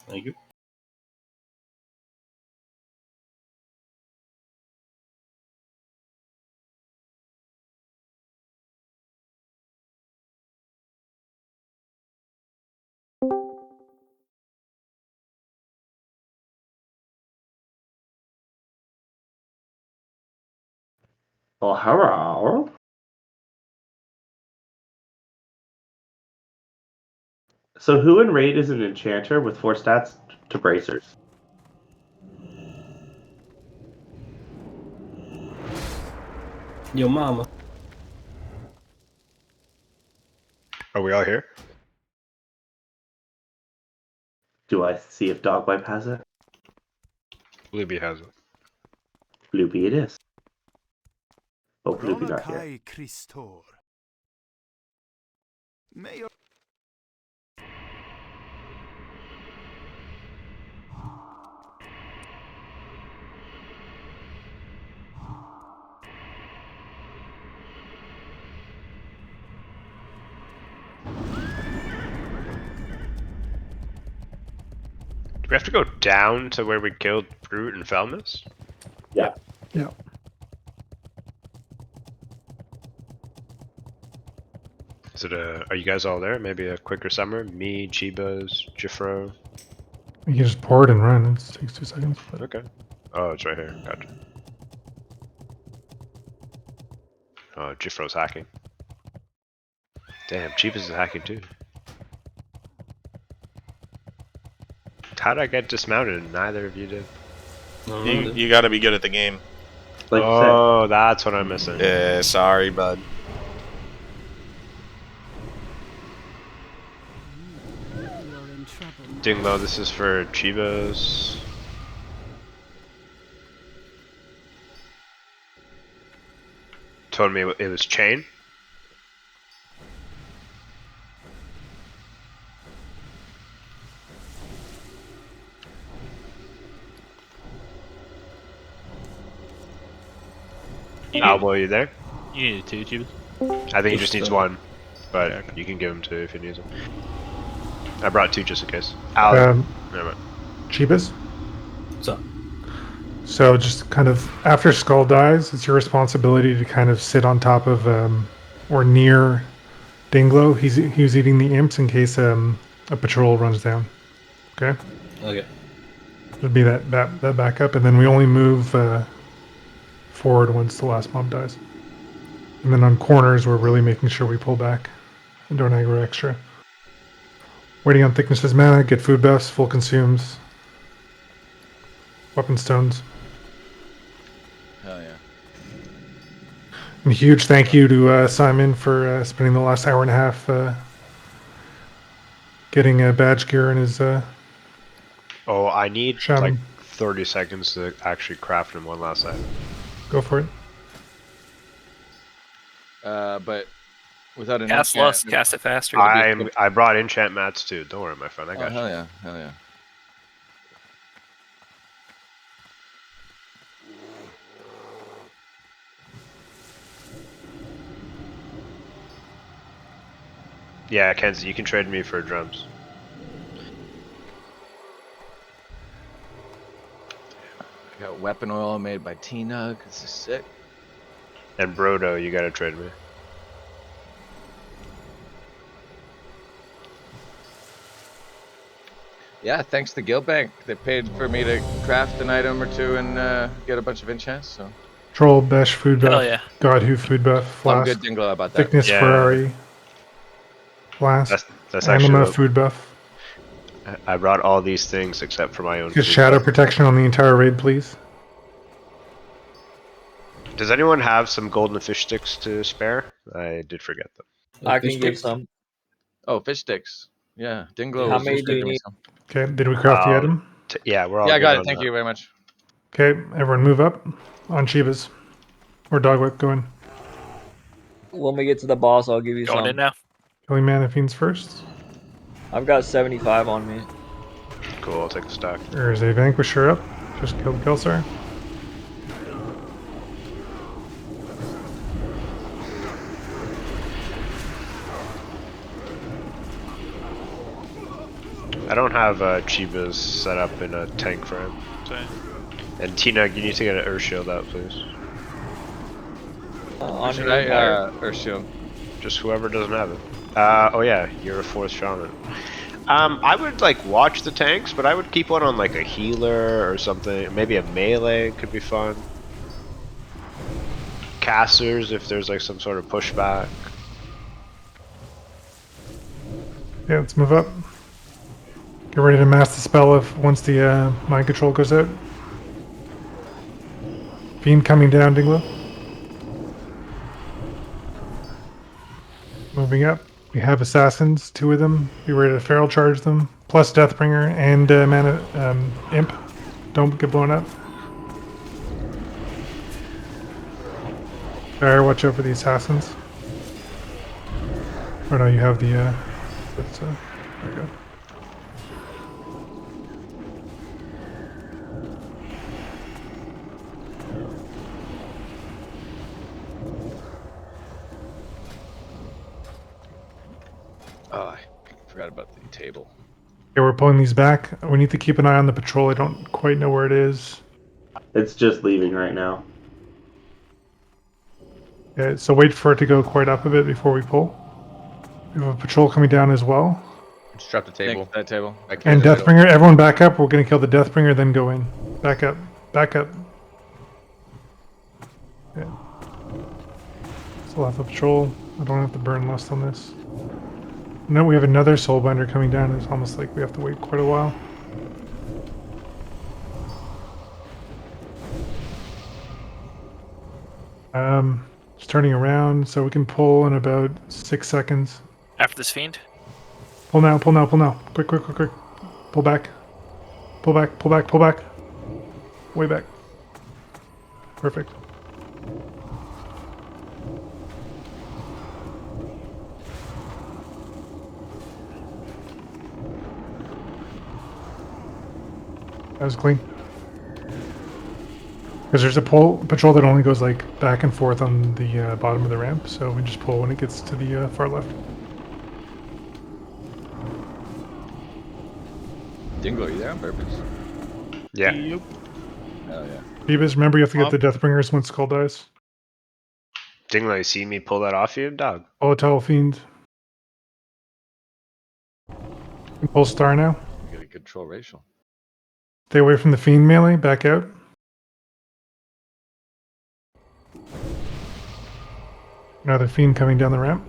Thank you. Well, hello. So who in Raid is an enchanter with 4 stats to bracers? Yo mama. Are we all here? Do I see if Dogwipe has it? Blueby has it. Bloopy it is. Oh, Bloopy not here. Ronakai Christor. Mayor. Do we have to go down to where we killed Brute and Felmus? Yeah. Yeah. Is it are you guys all there? Maybe a quicker summer? Me, Chibas, Jifro? You can just pour it and run. It takes 2 seconds. But... Okay. Oh, it's right here. Gotcha. Oh, Jifro's hacking. Damn, Chibas is hacking too. How did I get dismounted and neither of you did? You got to be good at the game. Like Oh, that's what I'm missing. Yeah, sorry, bud. You're in trouble. Dinglo, this is for Chibas. Told me it was chain. Albo, are you there? You need 2 tubes. I think he just needs 1, but Okay. you can give him 2 if he needs them. I brought 2 just in case. Never mind. Chibas? What's up? So just kind of after Skull dies, it's your responsibility to kind of sit on top of or near Dinglo. He was eating the imps in case a patrol runs down. Okay, Okay. it'll be that backup, and then we only move forward once the last mob dies. And then on corners, we're really making sure we pull back and don't aggro extra. Waiting on thicknesses mana, get food buffs, full consumes, weapon stones. Hell yeah. And a huge thank you to Simon for spending the last hour and a half getting badge gear in his Oh, I need Shaman. like 30 seconds to actually craft him one last time. Go for it. But without an Cast enchant- less, cast it faster. I brought enchant mats too. Don't worry, my friend. I Oh, got hell you. yeah, hell yeah. Yeah, Kenzie, you can trade me for drums. I got weapon oil made by Tina, cause it's sick. And Brodo, you gotta trade me. Yeah, thanks to Guild Bank. They paid for me to craft an item or 2 and get a bunch of enchants, so. Troll, Besh, food buff. Hell yeah. God Who, food buff. I'm Flask. good, Dinglo, about that. Thickness, Yeah. Ferrari. Flask. That's actually Anima, what, food buff. I brought all these things except for my own Get food. shadow protection on the entire raid, please. Does anyone have some golden fish sticks to spare? I did forget them. I can give some. Oh, fish sticks. Yeah, Dinglo How was many just do you giving me need? some. Okay, did we craft the item? Yeah, we're all Yeah, I good got on it. Thank that. you very much. Okay, everyone move up on Chivas. Or Dogwhip, go in. When we get to the boss, I'll give you Going some. in now. Killing Mana Fiends first. I've got 75 on me. Cool, I'll take the stock. There's a Vanquisher up. Just killed Kelsar. I don't have Chiba's set up in a tank for him. Same. And Tina, you need to get an Earth Shield out, please. On Should your entire- I, Earth Shield? Just whoever doesn't have it. Oh yeah, you're a 4th shaman. I would like watch the tanks, but I would keep one on like a healer or something. Maybe a melee could be fun. Casters if there's like some sort of pushback. Yeah, let's move up. Get ready to mass the spell if once the mind control goes out. Fiend coming down, Dinglo. Moving up. We have assassins, 2 of them. Be ready to feral charge them. Plus Deathbringer and mana Imp. Don't get blown up. Fire, watch out for the assassins. Oh no, you have the there you go. Oh, I forgot about the table. Okay, we're pulling these back. We need to keep an eye on the patrol. I don't quite know where it is. It's just leaving right now. Okay, so wait for it to go quite up a bit before we pull. We have a patrol coming down as well. Just drop the table. Next to that table. I And cleared the middle. Deathbringer, everyone back up. We're gonna kill the Deathbringer, then go in. Back up. Back up. Okay. Still have the patrol. I don't have to burn lust on this. No, we have another Soulbinder coming down. It's almost like we have to wait quite a while. Just turning around, so we can pull in about 6 seconds. After this fiend. Pull now, pull now, pull now. Quick, quick, quick, quick. Pull back. Pull back, pull back, pull back. Way back. Perfect. That was clean. Because there's a patrol that only goes like back and forth on the bottom of the ramp, so we just pull when it gets to the far left. Dingo, you there on purpose? Yeah. Hell yeah. Phoebus, remember you have to get the Deathbringers once Skull dies. Dinglo, you see me pull that off you, dog? Volatile Fiend. Pull Star now. You get a control racial. Stay away from the Fiend melee, back out. Another Fiend coming down the ramp.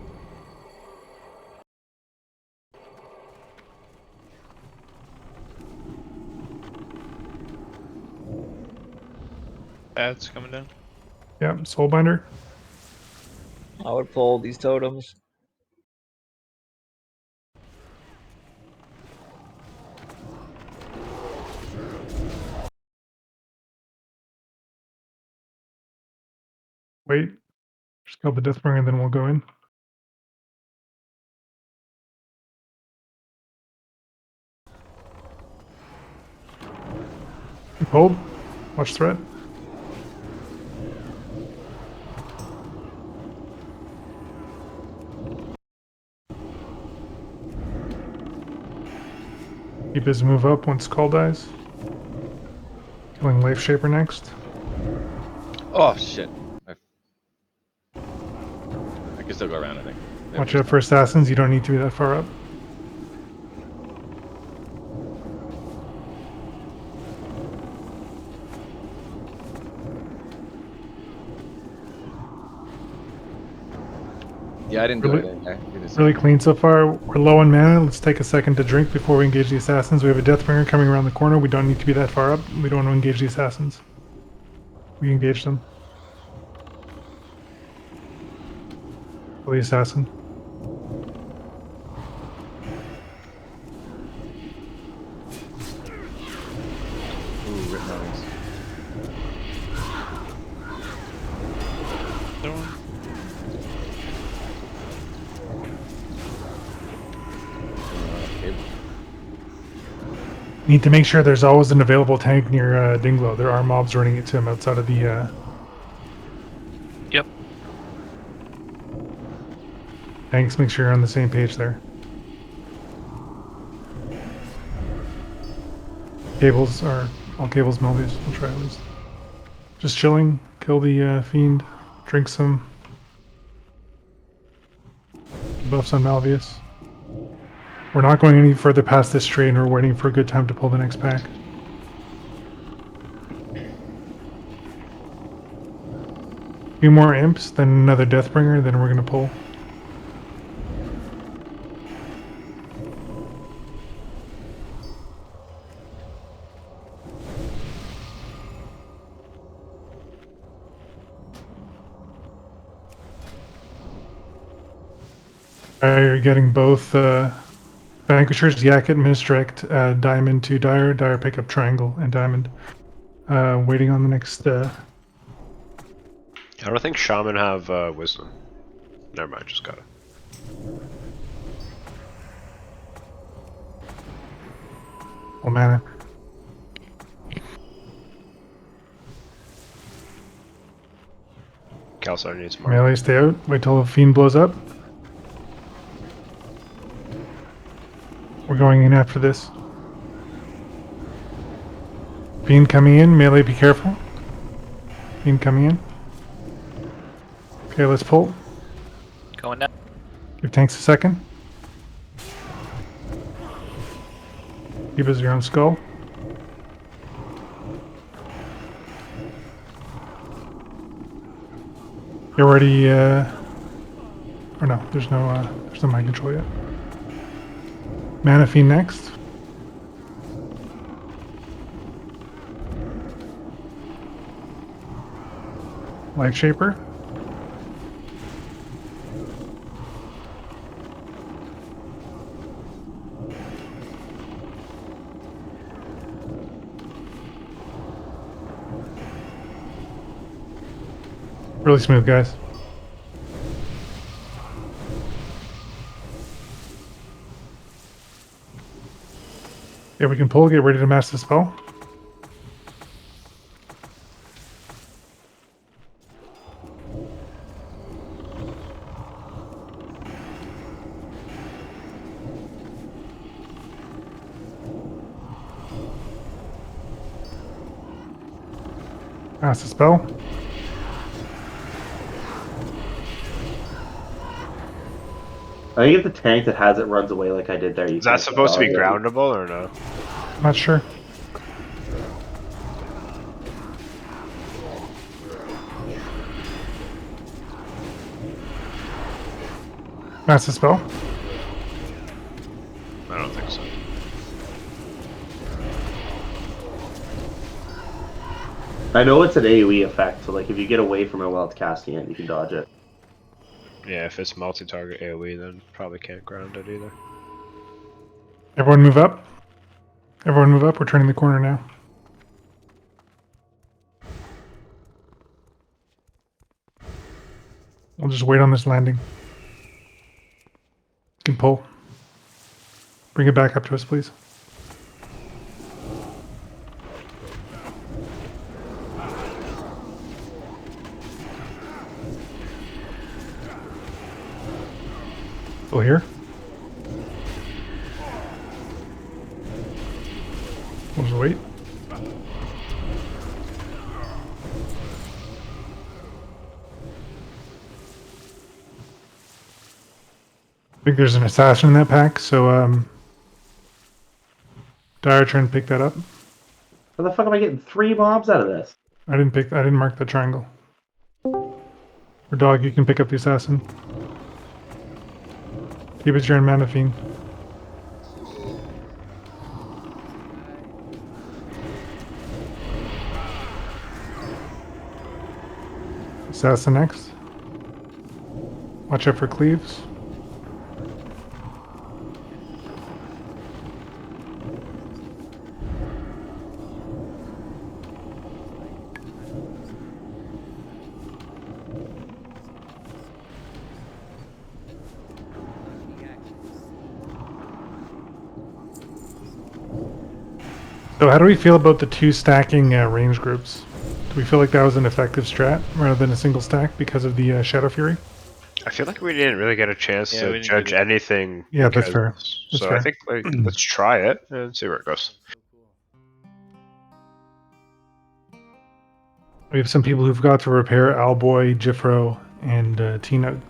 Ads coming down. Yeah, Soulbinder. I would pull these totems. Wait. Just kill the Deathbringer and then we'll go in. Hold. Watch threat. Keep his move up once Skull dies. Killing Life Shaper next. Oh shit. I can still go around, I think. Watch out for assassins, you don't need to be that far up. Yeah, I didn't do Really- it. You just- Really clean so far. We're low on mana. Let's take a second to drink before we engage the assassins. We have a Deathbringer coming around the corner. We don't need to be that far up. We don't want to engage the assassins. We engage them. Kill the assassin. Ooh, rip nose. Cable. Need to make sure there's always an available tank near Dinglo. There are mobs running into him outside of the... Yep. tanks. Make sure you're on the same page there. cables are all cables Melvius. We'll try at least. Just chilling. Kill the fiend. Drink some. Buffs on Malvius. We're not going any further past this train. We're waiting for a good time to pull the next pack. A few more imps, then another Deathbringer, then we're going to pull. You're getting both Vanquishers, Yakut, Misdirect, Diamond to Dire, Dire pick up Triangle, and Diamond. Waiting on the next... I don't think Shaman have Wisdom. Never mind, just got it. Oh, mana. Calcite needs more. Melee, stay out. Wait till the Fiend blows up. We're going in after this. Fiend coming in. Melee, be careful. Fiend coming in. Okay, let's pull. Going down. Give tanks a second. Keep us your own skull. You're already, or no, there's no mind control yet. Mana Fiend next. Light Shaper. Really smooth, guys. Yeah, we can pull, get ready to master the spell. Master the spell. I think if the tank that has it runs away like I did there, you Is that can't supposed to be dodge it. groundable or no? Not sure. Master spell. I don't think so. I know it's an AoE effect, so like if you get away from it while it's casting it, you can dodge it. Yeah, if it's multi-target AoE, then probably can't ground it either. Everyone move up. Everyone move up. We're turning the corner now. We'll just wait on this landing. You can pull. Bring it back up to us, please. Still here? We'll just wait. I think there's an assassin in that pack, so Dire, try and pick that up. How the fuck am I getting 3 mobs out of this? I didn't mark the triangle. Or dog, you can pick up the assassin. Keep it your own mana fiend. Assassin next. Watch out for cleaves. So how do we feel about the 2 stacking range groups? Do we feel like that was an effective strat rather than a single stack because of the Shadow Fury? I feel like we didn't really get a chance Yeah, we to didn't judge get it. anything. Yeah, that's fair. That's so fair. I think like let's try it and see where it goes. We have some people who've got to repair Alboy, Jifro, and Tina.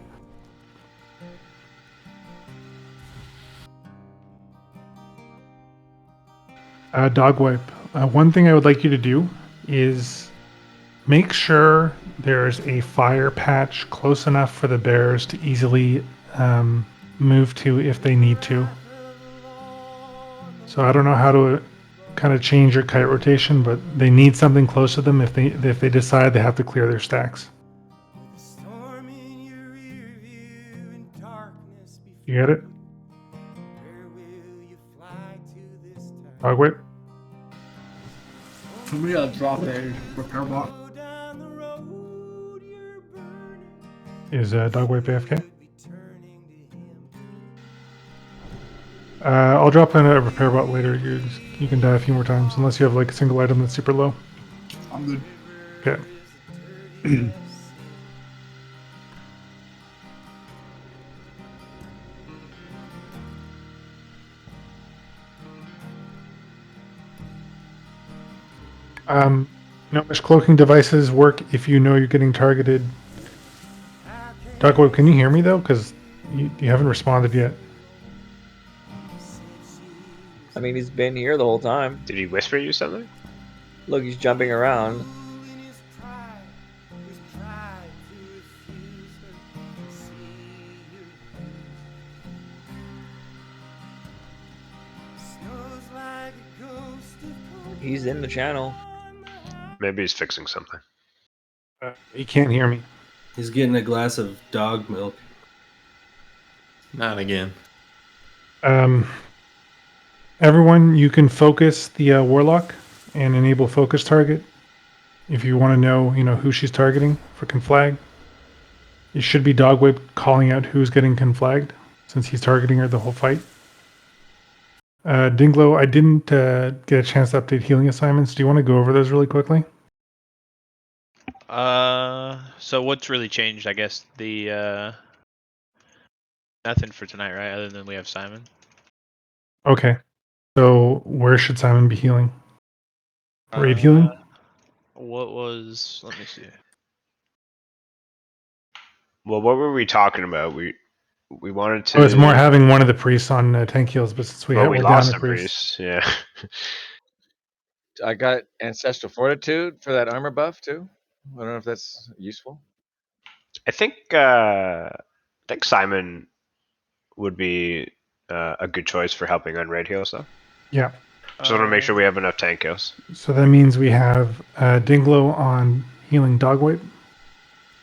Dog wipe. One thing I would like you to do is make sure there's a fire patch close enough for the bears to easily move to if they need to. So I don't know how to kind of change your kite rotation, but they need something close to them if they decide they have to clear their stacks. You get it? Dog whip. We gotta drop a repair bot. Is dog whip AFK? I'll drop in a repair bot later. You can die a few more times unless you have like a single item that's super low. I'm good. Okay. Gnomish cloaking devices work if you know you're getting targeted. Dogwood, can you hear me though? Because you haven't responded yet. I mean, he's been here the whole time. Did he whisper you something? Look, he's jumping around. He's in the channel. Maybe he's fixing something. He can't hear me. He's getting a glass of dog milk. Not again. Everyone, you can focus the warlock and enable focus target. If you want to know, who she's targeting for conflag. It should be Dogwhip calling out who's getting conflagged, since he's targeting her the whole fight. Dinglo, I didn't get a chance to update healing assignments. Do you want to go over those really quickly? So what's really changed? I guess the nothing for tonight, right? Other than we have Simon. Okay. So where should Simon be healing? Raid healing? What was? Let me see. Well, what were we talking about? We wanted to. Oh, it's more having one of the priests on tank heals, but since we we're lost down the a priest. Yeah. I got Ancestral Fortitude for that armor buff too. I don't know if that's useful. I think Simon would be a good choice for helping on raid heals, though. Yeah. Just want to make sure we have enough tank kills. So that means we have Dinglo on healing Dogwhip.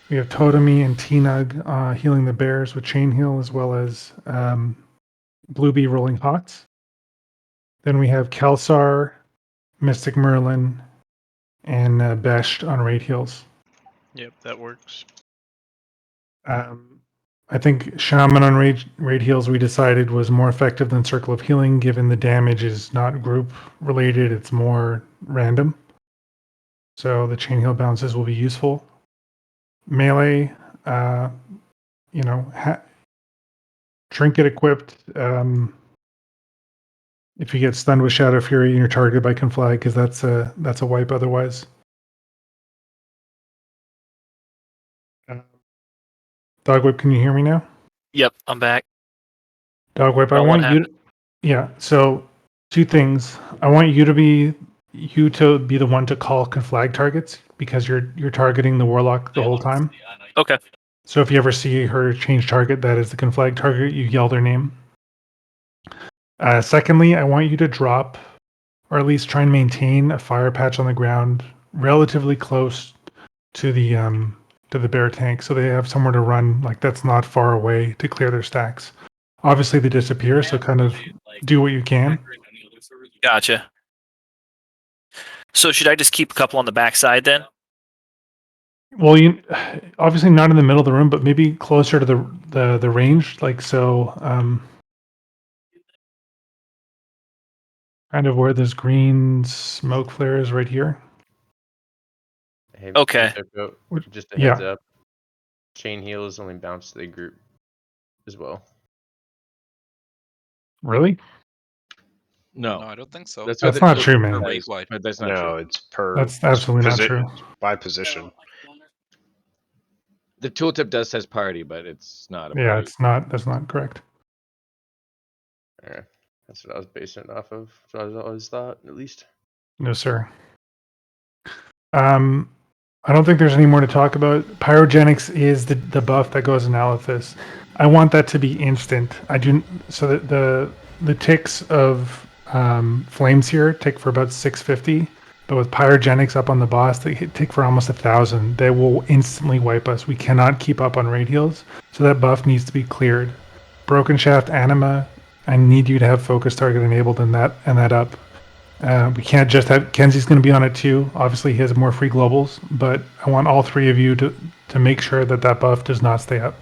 We have Totemi and T-Nug healing the bears with chain heal, as well as Bluebee rolling hots. Then we have Kelsar, Mystic Merlin, and Besht on raid heals. Yep, that works. I think Shaman on raid heals we decided was more effective than Circle of Healing, given the damage is not group related, it's more random. So the chain heal bounces will be useful. Melee, trinket equipped. If you get stunned with Shadow Fury and you're targeted by Conflag, because that's a wipe otherwise. Dogwhip, can you hear me now? Yep, I'm back. Dogwhip, I Well, what want you. Yeah. So two things. I want you to be the one to call conflag targets because you're targeting the warlock the whole time. Okay. So if you ever see her change target, that is the conflag target. You yell their name. Secondly, I want you to drop, or at least try and maintain a fire patch on the ground relatively close to the bear tank, so they have somewhere to run. Like that's not far away to clear their stacks. Obviously, they disappear, so kind of do what you can. Gotcha. So should I just keep a couple on the backside then? Well, obviously not in the middle of the room, but maybe closer to the range, like so. Kind of where this green smoke flare is right here. Hey, Okay. Just a heads up. Chain heals only bounce to the group as well. Really? No, No, I don't think so. That's Not true, man. Per rate wide. But that's not No, true. it's per. That's absolutely not true. By position. The tooltip does says party, but it's not a Yeah, party. it's not. That's not correct. Yeah, that's what I was basing it off of. So I always thought, at least. No, sir. I don't think there's any more to talk about. Pyrogenics is the buff that goes in Alethis. I want that to be instant. I do so that the ticks of flames here tick for about 650, but with pyrogenics up on the boss, they tick for almost 1,000. They will instantly wipe us. We cannot keep up on raid heals, so that buff needs to be cleared. Broken Shaft Anima, I need you to have focus target enabled and that up. We can't just have Kenzie's going to be on it too. Obviously, he has more free globals, but I want all three of you to make sure that buff does not stay up.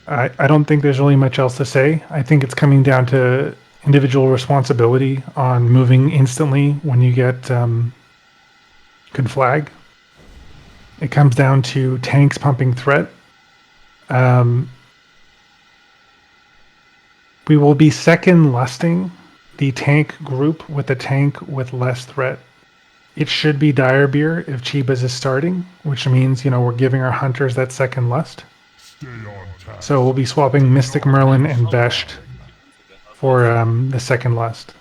I don't think there's really much else to say. I think it's coming down to individual responsibility on moving instantly when you get conflag. It comes down to tanks pumping threat. We will be second lusting the tank group with a tank with less threat. It should be Dire Beer if Chiba's is starting, which means, we're giving our hunters that second lust. So we'll be swapping Mystic Merlin and Vesht for the second lust.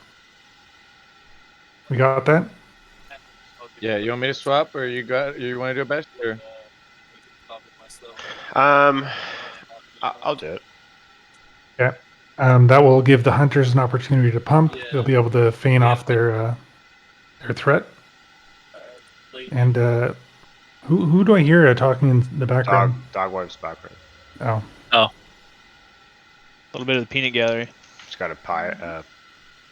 We got that? Yeah, you want me to swap, or you want to do a best, or? I'll do it. Yeah. That will give the hunters an opportunity to pump. They'll be able to feign off their threat. And who do I hear talking in the background? Dogwife's background. Oh. A little bit of the peanut gallery. It's got a party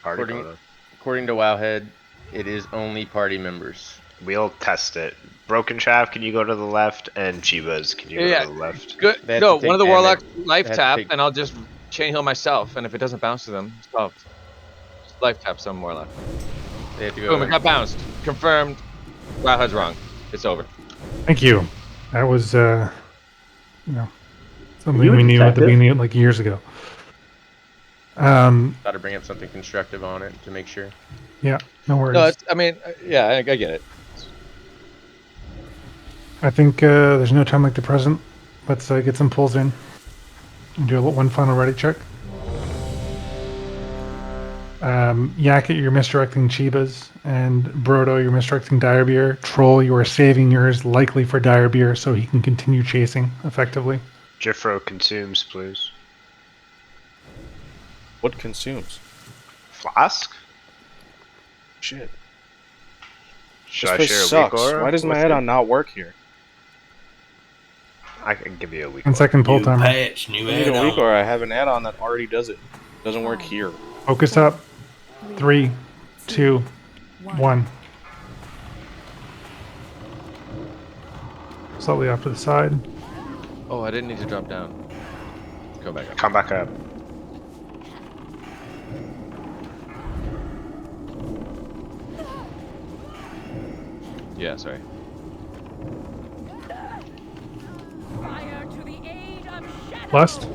photo. According to Wowhead, it is only party members. We'll test it. Broken Shaft, can you go to the left? And Chiba's, can you go to the left? Good. They have No, to one of the take warlocks damage. life They have to tap, take- and I'll just chain heal myself. And if it doesn't bounce to them, solved. Just life tap some warlock. They have to go. Boom! It got bounced. Confirmed. Wowhead's wrong. It's over. Thank you. That was, something You a we knew at the detective? beginning, like years ago. Got to bring up something constructive on it to make sure. Yeah, no worries. No, I get it. I think there's no time like the present. Let's get some pulls in and do one final ready check. Yakit, you're misdirecting Chiba's, and Brodo, you're misdirecting Dire Beer. Troll, you are saving yours likely for Dire Beer so he can continue chasing effectively. Jifro consumes, please. What consumes? Flask? Shit. Should This I place share a sucks. weak aura? Why does my with add-on you? not work here? I can give you a weak 1 second pull timer. patch, new I need a week, or I have an add-on that already does it. Doesn't work here. Focus up. 3, 2, 1. Slightly off to the side. Oh, I didn't need to drop down. Go back up. Come back up. Yeah, sorry. Lust.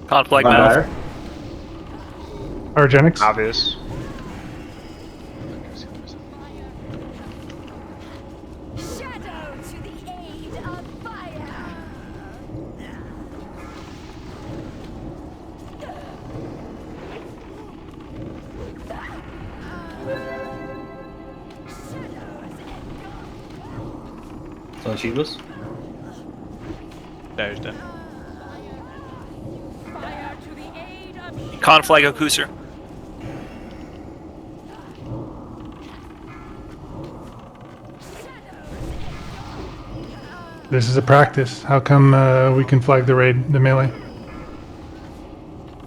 Conflict Not mouth. dire. Pyrogenics. Obvious. Shadow to the aid of fire. So Chivas? There's dead. Fire to the aid of Conflict Okuser. This is a practice. How come we can flag the raid, the melee?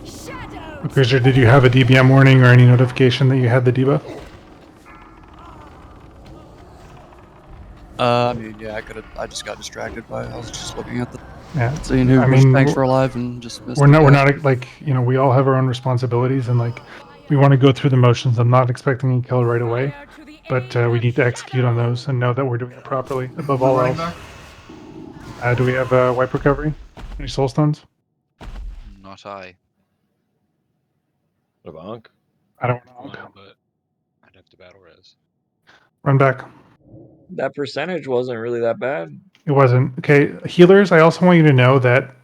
shadow. Grizzard, did you have a DBM warning or any notification that you had the debuff? I mean, yeah, I just got distracted by it. I was just looking at the Yeah. seeing who I was mean, tanks for alive and just missed We're the not. We're cast. not like we all have our own responsibilities and we want to go through the motions. I'm not expecting a kill right away, but we need to execute on those and know that we're doing it properly. Above all else. Do we have wipe recovery? Any soul stones? Not I. With Ankh? I don't Come know. on, but I'd have to battle res. Run back. That percentage wasn't really that bad. It wasn't. Okay, healers, I also want you to know that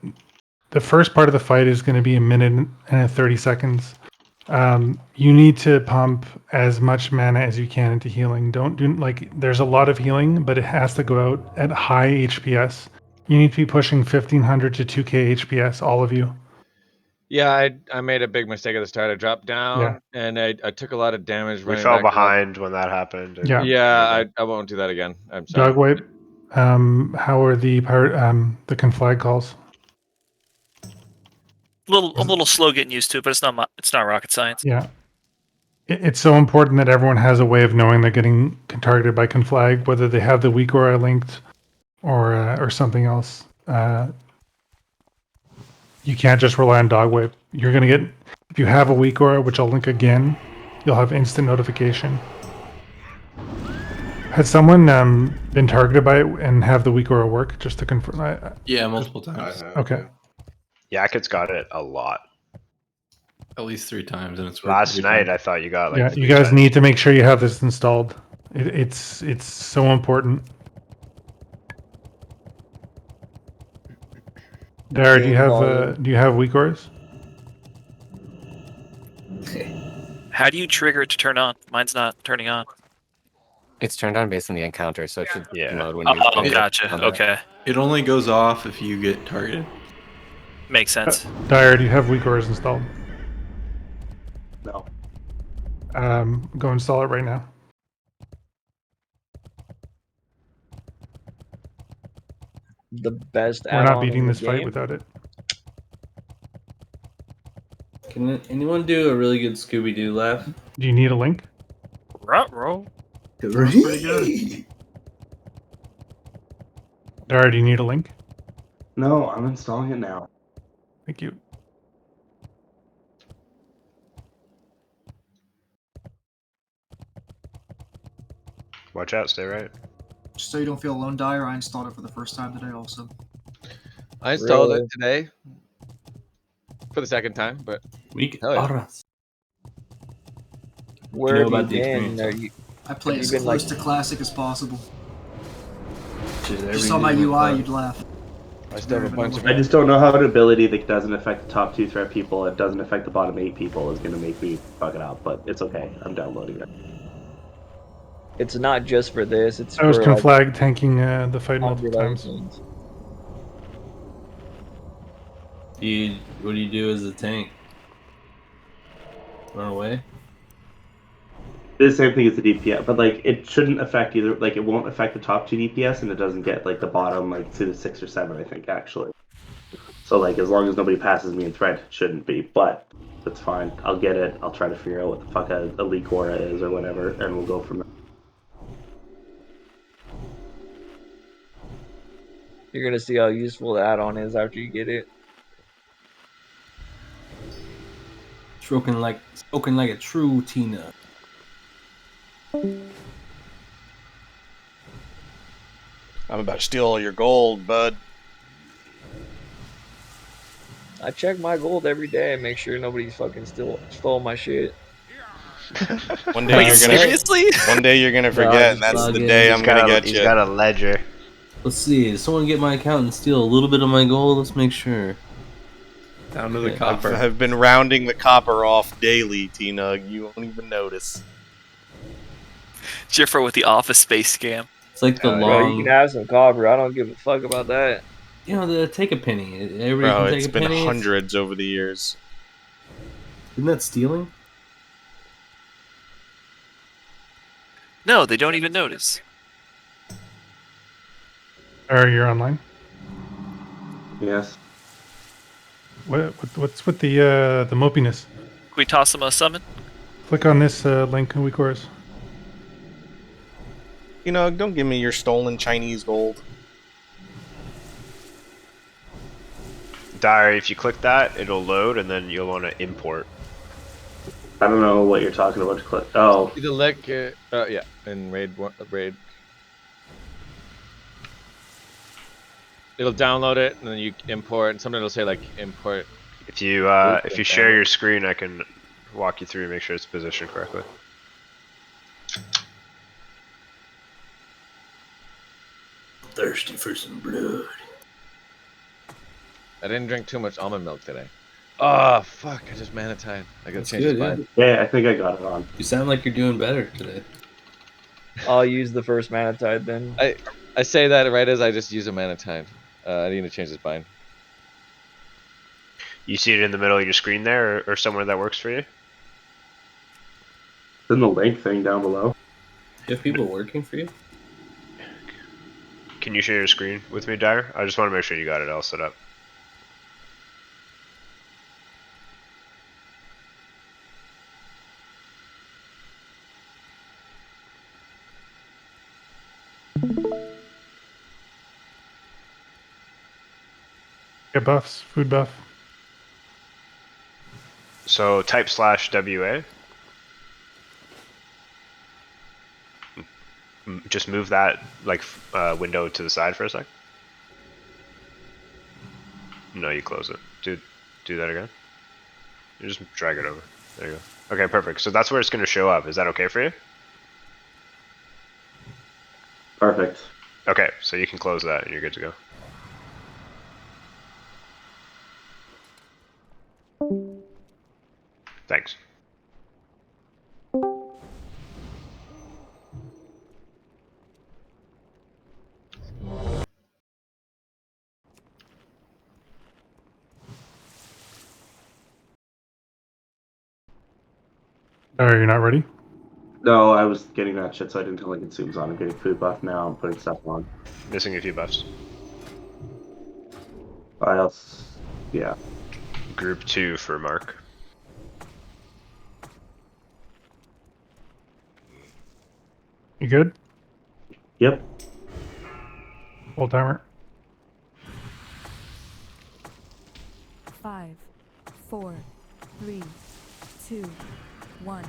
the first part of the fight is going to be a minute and 30 seconds. You need to pump as much mana as you can into healing. Don't do like there's a lot of healing, but it has to go out at high HPS. You need to be pushing 1500 to 2k HPS, all of you. Yeah, I made a big mistake at the start. I dropped Yeah. down and I took a lot of damage We running fell back to that. behind when that happened. And Yeah. Yeah, I won't do that again. I'm sorry. Dog wipe. How are the the conflag calls? A little slow getting used to it, but it's not rocket science. Yeah. It's so important that everyone has a way of knowing they're getting targeted by conflag, whether they have the weak aura linked or something else. You can't just rely on dog whip. You're gonna get, if you have a weak aura, which I'll link again, you'll have instant notification. Has someone been targeted by it and have the weak aura work? Just to confirm. Yeah, multiple times. Okay. Yakut's got it a lot. At least 3 times, and it's Last night I thought you got like Yeah, 3 you guys times. need to make sure you have this installed. It's so important. Dara, do you have weak auras? How do you trigger it to turn on? Mine's not turning on. It's turned on based on the encounter, so it should load when you. Oh, gotcha. Okay, It only goes off if you get targeted. makes sense. Dyer, do you have weak auras installed? No. Go install it right now. The best We're not add-on beating in the this fight game. without it. Can anyone do a really good Scooby Doo laugh? Do you need a link? Ruh-roh. Pretty good. Dara, do you need a link? No, I'm installing it now. Thank you. Watch out, stay right. Just so you don't feel alone, Dyer, I installed it for the first time today also. I installed it today for the second time, but hell yeah. Where have you been? I play have as you been, close like- to classic as possible. If every you saw my single UI, time. you'd laugh. I still have a bunch of I just don't know how an ability that doesn't affect the top 2 threat people, it doesn't affect the bottom 8 people, is going to make me fuck it up. But it's okay. I'm downloading it. It's not just for this. It's I was for conflag tanking the fight multiple times. things. What do you do as a tank? Run away? The same thing as the DPS, but like it shouldn't affect either. Like it won't affect the top 2 DPS, and it doesn't get like the bottom like to the 6 or 7. I think actually. So like as long as nobody passes me in threat, it shouldn't be. But that's fine. I'll get it. I'll try to figure out what the fuck a leak aura is or whatever, and we'll go from there. You're gonna see how useful the add-on is after you get it. Spoken like a true Tina. I'm about to steal all your gold, bud. I check my gold every day and make sure nobody's fucking stole my shit. One day Wait, you're gonna seriously? One day you're gonna forget, and that's the day I'm gonna get you. He's got a ledger. Let's see. Did someone get my account and steal a little bit of my gold? Let's make sure. Down to the copper. I've been rounding the copper off daily, T-Nug. You won't even notice. Jiffer with the Office Space scam. It's like the Bro, long. you can have some copper. I don't give a fuck about that. You know, take a penny. Everybody Bro, can it's take a been penny. hundreds over the years. Isn't that stealing? No, they don't even notice. Or you're online. Yes. What's with the mopiness? Can we toss them a summon? Click on this link in weak auras. You know, don't give me your stolen Chinese gold. Diary, if you click that, it'll load, and then you'll want to import. I don't know what you're talking about. To click. Oh. The lick, yeah, in raid. It'll download it, and then you import, and something will say like import. If you share your screen, I can walk you through, make sure it's positioned correctly. Thirsty for some blood. I didn't drink too much almond milk today. Oh, fuck. I just mana tied. I gotta That's change good, his bind. Yeah, I think I got it on. You sound like you're doing better today. I'll use the first mana tide then. I say that right as I just use a mana tide. I need to change his bind. You see it in the middle of your screen there, or somewhere that works for you? Then the link thing down below. You have people working for you? Can you share your screen with me, Dyer? I just want to make sure you got it all set up. Get buffs, food buff. So type /WA. Just move that like window to the side for a sec. No, you close it. Do that again. You just drag it over. There you go. Okay, perfect. So that's where it's going to show up. Is that okay for you? Perfect. Okay, so you can close that and you're good to go. Thanks. Are you not ready? No, I was getting that shit, so I didn't tell like it zooms on. I'm getting food buff now. I'm putting stuff on. Missing a few buffs. I else, yeah. Group 2 for Mark. You good? Yep. Full timer. 5, 4, 3, 2, 1.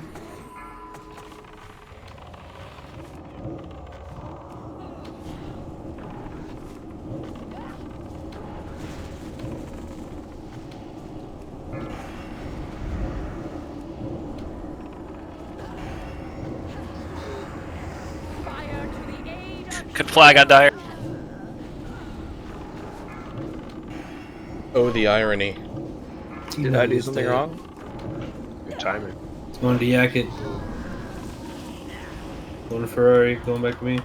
Could flag on Dire. Oh, the irony. Did I do something wrong? Good timing. It's going to yak it. Going to Ferrari, going back to me.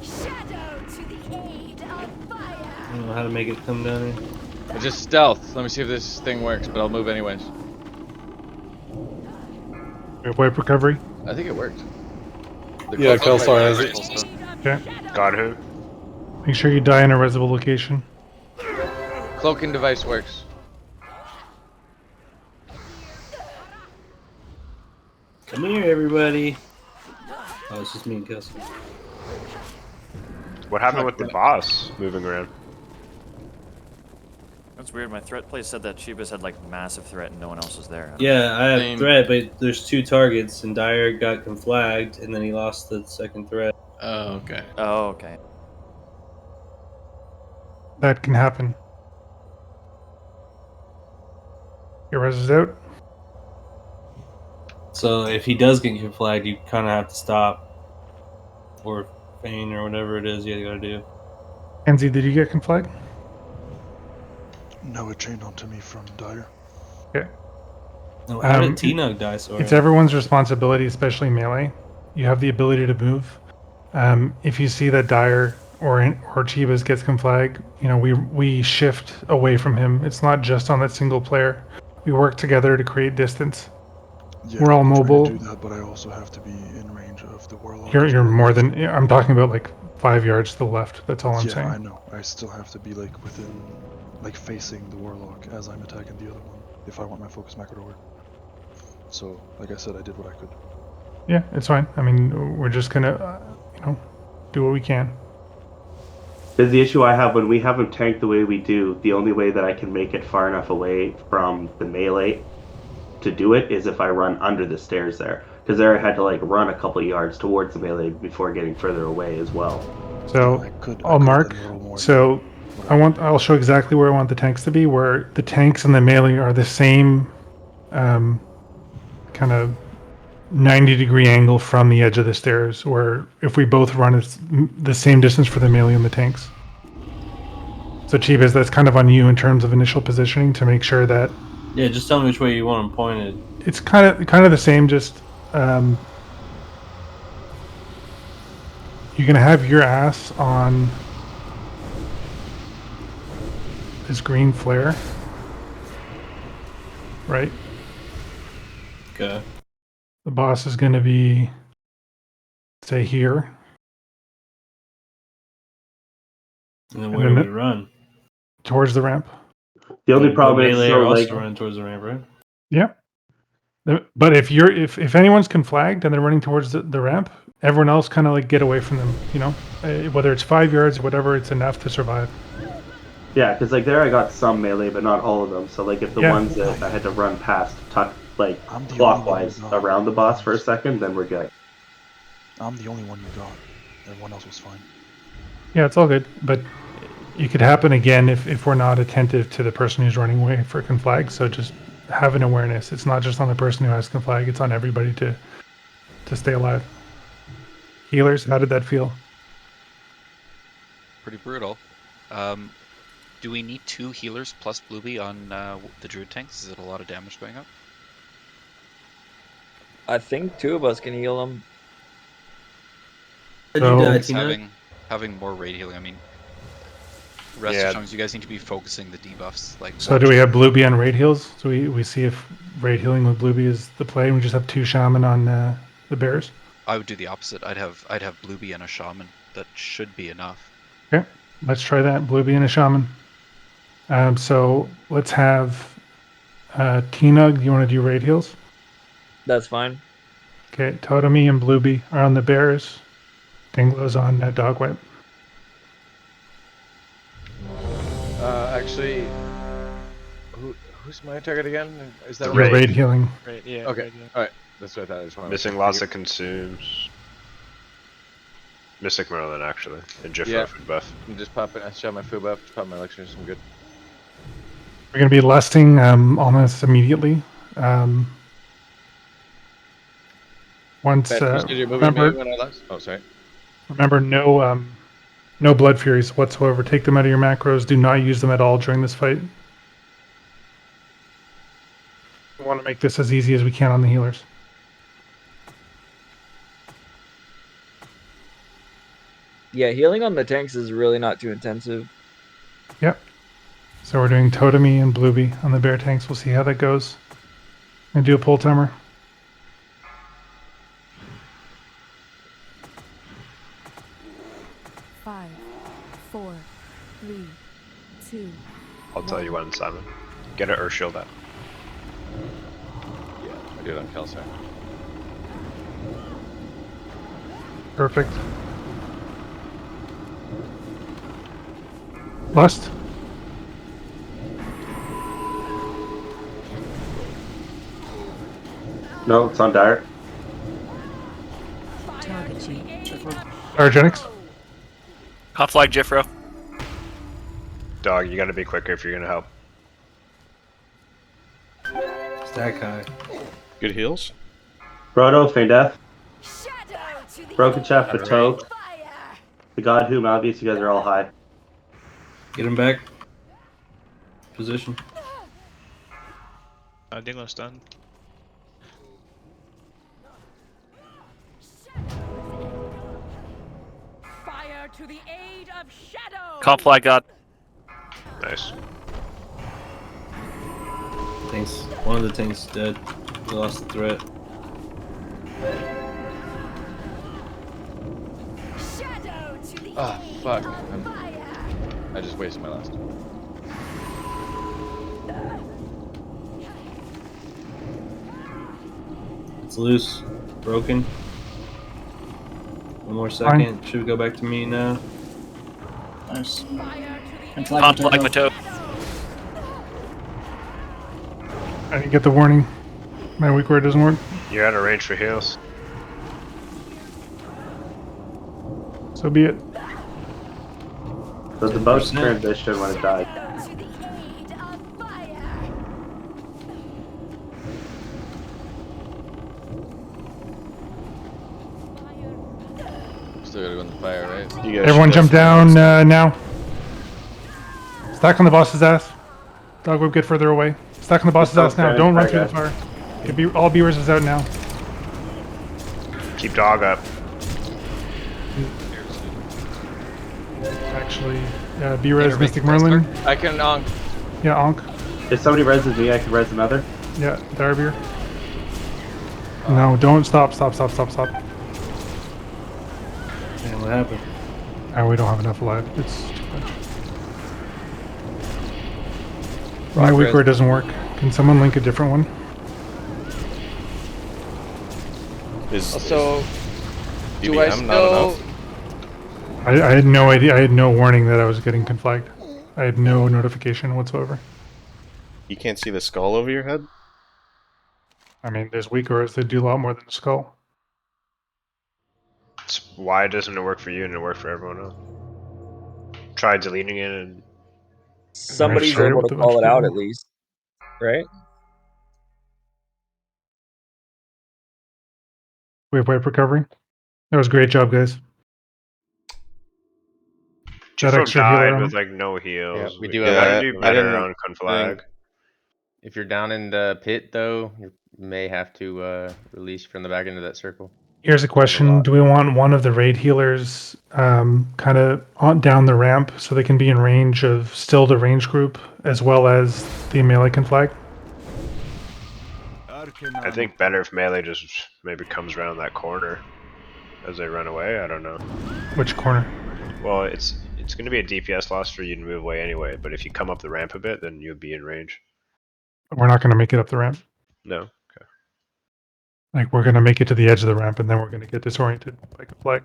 Shadow to the aid of fire. I don't know how to make it come down here. Just stealth. Let me see if this thing works, but I'll move anyways. Wipe recovery. I think it worked. Yeah, Kelsar has it. Okay. Got who? Make sure you die in a resible location. Cloaking device works. Come here, everybody. Oh, it's just me and Kelsey. What happened with the boss moving around? That's weird. My threat play said that Chivas had like massive threat and no one else was there. Yeah, I have threat, but there's 2 targets, and Dyer got conflagged, and then he lost the second threat. Oh, okay. Oh, okay. That can happen. Your res is out. So if he does get conflagged, you kind of have to stop. Or feign, or whatever it is you gotta do. Enzi, did you get conflagged? No, it chained onto me from Dyer. Okay. Oh, how did T-Nug die, sorry? It's everyone's responsibility, especially melee. You have the ability to move. If you see that Dyer or Chivas gets conflagged, you know, we shift away from him. It's not just on that single player. We work together to create distance. Yeah, We're all I'm trying mobile. to do that, but I also have to be in range of the warlock. You're more than. I'm talking about like 5 yards to the left. That's all I'm saying. Yeah, I know. I still have to be like within, like facing the warlock as I'm attacking the other one, if I want my focus macro to work. So, like I said, I did what I could. Yeah, it's fine. I mean, we're just gonna, you know, do what we can. Because the issue I have when we have him tanked the way we do, the only way that I can make it far enough away from the melee to do it is if I run under the stairs there. Because there I had to like run a couple of yards towards the melee before getting further away as well. So I'll mark. So I'll show exactly where I want the tanks to be. Where the tanks and the melee are the same kind of 90-degree angle from the edge of the stairs, where if we both run, it's the same distance for the melee and the tanks. So Chivas, that's kind of on you in terms of initial positioning to make sure that Yeah, just tell me which way you want them pointed. it's kind of the same. Just you're gonna have your ass on this green flare, right? Okay. The boss is gonna be, say, here. And then where do we run? Towards the ramp. The only problem is, melee so are like, also running towards the ramp, right? Yeah. But if anyone's conflagged and they're running towards the ramp, everyone else kind of like get away from them. You know, whether it's 5 yards or whatever, it's enough to survive. yeah, because like there I got some melee, but not all of them. So like if the Yeah. ones that I had to run past, tuck like I'm the clockwise only one who got around the boss for a second, then we're good. I'm the only one you got. Everyone else was fine. Yeah, it's all good. But it could happen again if we're not attentive to the person who's running away for conflag. So just have an awareness. It's not just on the person who has conflag. It's on everybody to stay alive. Healers, how did that feel? Pretty brutal. Do we need 2 healers plus Blueby on the Druid tanks? Is it a lot of damage going up? I think 2 of us can heal them. Having more raid healing. I mean, rest Yeah. of chunks, you guys need to be focusing the debuffs. Like. So do we have Blueby on raid heals? So we see if raid healing with Blueby is the play, and we just have 2 shaman on the bears. I would do the opposite. I'd have Blueby and a shaman. That should be enough. Okay, let's try that. Blueby and a shaman. So let's have T-Nug. Do you want to do raid heals? That's fine. Okay, Totemi and Blueby are on the bears. Dinglo's on dog whip. Actually, who's my target again? Is that Your raid healing. Right, yeah. Okay. Right, yeah. All right. That's what I thought. I just wanted Missing to lots of consumes. Mystic Merlin, actually. And Jifra Yeah. food buff. I'm just popping. I shot my food buff. Just pop my lectures. I'm good. We're going to be lusting almost immediately. Once Did you move me when I left? Oh, sorry. remember, no blood furies whatsoever. Take them out of your macros. Do not use them at all during this fight. We want to make this as easy as we can on the healers. Yeah, healing on the tanks is really not too intensive. Yep. So we're doing Totemi and Blueby on the bear tanks. We'll see how that goes. And do a pull timer. Five, 4, 3, 2. I'll tell you when, Simon. Get an Earth Shield out. Yeah, I do it on Kelsey. Perfect. Lust. No, it's on Dart. Target sheet. Argenics. Hot flag Jifro. Dog, you gotta be quicker if you're gonna help. Stack high. Good heals. Brodo, Feign Death. Shadow to the Broken Chef, edge Bateau. of fire. The God Who Malvius, you guys are all high. Get him back. Position. Dinglo's done. Fire to the aid of shadow. Comp flag God. Nice. Tanks. One of the tanks is dead. We lost the threat. Shadow to the Ah, aid fuck. of fire. I just wasted my last. It's loose. Broken. One more second. Should we go back to me now? Nice. And Comp flag Bateau. I didn't get the warning. My weak word doesn't work. You're out of range for heals. So be it. So the boat's transition when it died. To the aid of fire. still gotta go in the fire, right? Everyone jump down now. Stack on the boss's ass. Dog whip, get further away. Stack on the boss's ass now. Don't run through the fire. All beavers is out now. Keep dog up. Actually, B-Res Mystic Merlin. I can onk. Yeah, onk. If somebody reses me, I can res another. Yeah, Darbeer. No, don't stop. Man, what happened? Oh, we don't have enough alive. It's too much. My weak word doesn't work. Can someone link a different one? So, do I BBM not still? enough? I had no idea. I had no warning that I was getting conflagged. I had no notification whatsoever. You can't see the skull over your head? I mean, there's weak auras that do a lot more than the skull. Why doesn't it work for you and it work for everyone else? Try deleting it and... Somebody's able to call it out at least, right? Wave recovery. That was a great job, guys. That Jifro extra died healer. with like no heals. Yeah, we do We have gotta that. do better on Conflag. If you're down in the pit, though, you may have to release from the back end of that circle. Here's a question. Do we want one of the raid healers kind of on down the ramp so they can be in range of still the range group as well as the melee conflag? I think better if melee just maybe comes around that corner as they run away. I don't know. Which corner? Well, it's going to be a DPS loss for you to move away anyway, but if you come up the ramp a bit, then you'll be in range. We're not going to make it up the ramp. No? Okay. Like, we're going to make it to the edge of the ramp and then we're going to get disoriented like a flag.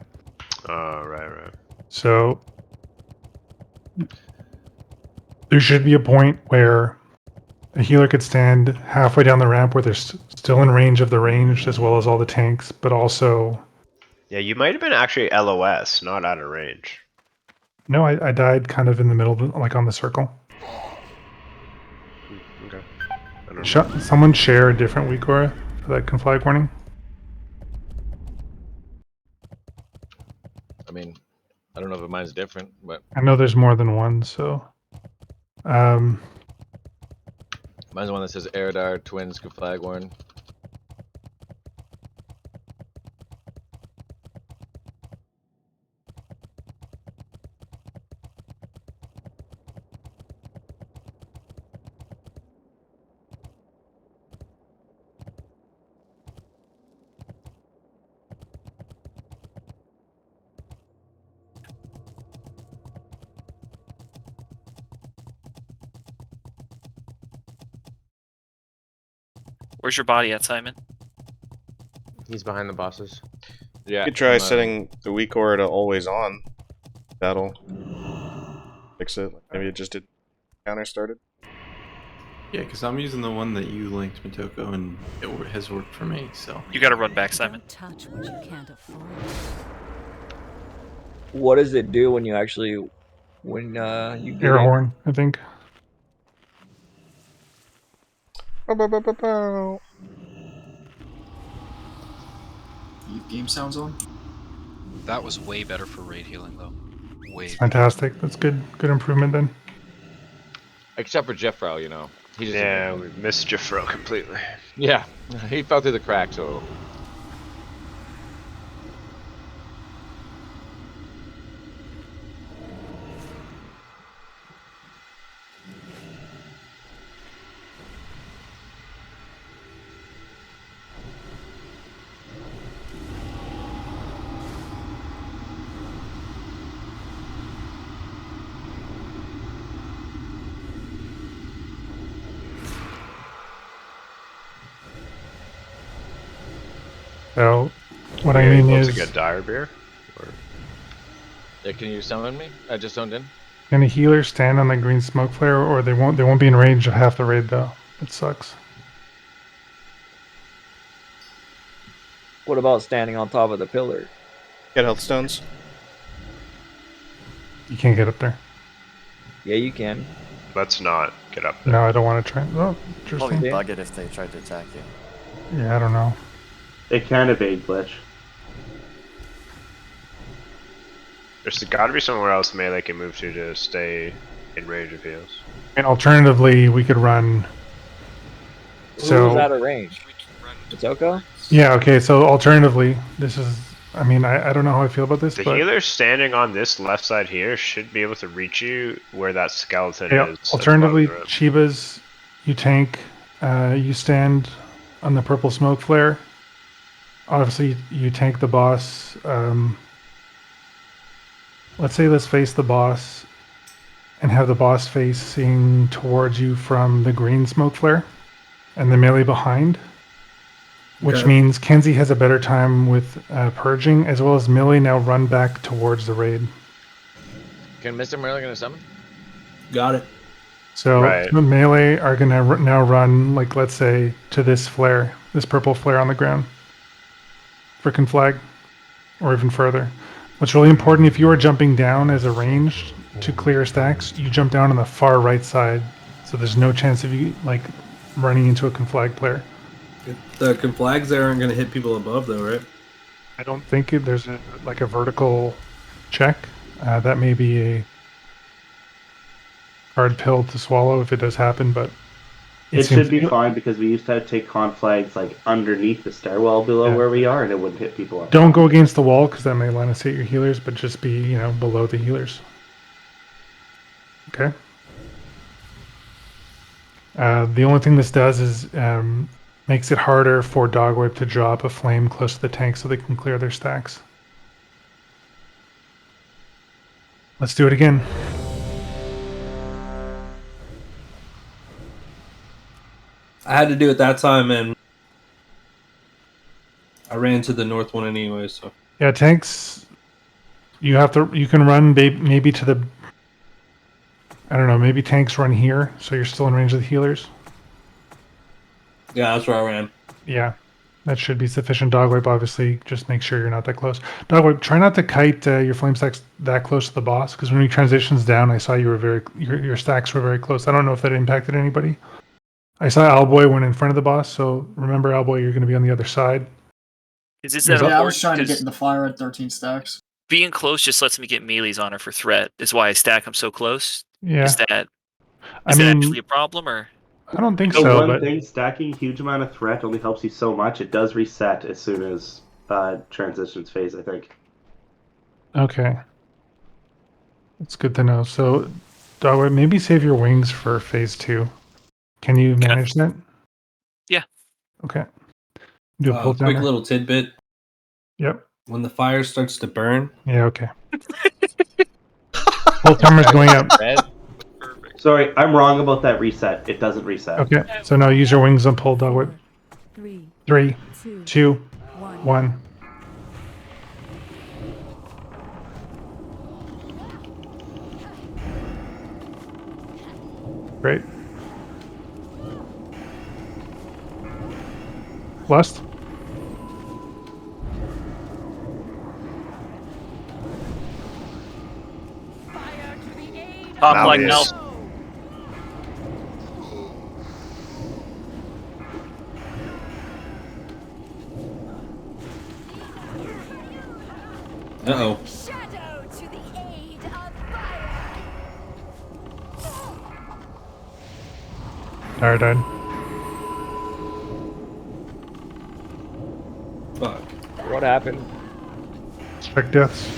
Oh, right. So, there should be a point where a healer could stand halfway down the ramp where they're still in range of the range as well as all the tanks, but also... Yeah, you might have been actually LOS, not out of range. No, I died kind of in the middle, like on the circle. Okay. I don't know. Someone share a different weak aura for that conflag warning. I mean, I don't know if mine's different, but I know there's more than one, so... mine's the one that says Eridar Twins Flag Warn. Where's your body at, Simon? He's behind the bosses. You could try setting the weak aura to always on. That'll fix it. Maybe it just did counter started. Yeah, because I'm using the one that you linked, Motoko, and it has worked for me, so... You gotta run back, Simon. Touch what you can't afford. What does it do when you actually, when you get Air in? horn, I think. Game sounds on. That was way better for raid healing, though. Way better. Fantastic. That's good improvement then. Except for Jeffro, you know. He just Yeah, we missed Jeffro completely. Yeah, he fell through the cracks, so... So, what I mean is... to get dire beer? Or... Yeah, can you summon me? I just zoned in. Can a healer stand on the green smoke flare, or they won't be in range of half the raid though? It sucks. What about standing on top of the pillar? Get health stones. You can't get up there. Yeah, you can. Let's not get up there. No, I don't want to try. Oh, Probably interesting. bug it if they tried to attack you. Yeah, I don't know. It can evade glitch. There's got to be somewhere else melee can move to stay in range of heals. And alternatively, we could run. Who's out of range? Matoko? Yeah. Okay. So alternatively, this is. I mean, I don't know how I feel about this, The but healer standing on this left side here should be able to reach you where that skeleton yeah, is. at the alternatively, bottom of the Chiba's, you tank, you stand on the purple smoke flare. Obviously, you tank the boss. Let's say let's face the boss and have the boss facing towards you from the green smoke flare and the melee behind. Which Okay. means Kenzie has a better time with purging, as well as Millie now run back towards the raid. Can Mr. Merlin gonna summon? Got it. So Right. the melee are going to now run, like, let's say, to this flare, this purple flare on the ground. Frickin' flag. Or even further. What's really important, if you are jumping down as a range to clear stacks, you jump down on the far right side. So there's no chance of you, like, running into a conflag player. The flags there aren't going to hit people above, though, right? I don't think there's a vertical check. That may be a hard pill to swallow if it does happen, but It seems should be fine because we used to take conflags like underneath the stairwell below where we are, and it wouldn't hit people up. Don't go against the wall because that may line us hit your healers, but just be below the healers. Okay. The only thing this does is makes it harder for Dogwhip to drop a flame close to the tank so they can clear their stacks. Let's do it again. I had to do it that time, and I ran to the north one anyway, so. Yeah, tanks. You can run maybe to the. I don't know. Maybe tanks run here, so you're still in range of the healers. Yeah, that's where I ran. Yeah, that should be sufficient. Dogwhip, obviously, just make sure you're not that close. Dogwhip, try not to kite your flame stacks that close to the boss, because when he transitions down, I saw you were your stacks were very close. I don't know if that impacted anybody. I saw Owlboy went in front of the boss, so remember, Owlboy, you're going to be on the other side. Is this Yeah, that I was trying to 'cause get in the fire at 13 stacks. being close just lets me get melees on her for threat. Is why I stack them so close. Yeah. Is that I that mean, actually a problem, or? I don't think The so, one but thing, stacking huge amount of threat only helps you so much. It does reset as soon as transitions phase, I think. okay. That's good to know. So, Dogwhip, maybe save your wings for phase 2. Can you manage that? Yeah. Okay. Do a pull Quick timer. little tidbit. Yep. When the fire starts to burn. Yeah, okay. Pull timer's going up. Sorry, I'm wrong about that reset. It doesn't reset. Okay, so now use your wings and pull, Dogwhip. 3, 2, 1. Great. Lust? Like now. Uh-oh. Shadow to the aid of fire. Alright, died. Fuck. What happened? Check deaths.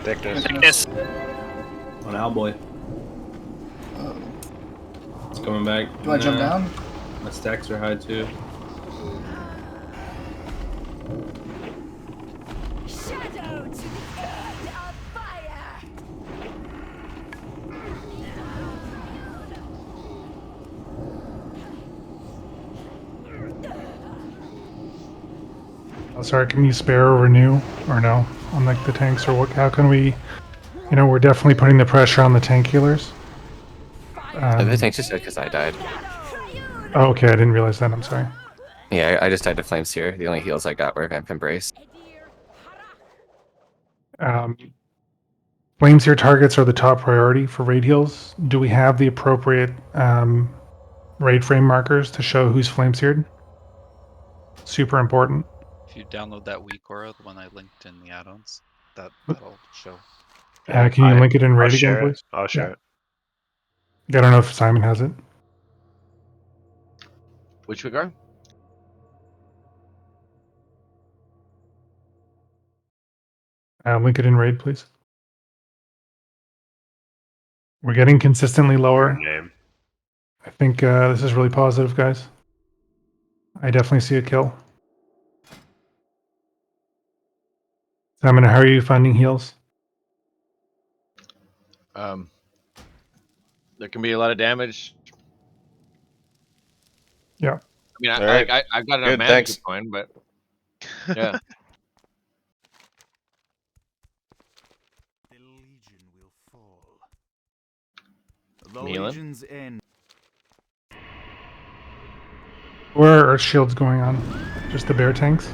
Thickness. On Owlboy. It's coming back. Do I jump down? My stacks are high too. Shadow to the aid of fire. Oh, sorry, can you spare or renew or no on like the tanks or what? How can we? We're definitely putting the pressure on the tank healers. The tank just said because I died. Oh, okay, I didn't realize that. I'm sorry. Yeah, I just died to Flames here. The only heals I got were Vamp Embrace. Flames here targets are the top priority for raid heals. Do we have the appropriate raid frame markers to show who's flame seared? Super important. If you download that weak aura, the one I linked in the add-ons, that'll show. Can you link it in Raid again, share it. please? I'll share it. I don't know if Simon has it. Which regard? Link it in Raid, please. We're getting consistently lower. Name. I think this is really positive, guys. I definitely see a kill. Simon, how are you finding heals? There can be a lot of damage. Yeah. I mean, All right. I've got enough Good, mana thanks. to keep going, but yeah. The Legion will fall. The Kneeling? Legion's end. Where are Earth Shields going on? Just the bear tanks?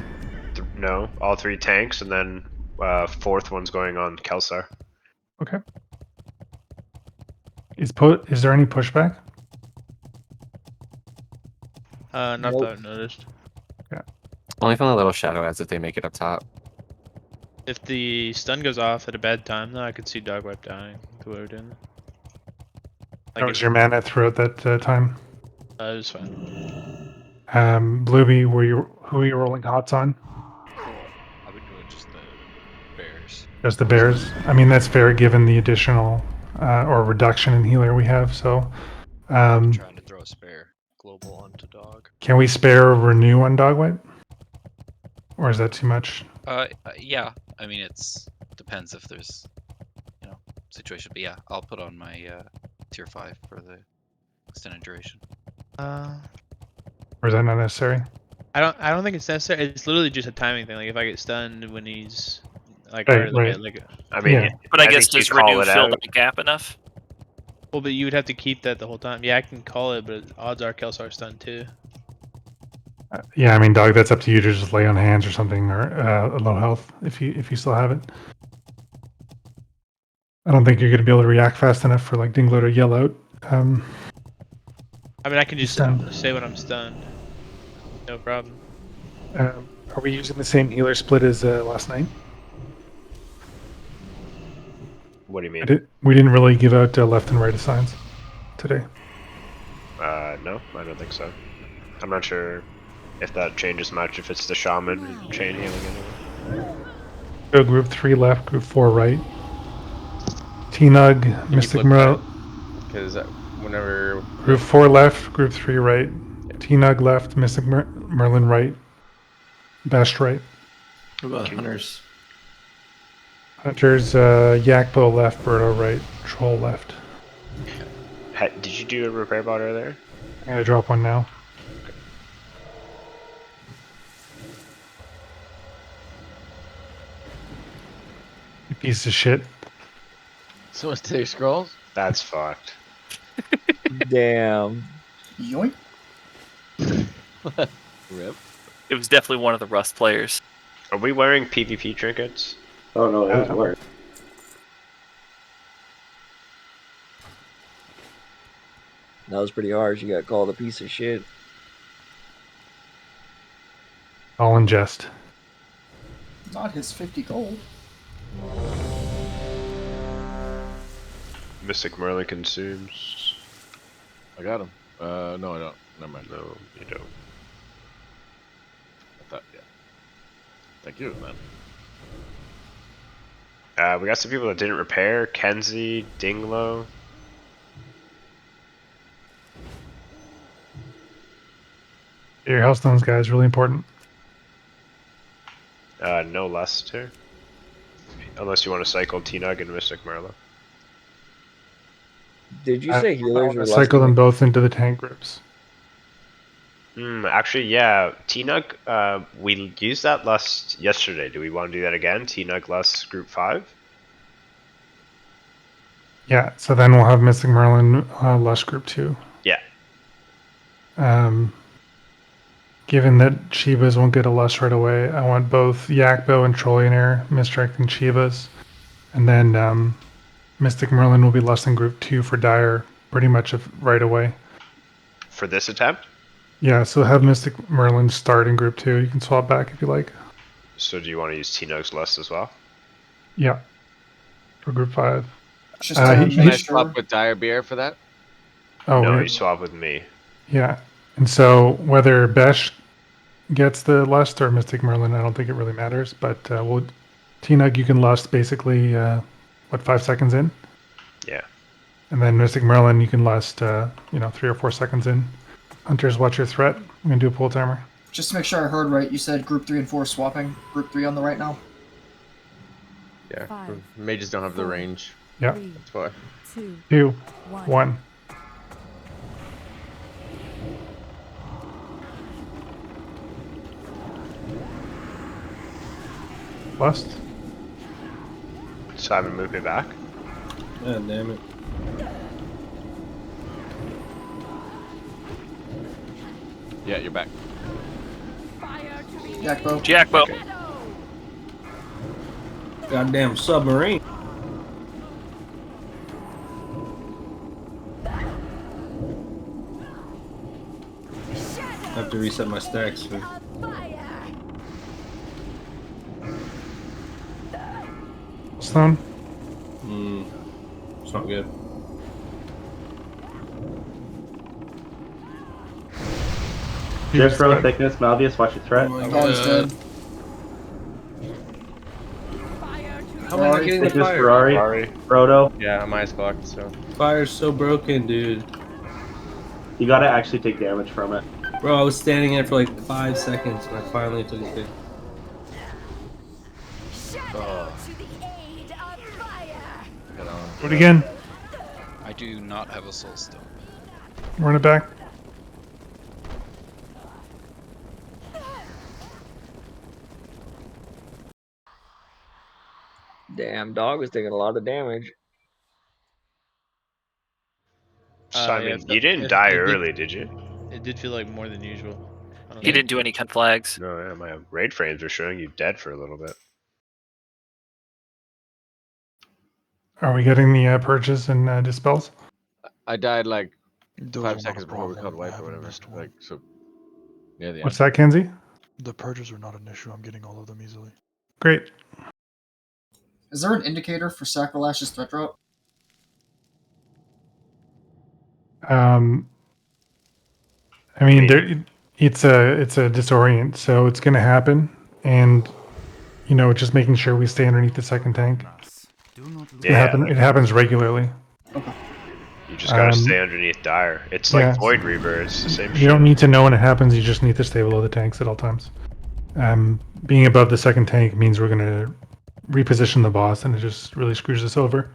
No, all 3 tanks, and then 4th one's going on Kelsar. Okay. Is there any pushback? Not Nope. that I've noticed. Yeah. Only from the little shadow ads if they make it up top. If the stun goes off at a bad time, though, I could see Dog Wipe dying the way we're doing. How was your mana throughout that time? It was fine. Blueby, who are you rolling hots on? I've been doing just the bears. Just the bears. I mean, that's fair given the additional or reduction in healer we have. So, I'm trying to throw a spare global onto dog. can we spare renew on dog wipe? Or is that too much? Yeah. I mean, depends if there's, situation. But yeah, I'll put on my tier 5 for the extended duration. Or is that not necessary? I don't think it's necessary. It's literally just a timing thing. Like if I get stunned when he's like Right, early, right. like I mean, Yeah. But I guess think you does call renew it fill out. that gap enough? well, but you would have to keep that the whole time. Yeah, I can call it, but odds are Kelsar's stunned too. Yeah, I mean, dog, that's up to you to just lay on hands or something, or low health if you still have it. I don't think you're going to be able to react fast enough for like Dinglo to yell out. I mean, I can just Stunned. say when I'm stunned. No problem. Are we using the same healer split as last night? What do you mean? We didn't really give out left and right assigns today. No, I don't think so. I'm not sure if that changes much, if it's the shaman chain healing anyway. Go group 3 left, group 4 right. T-Nug, Mystic Merle. Because whenever Group 4 left, group 3 right. T-Nug left, Mystic Merlin right. Best right. What about hunters? Hunters, Yakpo left, Birdo right, Troll left. Did you do a repair bot earlier? I'm gonna drop one now. You piece of shit. someone's take scrolls. That's fucked. Damn. Yoink. Rip. It was definitely one of the Rust players. Are we wearing PvP trinkets? Oh no, it was work. That was pretty harsh. You got called a piece of shit. All in jest. Not his 50 gold. Mystic Merlin consumes. I got him. No, I don't. Never mind. No, you don't. I thought, yeah. Thank you, man. We got some people that didn't repair. Kenzie, Dinglo. Your Hellstones, guys, really important. No Lester. Unless you want to cycle T-Nug and Mystic Merlin. Did you say healers were less Cycle them than- both into the tank groups. Actually, yeah. T-Nug, we used that lust yesterday. Do we want to do that again? T-Nug lust group 5? Yeah, so then we'll have Mystic Merlin Lush Group 2. Yeah. Given that Shivas won't get a Lush right away, I want both Yakbo and Trollionaire misdirecting Shivas. And then Mystic Merlin will be Lust in Group 2 for Dire pretty much right away. For this attempt? Yeah, so have Mystic Merlin start in group 2. You can swap back if you like. So do you want to use T-Nug's list as well? Yeah. For group 5. Just Can I make swap sure. with Dire Beer for that? Oh, no, weird. you swap with me. Yeah. And so whether Besh gets the lust or Mystic Merlin, I don't think it really matters. But T-Nug, you can lust basically, 5 seconds in? Yeah. And then Mystic Merlin, you can lust, 3 or 4 seconds in. Hunters, watch your threat. I'm going to do a pull timer. Just to make sure I heard right, you said group 3 and 4 swapping. Group 3 on the right now? Yeah. 5, Mages don't have the 4, range. Yeah. 3, That's why. 2, 2, 1. 1. Lust. Simon, move me back. God damn it. Yeah, you're back. Jackbo. Jackbo. Goddamn submarine. I have to reset my stacks. Stone. It's not good. Drift row thickness, Malvius, watch your threat. Oh my God, he's dead. How am I not getting the Thickness, fire? Ferrari, Frodo. Yeah, my eyes blocked, so. Fire's so broken, dude. You gotta actually take damage from it. Bro, I was standing there for like 5 seconds and I finally took a hit. Do it again. I do not have a soul stone. Run it back. Damn, dog was taking a lot of damage. Simon, Yeah, you didn't it die did- early, did you? It did feel like more than usual. I don't He know. didn't do any cut flags. No, yeah, my raid frames are showing you dead for a little bit. Are we getting the purges and dispels? I died like Those 5 are not seconds a before we problem. called I wipe or haven't whatever. missed one. Like so. Yeah, the What's that, Kenzie? The purges are not an issue. I'm getting all of them easily. Great. Is there an indicator for Sacrilash's threat drop? I mean, it's a disorient, so it's going to happen, and just making sure we stay underneath the second tank. It happens regularly. You just gotta stay underneath Dire. It's like Void Reaver, it's the same shit. You don't need to know when it happens, you just need to stay below the tanks at all times. Being above the second tank means we're going to reposition the boss, and it just really screws us over.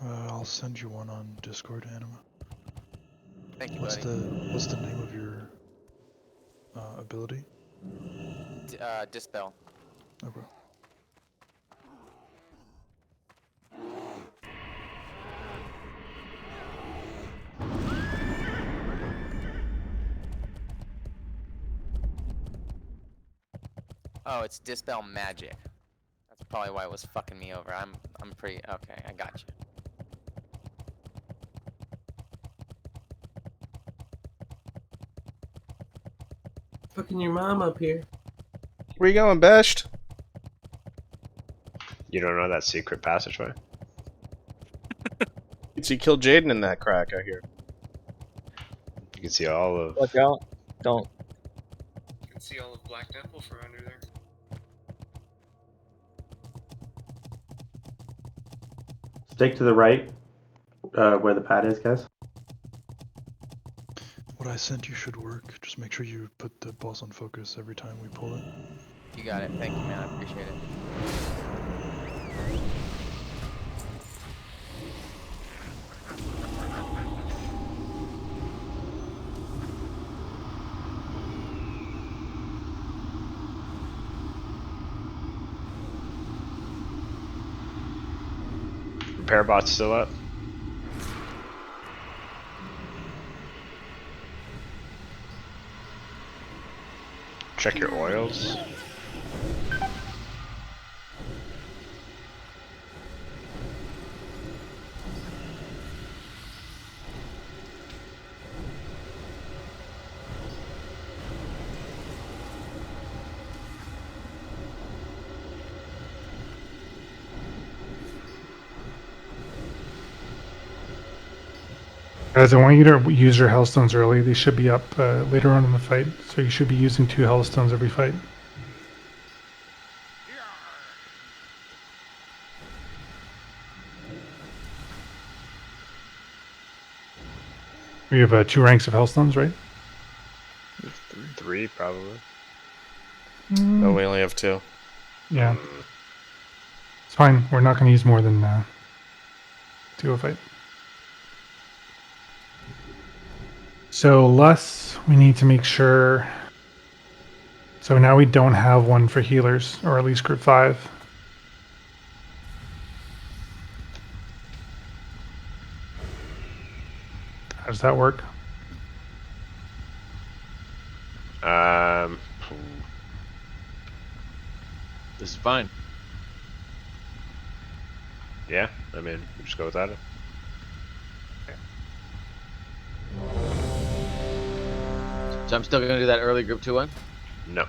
I'll send you one on Discord, Anima. Thank you, What's buddy. what's the name of your ability? Dispel. Okay. Oh, it's Dispel Magic. That's probably why it was fucking me over. I'm pretty okay. I got you. Fucking your mom up here. Where you going, Beshed? You don't know that secret passageway? You see, killed Jaden in that crack, I hear. You can see all of... Watch out. Don't. You can see all of Black Temple from under there. Stick to the right, where the pad is, guys. What I sent you should work. Just make sure you put the boss on focus every time we pull it. You got it. Thank you, man. I appreciate it. Repair bot's still up. Check your oils. Guys, I want you to use your Hellstones early. They should be up later on in the fight, so you should be using 2 Hellstones every fight. We have 2 ranks of Hellstones, right? 3 probably. No, we only have 2. Yeah. It's fine. We're not going to use more than 2 a fight. So Lus, we need to make sure. So now we don't have one for healers, or at least group 5. How does that work? This is fine. Yeah, I mean, we'll just go without it. So I'm still gonna do that early group 2 one? No.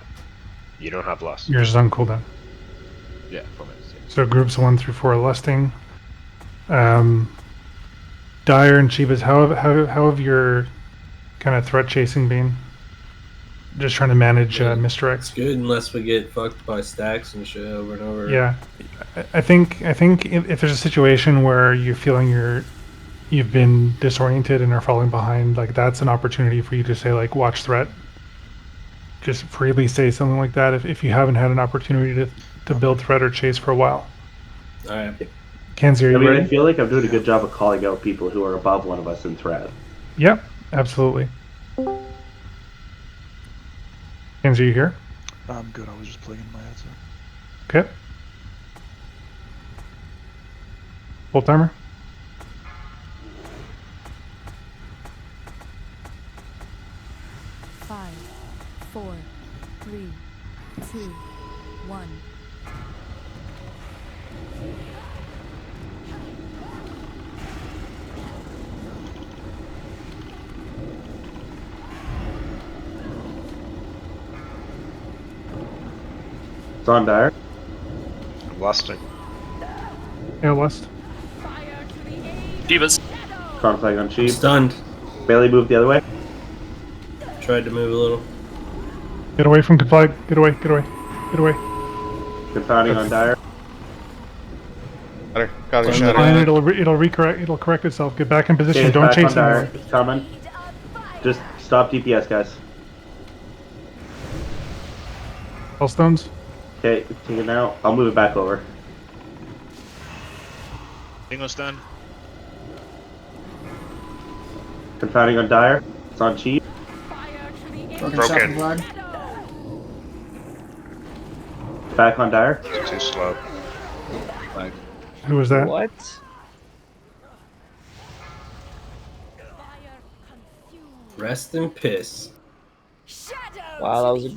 You don't have loss. Yours is on cooldown. Yeah, 4 minutes. Yeah. So groups 1 through 4 lusting. Dire and Chibas, how have your kind of threat chasing been? Just trying to manage misdirects. It's good unless we get fucked by stacks and shit over and over. Yeah, I think if there's a situation where you're feeling you've been disoriented and are falling behind, like that's an opportunity for you to say like watch threat. Just freely say something like that if you haven't had an opportunity to build threat or chase for a while. All right. Kenzie, are you I mean, ready? I feel like I'm doing a good job of calling out people who are above one of us in threat. Yep, absolutely. Kenzie, are you here? I'm good. I was just plugging in my headset. Okay. Full timer. Five, 4, 3, 2, 1. It's on Dire. I'm lusting. Yeah, Lust. Divas. Conflag on Cheap. Stunned. Bailey moved the other way. Tried to move a little. Get away from Conflag. Get away. Get away. Get away. Confounding on Dire. Got It's a shot. fine. It'll correct itself. Get back in position. Okay, Don't back chase on Dire. anymore. It's coming. Just stop DPS, guys. Hellstones. Okay, take it now. I'll move it back over. Bingo's done. Confounding on Dire. It's on Cheap. Broken. Flag. Back on Dire. It's too slow. Who was that? What? Rest in piss. Wow, that was a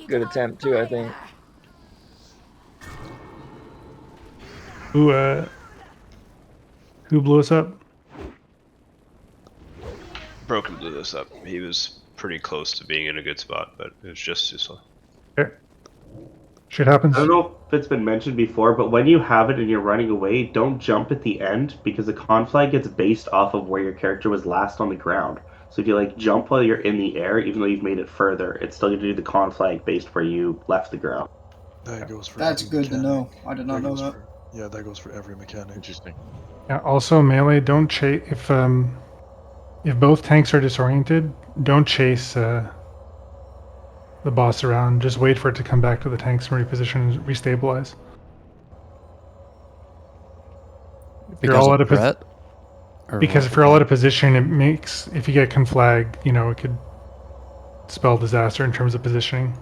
good attempt too, I think. Who blew us up? Broken blew this up. He was pretty close to being in a good spot, but it was just too slow. Okay. Shit happens. I don't know if it's been mentioned before, but when you have it and you're running away, don't jump at the end because the conflag gets based off of where your character was last on the ground. So if you like jump while you're in the air, even though you've made it further, it's still going to do the conflag based where you left the ground. That goes for. That's every good to mechanic. know. I did not know goes that. Yeah, that goes for every mechanic. Interesting. Yeah. Also, melee. Don't chase if both tanks are disoriented. Don't chase the boss around. Just wait for it to come back to the tanks and reposition and restabilize. If you're all out of threat? Or because what? if you're all out of position, it makes if you get conflag, it could spell disaster in terms of positioning.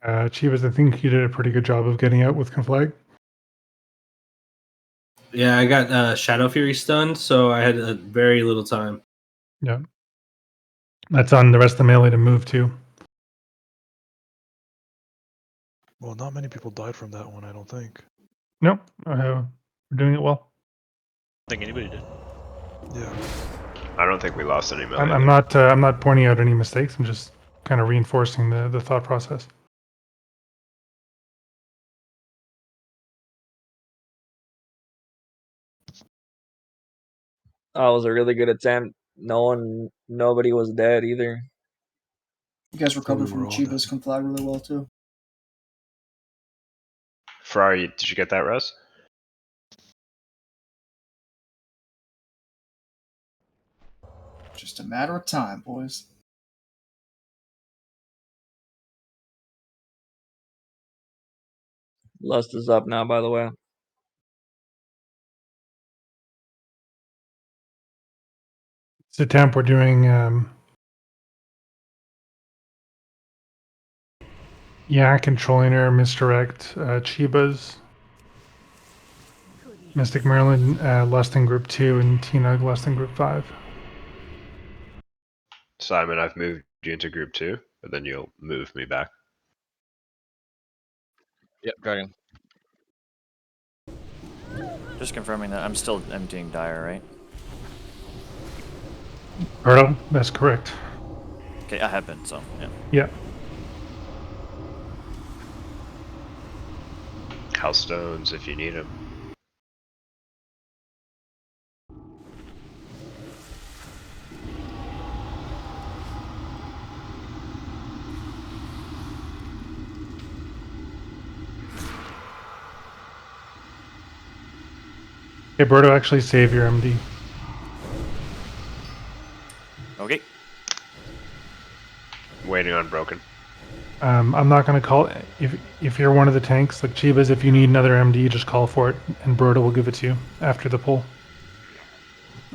Chivas, I think you did a pretty good job of getting out with conflag. Yeah, I got Shadow Fury stunned, so I had very little time. Yeah. That's on the rest of the melee to move to. Well, not many people died from that one, I don't think. Nope. We're doing it well. I don't think anybody did. Yeah. I don't think we lost any melee. I'm not pointing out any mistakes. I'm just kind of reinforcing the thought process. That was a really good attempt. Nobody was dead either. You guys recovered from Chiba's conflag really well too. Ferrari, did you get that, Russ? Just a matter of time, boys. Lust is up now, by the way. It's a temp we're doing Yak and Trolliner, Misdirect, Chibas, Mystic Merlin, Lust in Group 2, and Tina Lust in Group 5. Simon, I've moved you into group 2, but then you'll move me back. Yep, Dragon. Just confirming that I'm still emptying Dire, right? Berto, that's correct. Okay, I have been, so yeah. Yeah. House stones if you need them. Okay, Berto, actually save your MD. Okay. Waiting on broken. I'm not going to call if you're one of the tanks like Chivas. If you need another MD, just call for it, and Berto will give it to you after the pull.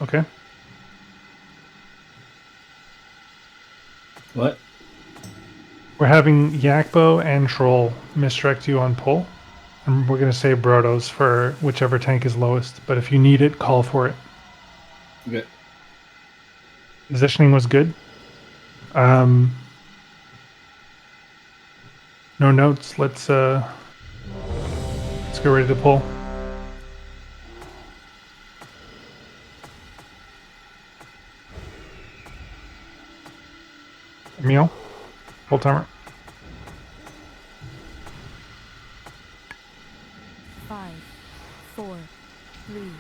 Okay. What? We're having Yakbo and Troll misdirect you on pull, and we're going to save Brotos for whichever tank is lowest. But if you need it, call for it. Okay. Positioning was good. No notes. Let's get ready to pull. Emil, pull timer. 5, 4, 3,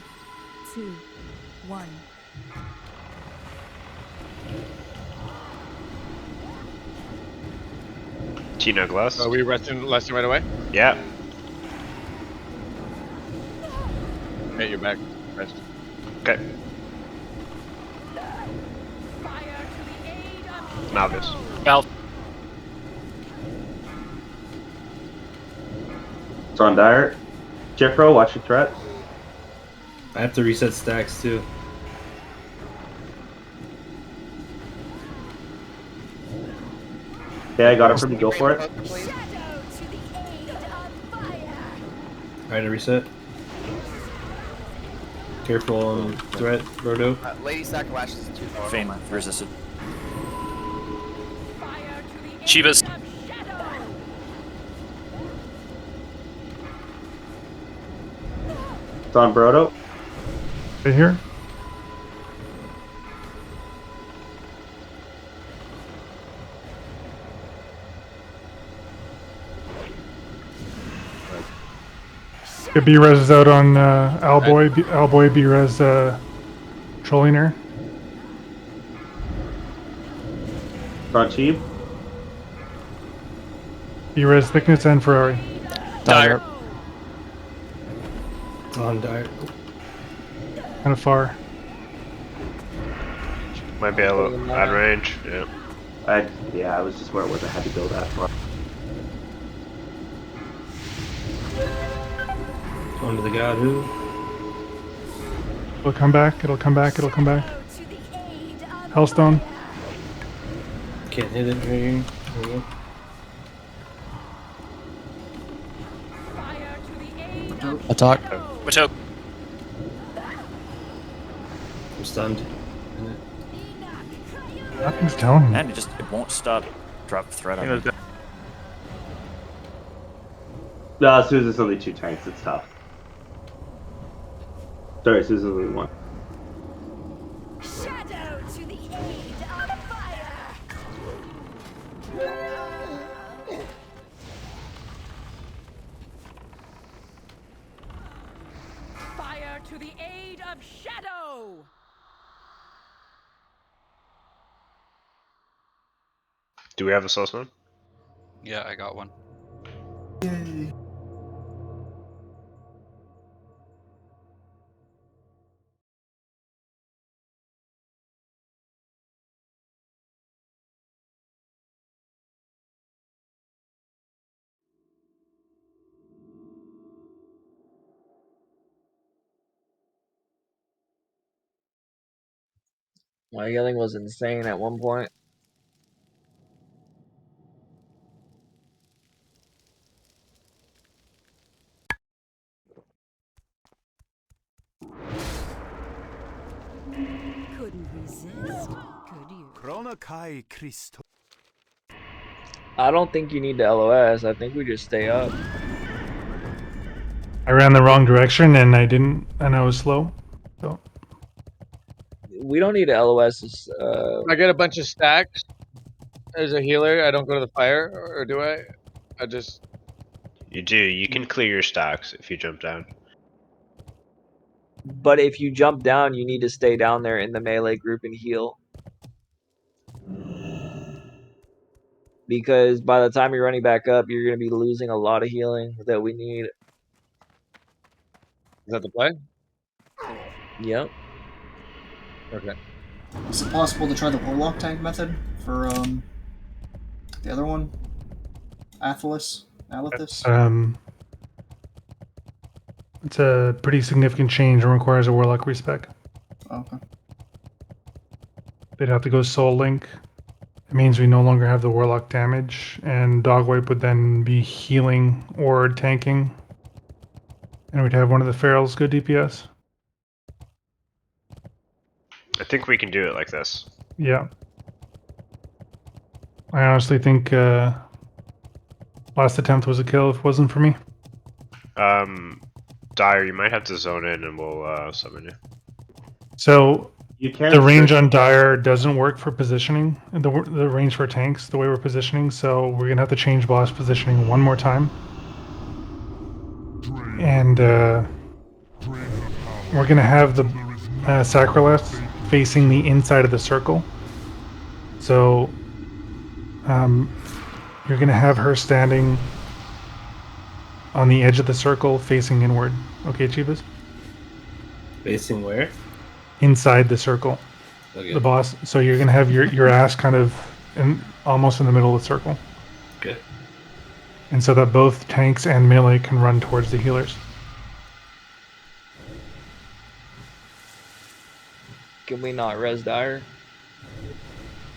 2, 1. Tina Glass. Are we resting right away? Yeah. Hey, you're back. Rest. Okay. Malgus. Val. It's on Dire. Jeffro, watch your threat. I have to reset stacks too. Yeah, I got it from you. Go for it. Alright, to reset. Careful on threat, Rodo. Lady Sacklash is too far. Fame resisted. Chivas. It's on Brodo. Right here. Get B-Res is out on Alboy. Alboy B-Res Trolliner. It's on Cheap. B-Res Thickness and Ferrari. Dire. On Dire. Kind of far. Might be a little out range. Yeah. I was just where it was. I had to go that far. Onto the god who? It'll come back. It'll come back. It'll come back. Hellstone. Can't hit it right here. There we go. Attack. Watch out. I'm stunned. Nothing's telling me. And it won't stop. Drop threat on me. No, as soon as there's only 2 tanks, it's tough. Sorry, as soon as there's only 1. Shadow of shadow. Do we have a source one? Yeah, I got one. Yay. My yelling was insane at one point. Couldn't resist, could you? Chronokai Christo. I don't think you need the LOS. I think we just stay up. I ran the wrong direction and I was slow. So We don't need the LOS. I get a bunch of stacks as a healer. I don't go to the fire, or do I? I just. You do. You can clear your stacks if you jump down. But if you jump down, you need to stay down there in the melee group and heal. Because by the time you're running back up, you're going to be losing a lot of healing that we need. Is that the play? Yep. Okay. Is it possible to try the Warlock tank method for the other one? Athos? It's a pretty significant change and requires a Warlock respec. Okay. They'd have to go Soul Link. It means we no longer have the Warlock damage, and Dogwipe would then be healing or tanking. And we'd have one of the Ferals good DPS. I think we can do it like this. Yeah. I honestly think last attempt was a kill if it wasn't for me. Dire, you might have to zone in and we'll summon you. So You can the range search- on Dire doesn't work for positioning, the range for tanks, the way we're positioning, so we're going to have to change boss positioning one more time. And we're going to have the Sacroliths facing the inside of the circle. So you're going to have her standing on the edge of the circle facing inward. Okay, Chivas? Facing where? Inside the circle. Okay. The boss. So you're going to have your ass kind of almost in the middle of the circle. Okay. And so that both tanks and melee can run towards the healers. Can we not res Dire?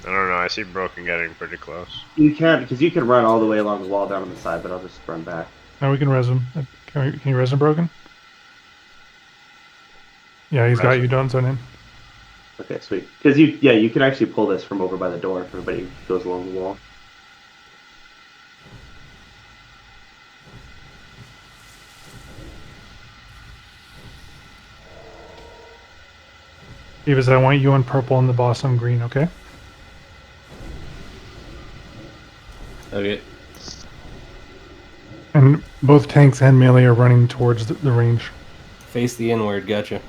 I don't know. I see Broken getting pretty close. You can, because you can run all the way along the wall down on the side, but I'll just run back. Now we can res him. Can you res him, Broken? Yeah, he's got you. Don't zone in. Okay, sweet. Because you can actually pull this from over by the door if everybody goes along the wall. Davis, I want you on purple and the boss on green, okay? Okay. And both tanks and melee are running towards the range. Face the inward, gotcha.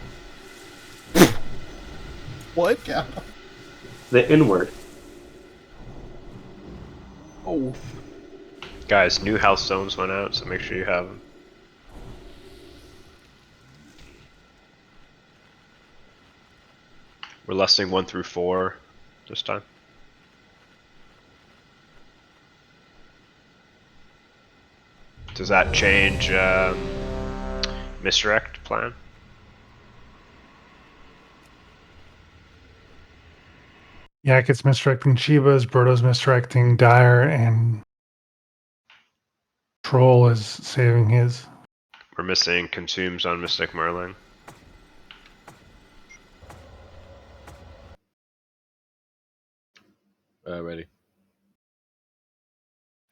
What? Yeah. The inward. Oh. Guys, new health zones went out, so make sure you have them. We're listing 1 through 4 this time. Does that change misdirect plan? Yak is misdirecting Shivas, Birdo's misdirecting Dire, and Troll is saving his. We're missing consumes on Mystic Merlin. Ready.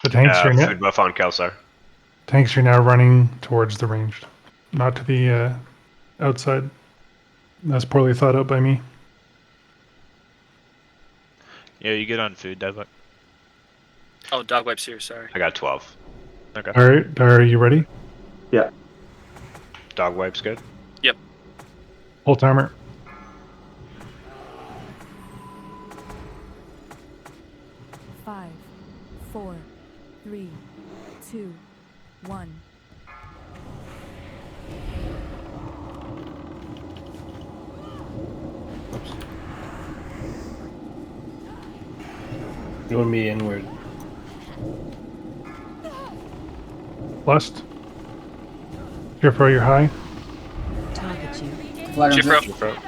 The tanks are food buff on Kelsar. Tanks are now running towards the ranged, not to the outside. That's poorly thought out by me. Yeah, you get on food, Dogwipe. Oh, Dogwipe's here, sorry. I got 12. Okay. Alright, are you ready? Yeah. Dogwipe's good. Yep. Full timer. Five, 4, 3, 2, 1. Going me inward. Lust. Jifro, you're high. Target you. Flag on Jifro. Jif.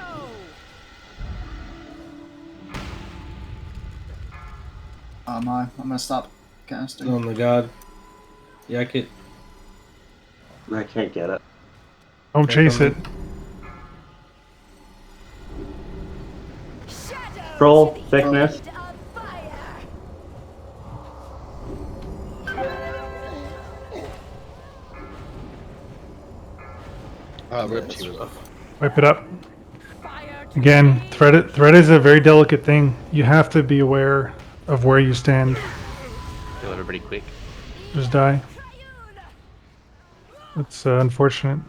I'm gonna stop casting. Oh my god. Yak it. I can't get it. Don't chase it. Troll, thickness. Ripped you. Wipe it up. Again, thread is a very delicate thing. You have to be aware of where you stand. Kill everybody quick. Just die. It's unfortunate.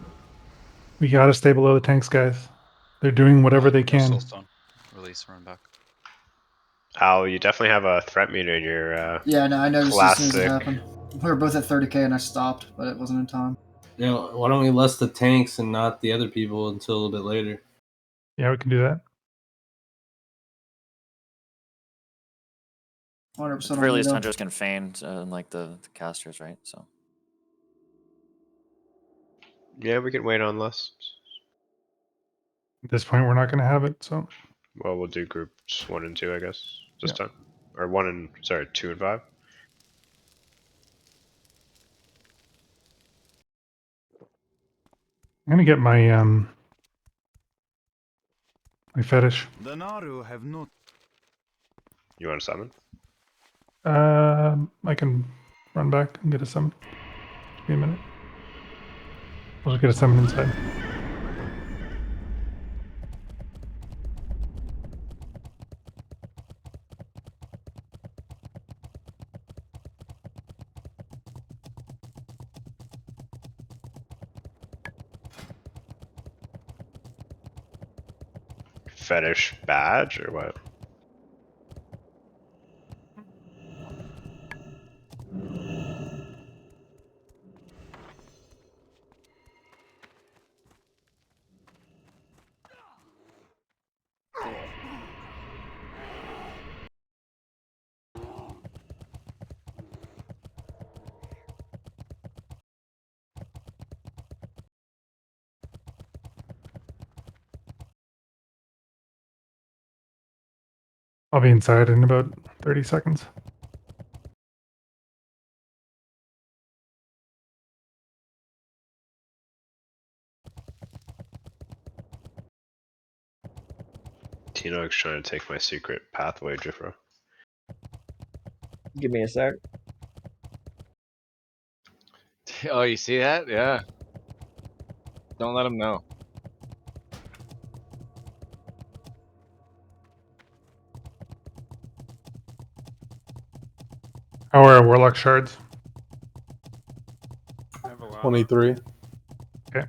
We gotta stay below the tanks, guys. They're doing whatever they can. Soulstone. Release, run back. Al, you definitely have a threat meter in your Yeah, no, I noticed as soon as it classic. happened. We were both at 30k and I stopped, but it wasn't in time. You know, why don't we list the tanks and not the other people until a little bit later? Yeah, we can do that. 100% At the on very me, least, though. hunters can feign, like the casters, right? So. Yeah, we can wait on list. At this point, we're not gonna have it, so. Well, we'll do groups 1 and 2, I guess, this time. Or 2 and 5. I'm gonna get my my fetish. The Naru have not. You want to summon? I can run back and get a summon. Give me a minute. I'll just get a summon inside. Fetish badge or what? I'll be inside in about 30 seconds. Tino's trying to take my secret pathway, Jifro. Give me a sec. Oh, you see that? Yeah. Don't let him know. How are our warlock shards? 23. Okay.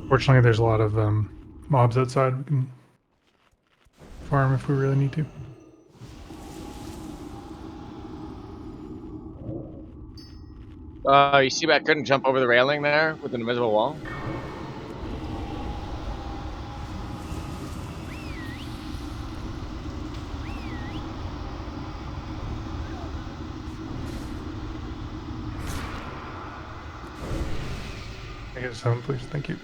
Fortunately, there's a lot of mobs outside. We can farm if we really need to. You see I couldn't jump over the railing there with an invisible wall? Can I get a summon, please? Thank you.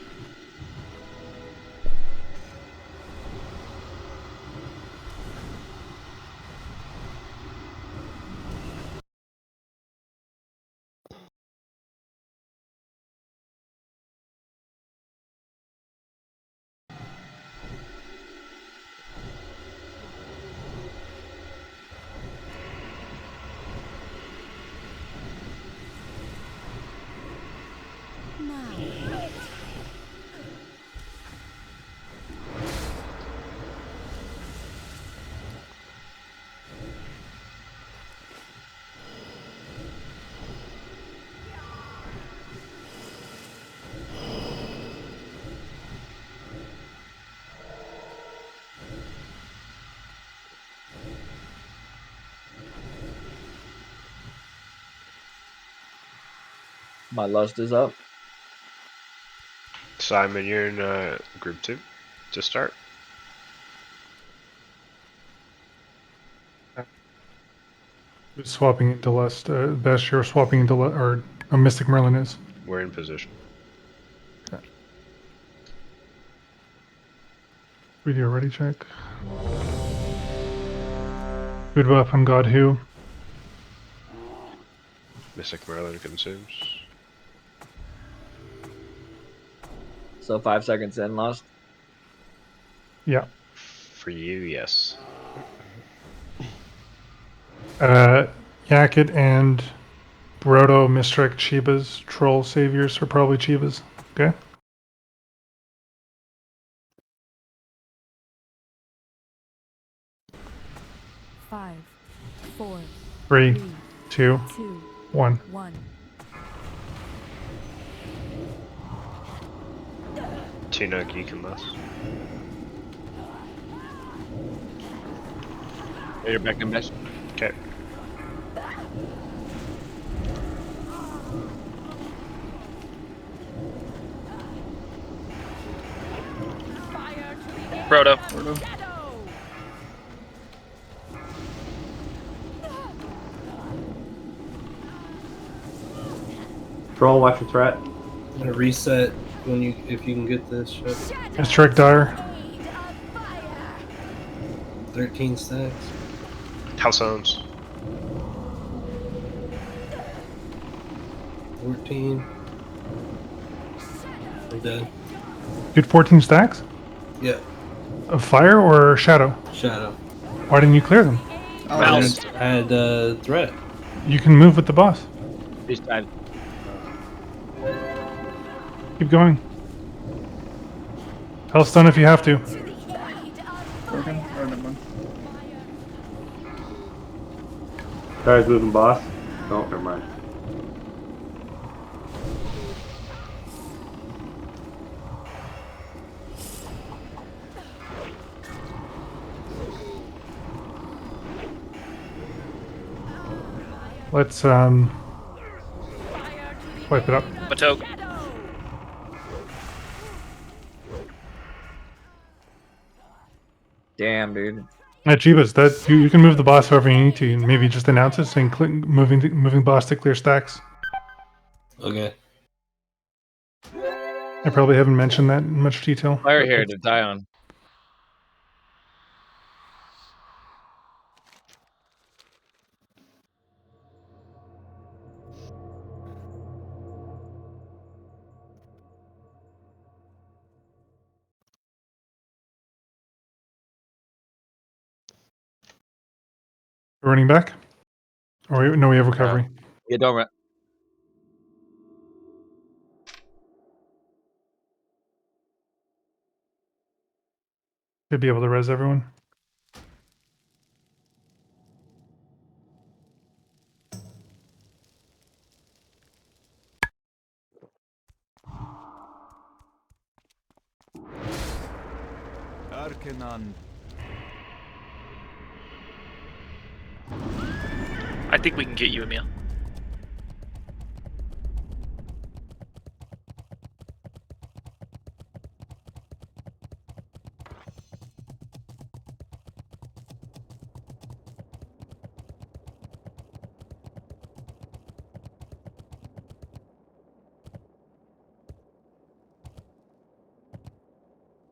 My lust is up. Simon, you're in group 2 to start. Who's swapping into Lust? Best you're swapping into or a Mystic Merlin is. We're in position. We do a ready check. Good buff on God Who. Mystic Merlin consumes. So 5 seconds in, lust. Yeah. For you, yes. Yakut and Brodo, Mistrek, Chivas, Troll Saviors are probably Chivas. Okay. Five, four, 3, 2, 1. 1. Tuna, geek, and less. You're back in mesh. Okay. Proto. Troll, watch your threat. I'm gonna reset when if you can get this shit. Mistrek Dire. 13 stacks. House owns. 14. I'm dead. Did 14 stacks? Yeah. Of fire or shadow? Shadow. Why didn't you clear them? I had threat. You can move with the boss. He's dead. Keep going. Hellstone if you have to. Broken? Or never mind. Guys moving boss. No, never mind. Let's wipe it up. Matoke. Damn, dude. At Jeebus, that you can move the boss however you need to, and maybe just announce it saying moving boss to clear stacks. Okay. I probably haven't mentioned that in much detail. Fire here to die on. Running back? Or no, we have recovery. Yeah, don't run. Should be able to res everyone. Arcanon. I think we can get you a meal.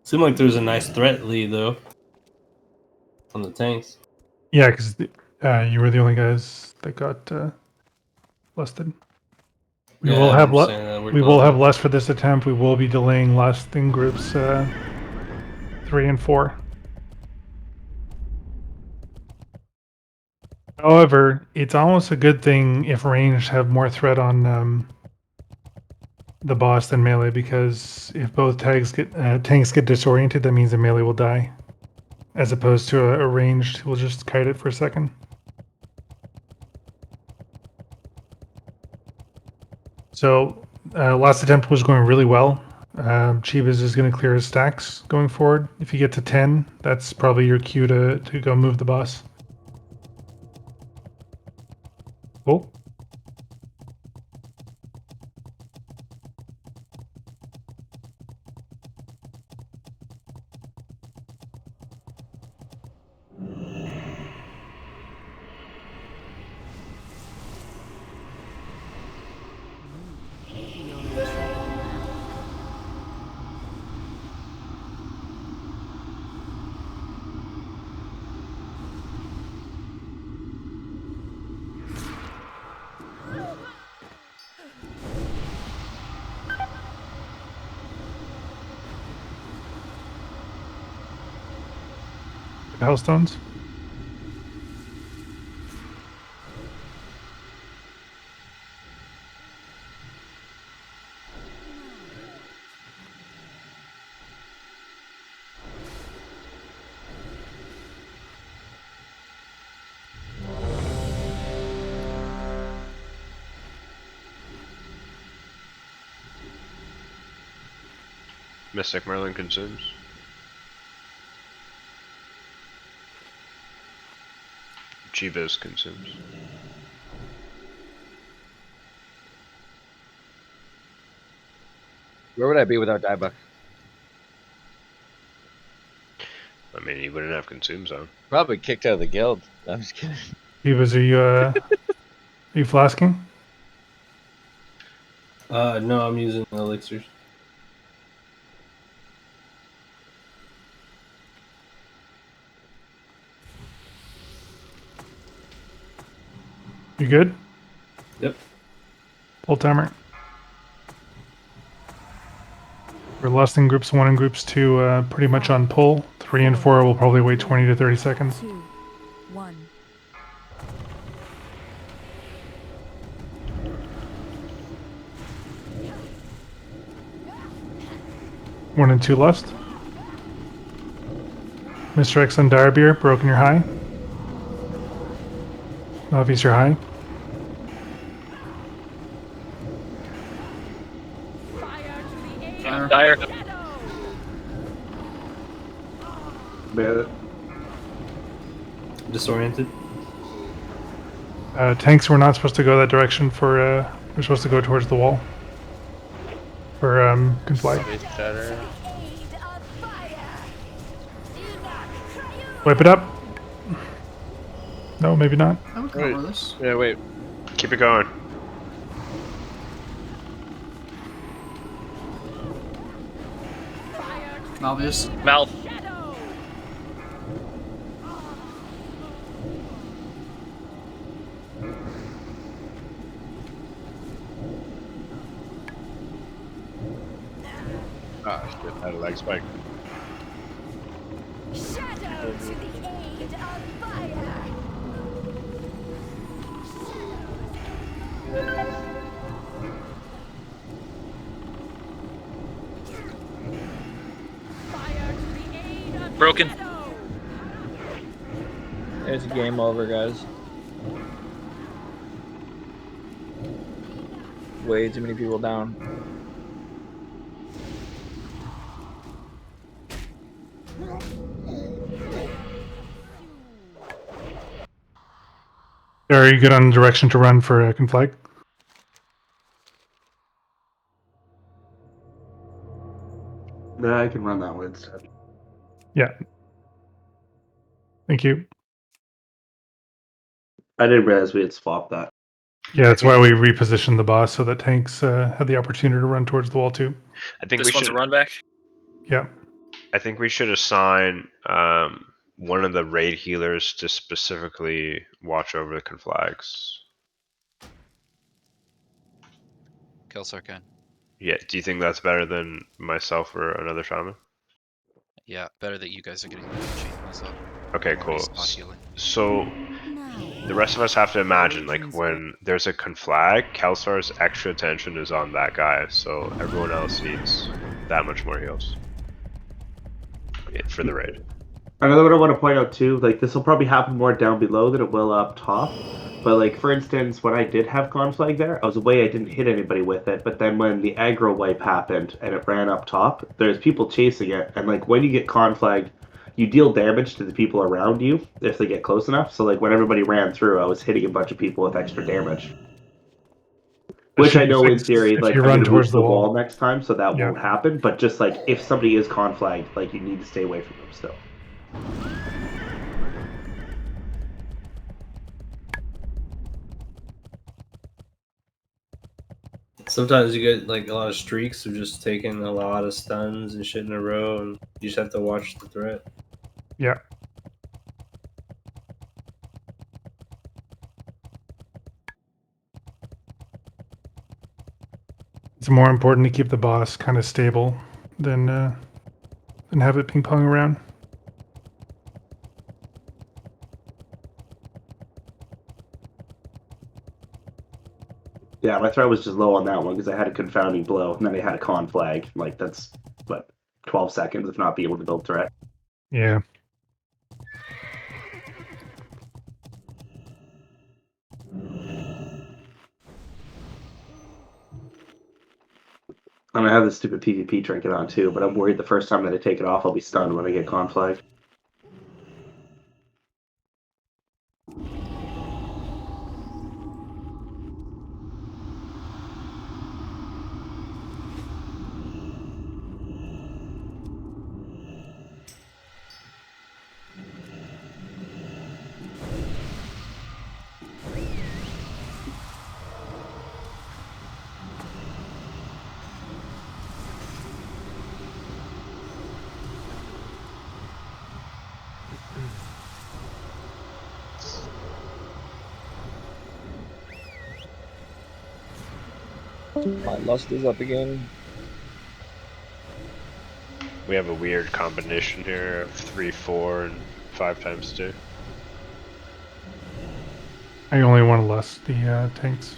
Seemed like there's a nice threat lead though. On the tanks. Yeah, because you were the only guys that got lusted. We Yeah, will I have remember saying that. We're we will have global. lust for this attempt. We will be delaying lust in groups 3 and 4. However, it's almost a good thing if ranged have more threat on the boss than melee, because if both tanks get disoriented, that means the melee will die, as opposed to a ranged who will just kite it for a second. So last attempt was going really well. Chivas is going to clear his stacks going forward. If you get to 10, that's probably your cue to go move the boss. Cool. Hellstones. Mystic Merlin consumes. Chivas consumes. Where would I be without diebuck? I mean, you wouldn't have consumes on. Probably kicked out of the guild. I'm just kidding. Evas, are you flasking? No, I'm using elixirs. You good? Yep. Full timer. We're lusting groups 1 and groups 2 pretty much on pull. 3 and 4 will probably wait 20 to 30 seconds. 2, 1. 1 and 2 lust. Mr. X on Direbeer, broken your high. Novice your high. Dire. Bandit. Disoriented. Tanks, we're not supposed to go that direction for, we're supposed to go towards the wall. For, conflag. Wipe it up. No, maybe not. I would cover this. Yeah, wait. Keep it going. Obvious. Mouth. Ah, shit, I had a leg spike. Shadow to the aid of fire. Broken. It's game over, guys. Way too many people down. Are you good on direction to run for conflag? No, I can run that way instead. Yeah. Thank you. I didn't realize we had swapped that. Yeah, that's why we repositioned the boss so that tanks had the opportunity to run towards the wall too. I think This we one's should a run back. Yeah. I think we should assign one of the raid healers to specifically watch over the conflags. Kelsar can. Yeah, do you think that's better than myself or another shaman? Yeah, better that you guys are getting the chain myself. Okay, I'm already cool. spot healing. So the rest of us have to imagine, like, when there's a conflag, Kelsar's extra attention is on that guy, so everyone else needs that much more heals for the raid. Another one I want to point out too, like this will probably happen more down below than it will up top. But like for instance, when I did have conflag there, I was away, I didn't hit anybody with it. But then when the aggro wipe happened and it ran up top, there's people chasing it, and like when you get conflag, you deal damage to the people around you if they get close enough. So like when everybody ran through, I was hitting a bunch of people with extra damage. Which I know in theory, like I'm going to move to the wall next time, so that won't happen. But just like if somebody is conflagged, like you need to stay away from them still. Sometimes you get like a lot of streaks of just taking a lot of stuns and shit in a row, and you just have to watch the threat. Yeah. It's more important to keep the boss kind of stable than have it ping pong around. Yeah, my threat was just low on that one because I had a confounding blow, and then I had a con flag. Like that's what 12 seconds of not being able to build threat. Yeah. And I have this stupid PvP trinket on too, but I'm worried the first time that I take it off, I'll be stunned when I get con flagged. My lust is up again. We have a weird combination here of 3, 4, and 5 times 2. I only want to lust the tanks.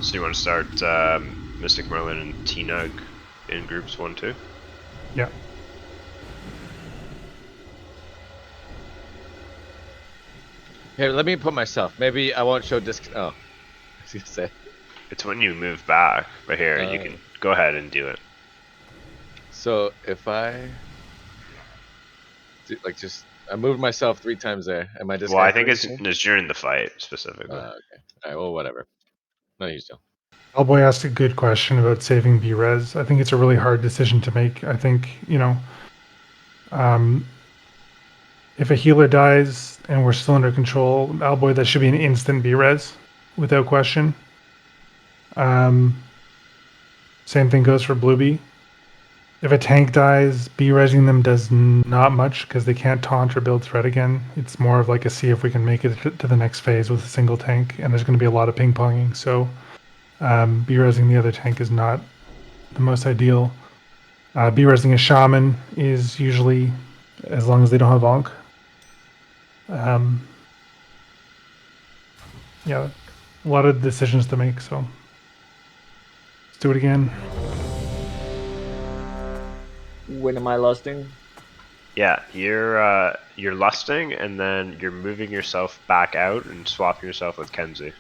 So you want to start Mystic Merlin and T-Nug in groups 1, 2? Yeah. Here, let me put myself. Maybe I won't show disc. Oh, I was gonna say. It's when you move back, but here you can go ahead and do it. So if I do, I moved myself 3 times there. Am I just? Well, I think it's during the fight specifically. Okay. Alright. Well, whatever. No use to. Hellboy asked a good question about saving B-Res. I think it's a really hard decision to make. I think, if a healer dies and we're still under control, Owlboy, that should be an instant B-Res, without question. Same thing goes for Bluebee. If a tank dies, B-Resing them does not much because they can't taunt or build threat again. It's more of like a see if we can make it to the next phase with a single tank, and there's going to be a lot of ping-ponging, so B-Resing the other tank is not the most ideal. B-Resing a Shaman is usually, as long as they don't have Onk. Yeah, a lot of decisions to make, so let's do it again. When am I lusting? Yeah, you're lusting, and then you're moving yourself back out and swapping yourself with Kenzie.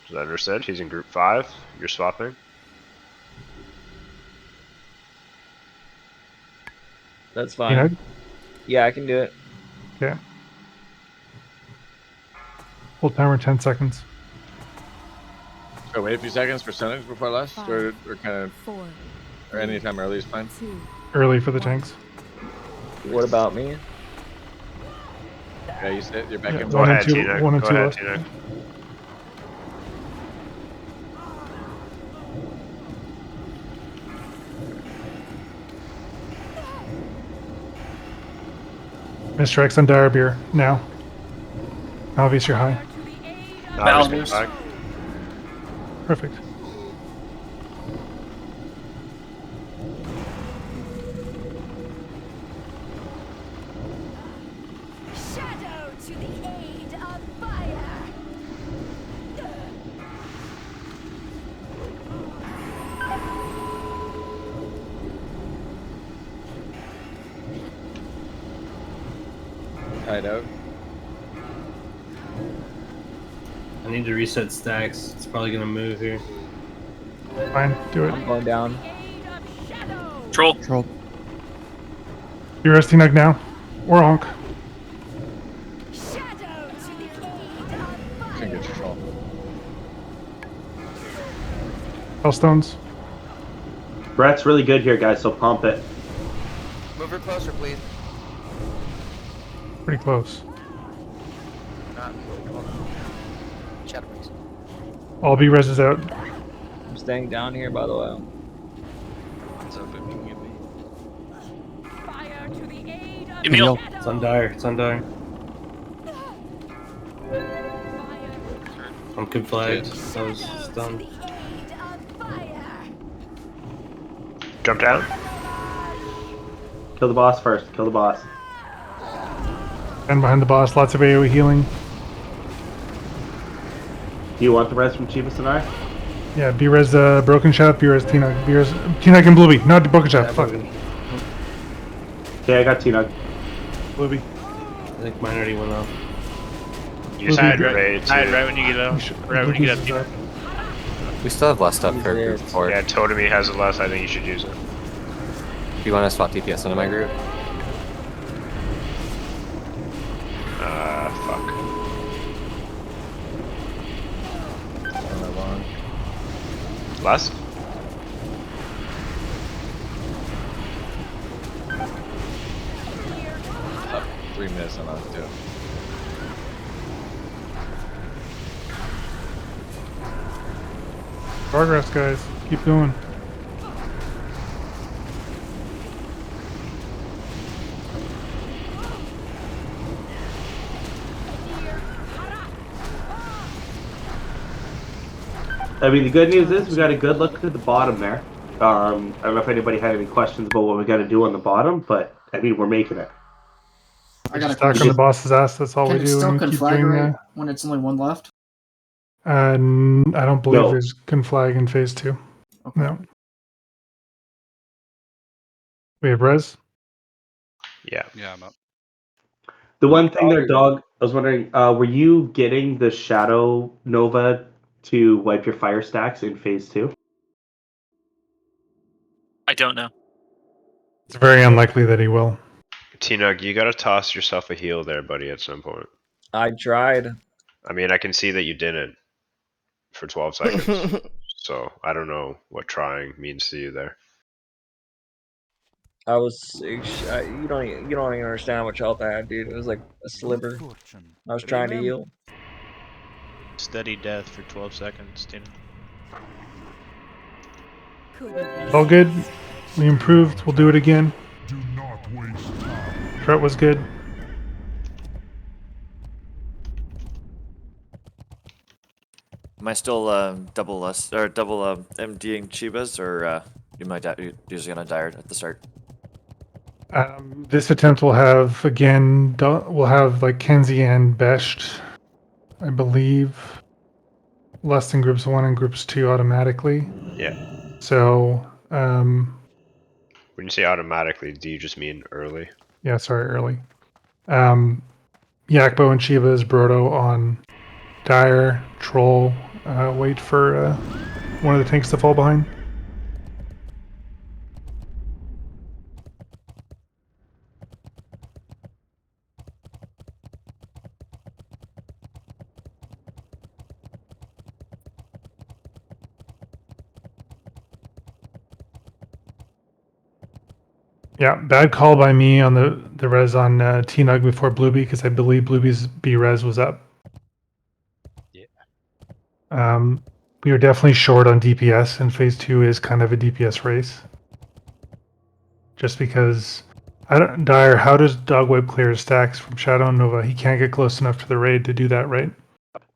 Is that understood? He's in group 5. You're swapping. That's fine. Yeah, I can do it. Okay. Hold timer 10 seconds. So wait a few seconds for Sunwell before lust, or kind of, or any time early is fine. Early for the tanks. What about me? Yeah, you said you're back in. Go ahead, Tina. Go ahead, Tina. Mr. X on Dire Beer now. Obvious you're high. Malvis. Perfect. Shadow to the aid of fire. Tied out. I need to reset stacks. It's probably gonna move here. Fine, do it. I'm going down. Troll. You're Tinug now. Or Onk. Can get troll. Hellstones. Brett's really good here, guys, so pump it. Move her closer, please. Pretty close. Shadow, please. All B-Res is out. I'm staying down here, by the way. Emil. It's on Dire. It's on Dire. I'm conflagged. I was stunned. Jump down. Kill the boss first. Kill the boss. And behind the boss, lots of AoE healing. Do you want the res from Chivas and I? Yeah, B-Res Broken Shaft, B-Res T-Nug, B-Res T-Nug and Blueby, not Broken Shaft, fuck. Okay, I got T-Nug. Blueby. I think mine already went off. You Hide right, right when you get up. Right when you get up. Tina. We still have last up for group 4. Yeah, Totemi has the last. I think you should use it. Do you want to swap DPS into my group? Fuck. Last? Up 3 minutes on too. Progress, guys. Keep going. I mean, the good news is we got a good look at the bottom there. I don't know if anybody had any questions about what we got to do on the bottom, but I mean, we're making it. I got a Stuck question. on the boss's ass, that's all Can we it do. still And we keep doing conflagrate when it's only one left? I don't believe No. there's conflag in phase 2. Okay. No. We have res? Yeah. Yeah, I'm up. The one thing there, Dog, I was wondering, were you getting the Shadow Nova to wipe your fire stacks in phase 2? I don't know. It's very unlikely that he will. T-Nug, you gotta toss yourself a heal there, buddy, at some point. I tried. I mean, I can see that you didn't for 12 seconds. So, I don't know what trying means to you there. I was. You don't even understand how much health I had, dude. It was like a sliver. I was trying to heal. Steady death for 12 seconds, Tina. All good. We improved. We'll do it again. Threat was good. Am I still double MDing Chivas, or you're just gonna die at the start? This attempt will have we'll have like Kenzie and Besht, I believe, less than groups 1 and groups 2 automatically. Yeah. So When you say automatically, do you just mean early? yeah, sorry, early. Yakbo and Chivas, Brodo on Dire, Troll, wait for one of the tanks to fall behind. Yeah, bad call by me on the res on T-Nug before Blueby, because I believe Blueby's B-res was up. Yeah. We are definitely short on DPS, and phase 2 is kind of a DPS race. Just because Dire, how does Dogweb clear his stacks from Shadow and Nova? He can't get close enough to the raid to do that, right?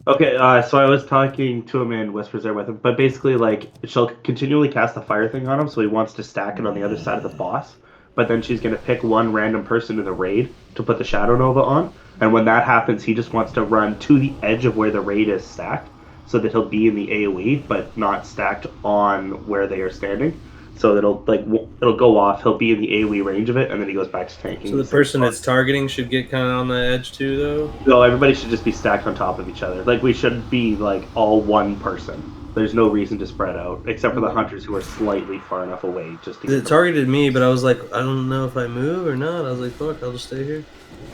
Okay, so I was talking to him in whispers there with him, but basically, like, she'll continually cast the fire thing on him, so he wants to stack it on the other side of the boss. But then she's going to pick one random person in the raid to put the Shadow Nova on, and when that happens, he just wants to run to the edge of where the raid is stacked, so that he'll be in the AoE, but not stacked on where they are standing. So it'll go off, he'll be in the AoE range of it, and then he goes back to tanking. So the person it's targeting should get kind of on the edge too, though? No, everybody should just be stacked on top of each other. Like, we should be, like, all one person. There's no reason to spread out, except for the hunters who are slightly far enough away just to get It targeted me, but I was like, I don't know if I move or not. I was like, fuck, I'll just stay here.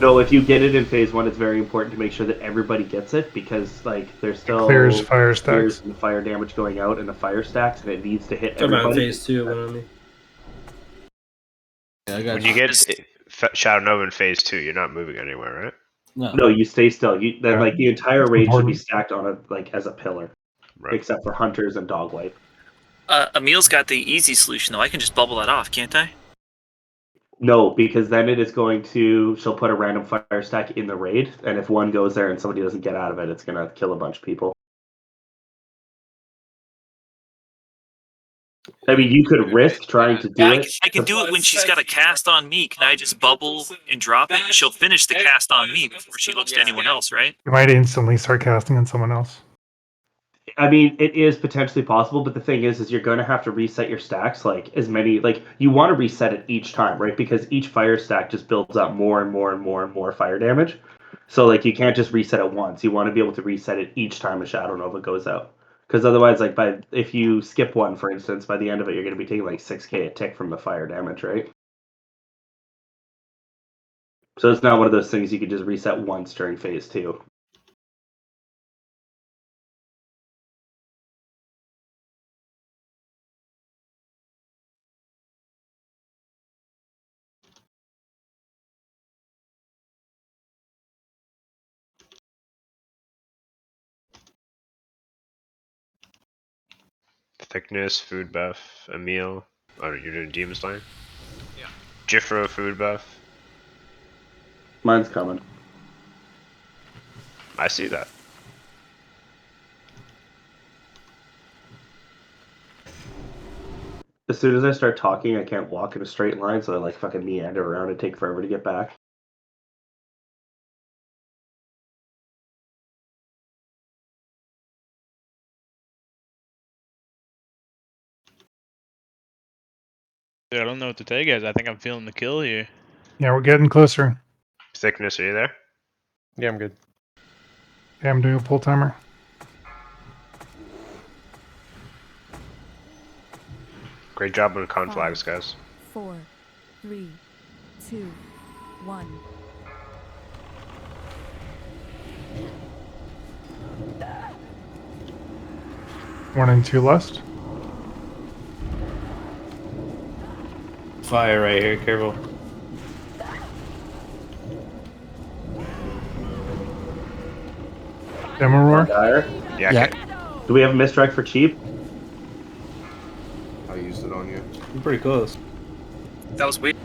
No, if you get it in phase 1, it's very important to make sure that everybody gets it, because, like, there's still Clears fire stacks. and the fire damage going out and the fire stacks, and it needs to hit Talking about everybody. phase 2, but I mean. Yeah, I got When you get Shadow Nova in phase 2, you're not moving anywhere, right? No, you stay still. Then, like, the entire raid should be important. stacked on it, like, as a pillar, except for hunters and dogwipe. Emil's got the easy solution though. I can just bubble that off, can't I? No, because then she'll put a random fire stack in the raid, and if one goes there and somebody doesn't get out of it, it's gonna kill a bunch of people. I mean, you could risk trying to do it. I can do it when she's got a cast on me. Can I just bubble and drop it? She'll finish the cast on me before she looks to anyone else, right? You might instantly start casting on someone else. I mean, it is potentially possible, but the thing is you're going to have to reset your stacks like as many like you want to reset it each time, right? Because each fire stack just builds up more and more and more and more fire damage. So like you can't just reset it once. You want to be able to reset it each time a Shadow Nova goes out. Because otherwise, like if you skip one, for instance, by the end of it, you're going to be taking like 6k a tick from the fire damage, right? So it's not one of those things you could just reset once during phase 2. Thickness, food buff, a meal. Oh, you're doing Demon Slayer? Yeah. Jifro, food buff. Mine's coming. I see that. As soon as I start talking, I can't walk in a straight line, so I like fucking meander around and take forever to get back. Dude, I don't know what to tell you guys. I think I'm feeling the kill here. Yeah, we're getting closer. Thickness, are you there? Yeah, I'm good. Okay, I'm doing a pull timer. Great job on con flags, guys. 4, 3, 2, 1. One and two lust. Fire right here, careful. Demo roar. Dire? Yeah. Do we have a misdirect for cheap? I used it on you. I'm pretty close. That was weird.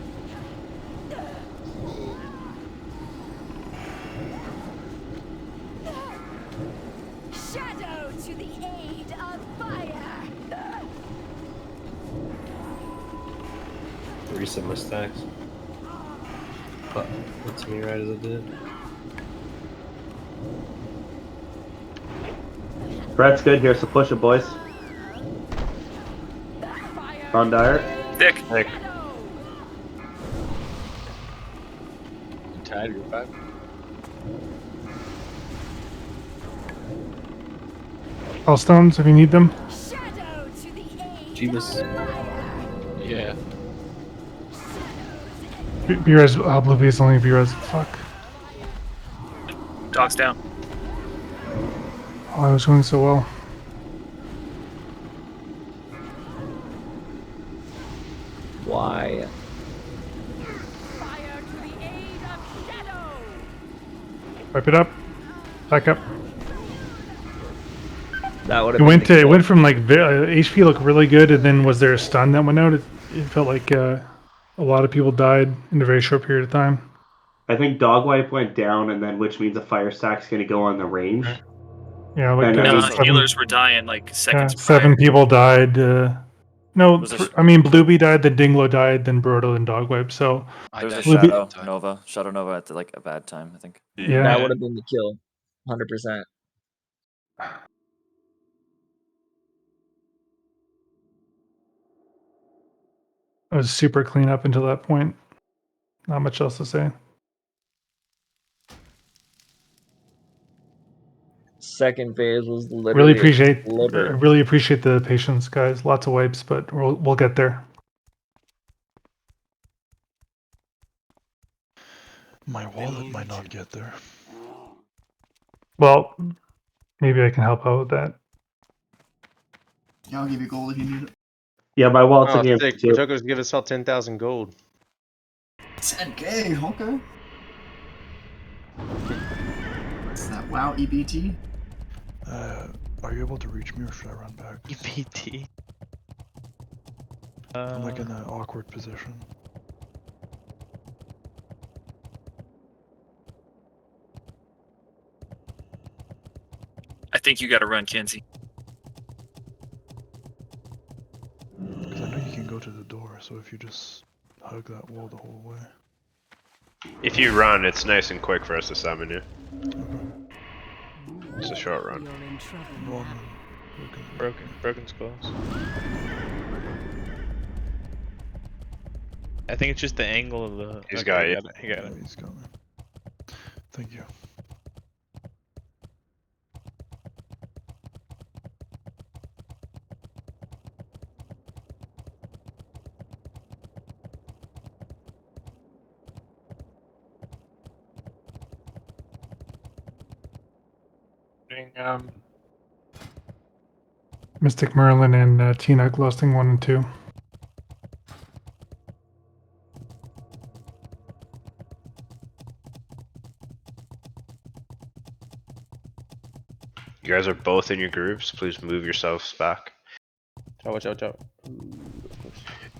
Shadow to the aid of fire. Reset my stacks. But that's me right as I did. Brett's good here, so push it, boys. On Dire. Thick. Thick. Tied, you're back. All stones if you need them. Jeebus. Yeah. B-res, Blue Bee's only B-res. Fuck. Dog's down. Oh, I was going so well. Why? Wipe it up. Back up. That would have. It went from like HP looked really good, and then was there a stun that went out? It felt like a lot of people died in a very short period of time. I think dog wipe went down, and then which means a fire stack's going to go on the range. Yeah, like And Healers were dying like seconds prior. 7 people died. No, Was there- I mean Bluebee died, then Dinglo died, then Brodo, and Dogwipe. So There's a Bluebee- Shadow Nova at like a bad time, I think. Yeah. That would have been the kill, 100%. it was super clean up until that point. Not much else to say. Second phase was literally Really appreciate liver. really appreciate the patience, guys. Lots of wipes, but we'll get there. My wallet might not get there. Well, maybe I can help out with that. Yeah, I'll give you gold if you need it. Yeah, my wallet's Oh, looking empty sick. too. Toko's give us all 10,000 gold. 10k, okay. What's that? WoW EBT? Are you able to reach me or should I run back? EBT. I'm like in an awkward position. I think you got to run, Kenzie. Because so if you just hug that wall the whole way. If you run, it's nice and quick for us to summon you. It's a short run. You're in trouble. Broken skulls. I think it's just the angle of the. He's got you. He got it. He's got me. Thank you. Mystic Merlin and Tina lusting 1 and 2. You guys are both in your groups. Please move yourselves back. Watch out.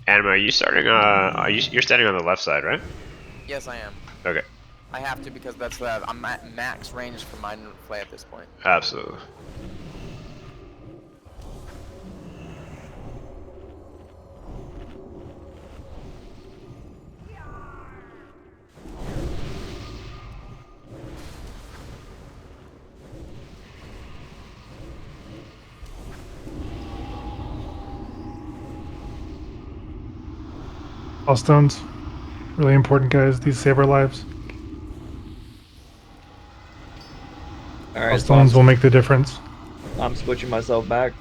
Anima, are you starting? You're standing on the left side, right? Yes, I am. Okay. I have to because that's I'm at max range for my play at this point. Absolutely. All stones. Really important, guys. These save our lives. Alright, All stones will make the difference. I'm switching myself back.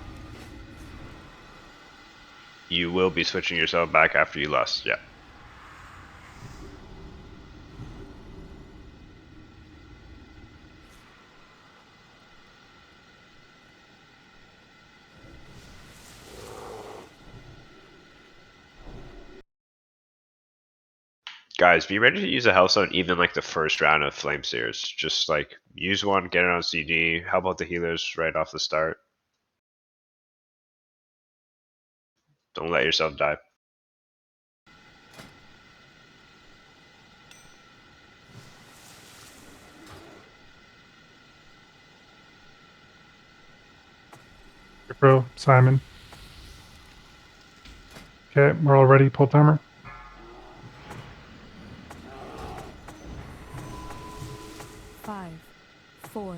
You will be switching yourself back after you lust. Yeah. Guys, be ready to use a Hellstone even like the first round of Flame Seers. Just like use one, get it on CD, help out the healers right off the start. Don't let yourself die. Pro, Simon. Okay, we're all ready. Pull timer. Five, 4,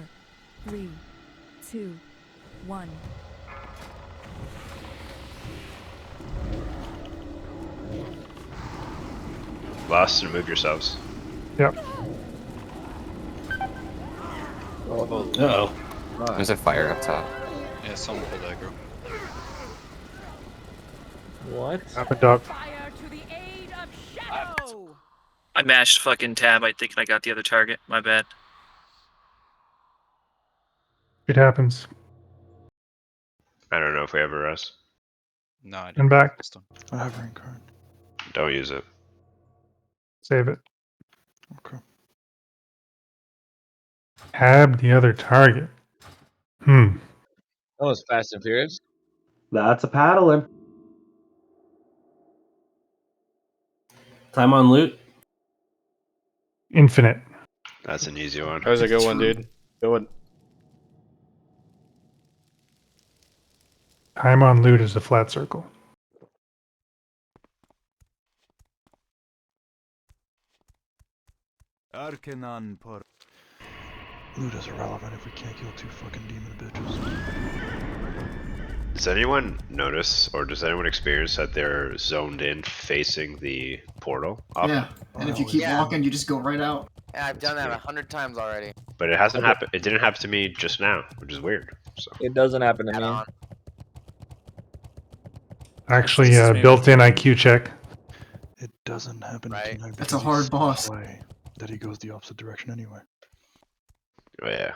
3, 2, 1. Lust and move yourselves. Yep. Uh-oh. There's a fire up top. Yeah, someone pulled aggro. What? Happened, dog. I mashed fucking tab. I think I got the other target. My bad. It happens. I don't know if we have a rest. No, I And back. I have rain card. Don't use it. Save it. Okay. Tab the other target. That was Fast and Furious. That's a paddling. Time on loot. Infinite. That's an easy one. That was a good one, dude. Good one. Time on loot is a flat circle. Arcanon por. Loot is irrelevant if we can't kill 2 fucking demon bitches. Does anyone notice or does anyone experience that they're zoned in facing the portal? Often? Yeah, and if you keep walking, you just go right out. Yeah, I've done that 100 times already. But it hasn't happened. It didn't happen to me just now, which is weird. So It doesn't happen to me. Actually, built-in IQ check. It doesn't happen tonight. That's a hard boss. Way that he goes the opposite direction anyway. Oh, yeah.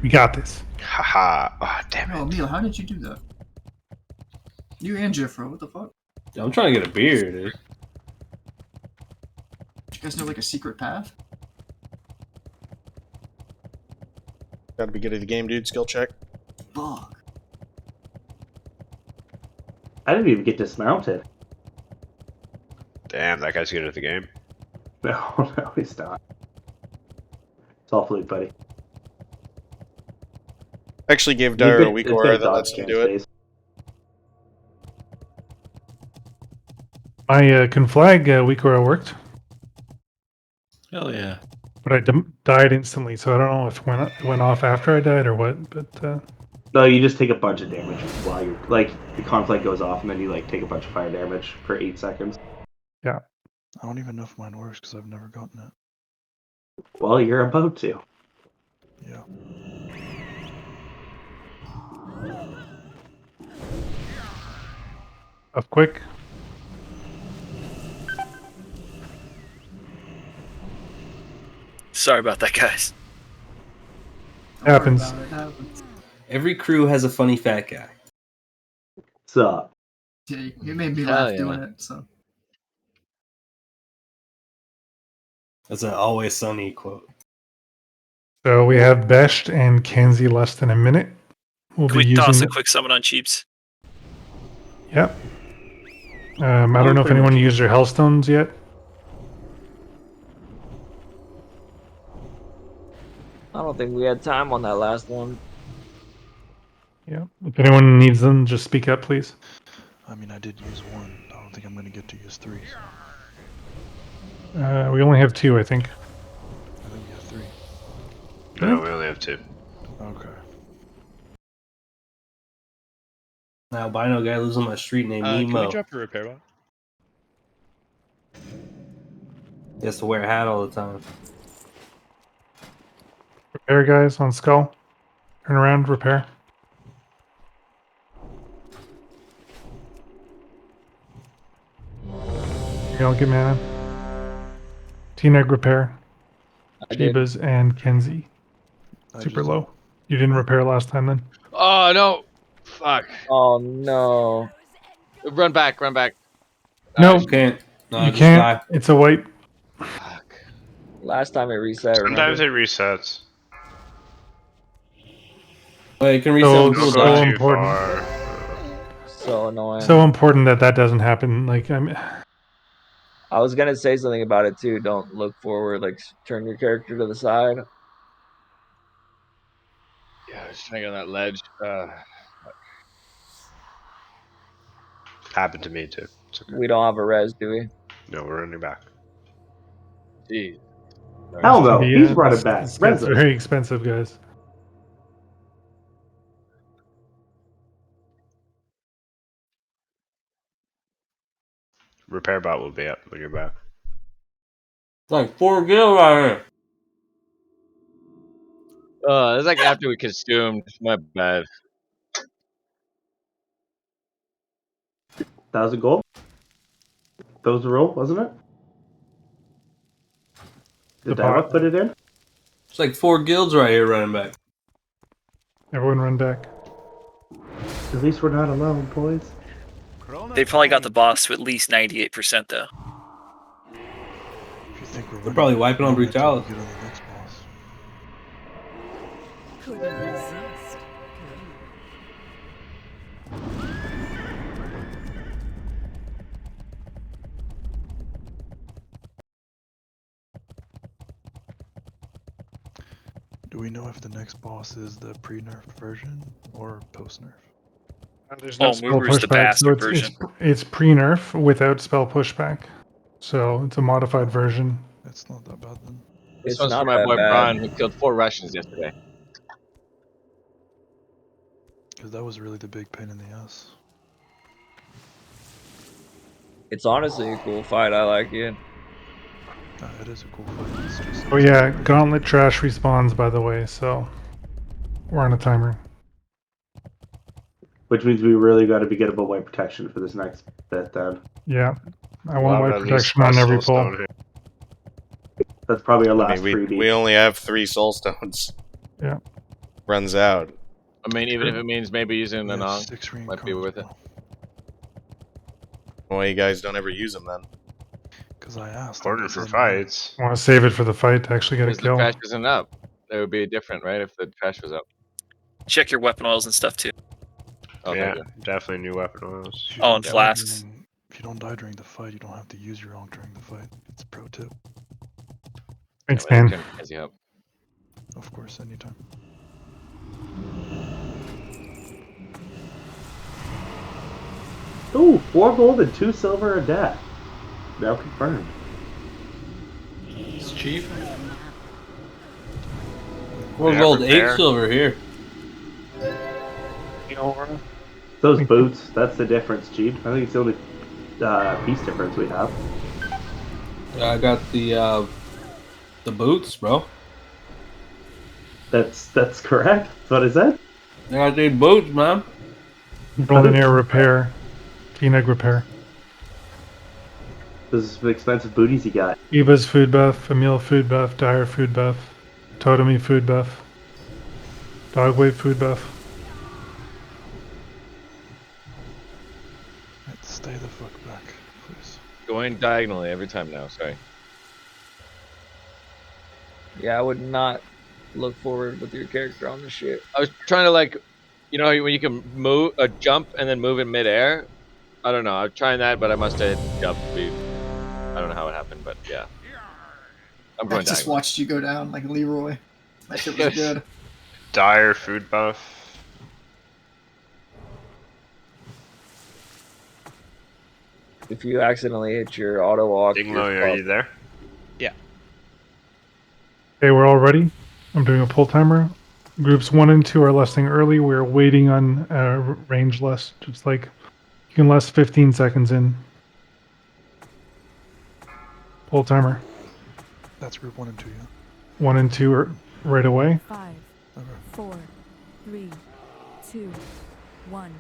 We got this. Haha. Oh, damn it. Oh, Neil, how did you do that? You and Jeffro, what the fuck? I'm trying to get a beer, dude. You guys know like a secret path? Gotta be good at the game, dude. Skill check. Fuck. I didn't even get dismounted. Damn, that guy's good at the game. No, no, he's not. all fluke, buddy. Actually gave You've Dyer a been- weak it's aura been that dodge lets him cam do it. space. My conflag weak aura worked, Hell yeah. but I died instantly, so I don't know if it went off after I died or what. But No, you just take a bunch of damage while you're like the conflict goes off, and then you like take a bunch of fire damage for 8 seconds. yeah. I don't even know if mine works because I've never gotten it. Well, you're about to. Yeah. Up quick. Sorry about that, guys. Happens. It happens. Every crew has a funny fat guy. So, Yeah, you made me Hell laugh yeah. doing it. So That's an Always Sunny quote. So we have Besht and Kenzie less than a minute. We'll Can be we toss using. a quick summon on Cheeps? Yep. I don't know if anyone used their Hellstones yet. I don't think we had time on that last one. Yeah. If anyone needs them, just speak up, please. I mean, I did use one. I don't think I'm going to get to use 3. We only have 2, I think. I think we have 3. No, we only have 2. Okay. Now, albino guy lives on my street named Can we Nemo. drop a repair bot? He has to wear a hat all the time. Repair guys on Skull. Turn around, repair. You all get mana. T-Neg repair. I did. Shibas and Kenzie. Super low. You didn't repair last time then? Oh no! Fuck. Oh no. Run back, run back. No, Can't. No, you just can't. die. It's a wipe. Last time it reset. Sometimes Remember? it resets. Wait, it can reset So, when people so die. important. So annoying. So important that doesn't happen. Like I was gonna say something about it too. Don't look forward. Like turn your character to the side. Yeah, I was trying to get on that ledge. Happened to me too. It's okay. We don't have a res, do we? No, we're running back. Jeez. hell no, the, he's running back. This gets Renzo. very expensive, guys. Repair bot will be up when you're back. It's like 4 gil right here. It's like after we consumed. My bad. 1,000 gold. That was the roll, wasn't it? Did The pot. Dava put it in? It's like 4 guilds right here running back. Everyone run back. At least we're not alone, boys. They probably got the boss to at least 98% though. If you think we're They're probably wiping on brutality. Get on the next boss. Couldn't resist. Do we know if the next boss is the pre-nerf version or post-nerf? There's Oh, no spell Moober's the pushback, bastard so version. it's pre-nerf without spell pushback. So it's a modified version. It's not that bad then. This It's one's not for my that boy bad. Brian, who killed 4 Russians yesterday. Because that was really the big pain in the ass. It's honestly a cool fight. I like it. It is a cool fight. It's just Oh yeah, Gauntlet trash respawns, by the way, so we're on a timer. Which means we really got to be good about white protection for this next bit then. Yeah, I We'll want have white at least protection on every soul pull. stone here. That's probably our I last mean, freebie. we only have 3 soul stones. Yeah. Runs out. I mean, even if it means maybe using the non, 6 might be worth it. Why you guys don't ever use them then? Because I asked. Order for fights. I want to save it for the fight to actually get a Because the kill. trash isn't up. It would be different, right? If the trash was up. Check your weapon oils and stuff too. Oh, Yeah, thank you. definitely new weapon oils. If you Oh, don't and die flasks. if you don't die during the fight, you don't have to use your own during the fight. It's a pro tip. Thanks, Yeah, man. Jim, as you hope. Of course, anytime. Ooh, 4 gold and 2 silver a death. Now confirmed. It's cheap. 4 gold, 8 silver here. Those boots, that's the difference, Jeep. I think it's the only piece difference we have. I got the boots, bro. That's correct. That's what I said. I got the boots, man. Golden Air repair. Phoenix repair. Those expensive booties you got. Eva's food buff, Emil food buff, Dire food buff, Totemi food buff, Dogwave food buff. Let's stay the fuck back, please. Going diagonally every time now, sorry. Yeah, I would not look forward with your character on this shit. I was trying to like, you know, when you can move, jump and then move in midair. I don't know. I was trying that, but I must have jump speed. I don't know how it happened, but yeah. I'm I going just diagonal. watched you go down like Leroy. That shit was good. Dire food buff. If you accidentally hit your auto walk, Digmo, are you there? Yeah. Okay, we're all ready. I'm doing a pull timer. Groups 1 and 2 are lusting early. We're waiting on range lust. Just like you can lust 15 seconds in. Pull timer. That's group 1 and 2, yeah. 1 and 2 are right away. 5, 4, 3, 2, 1.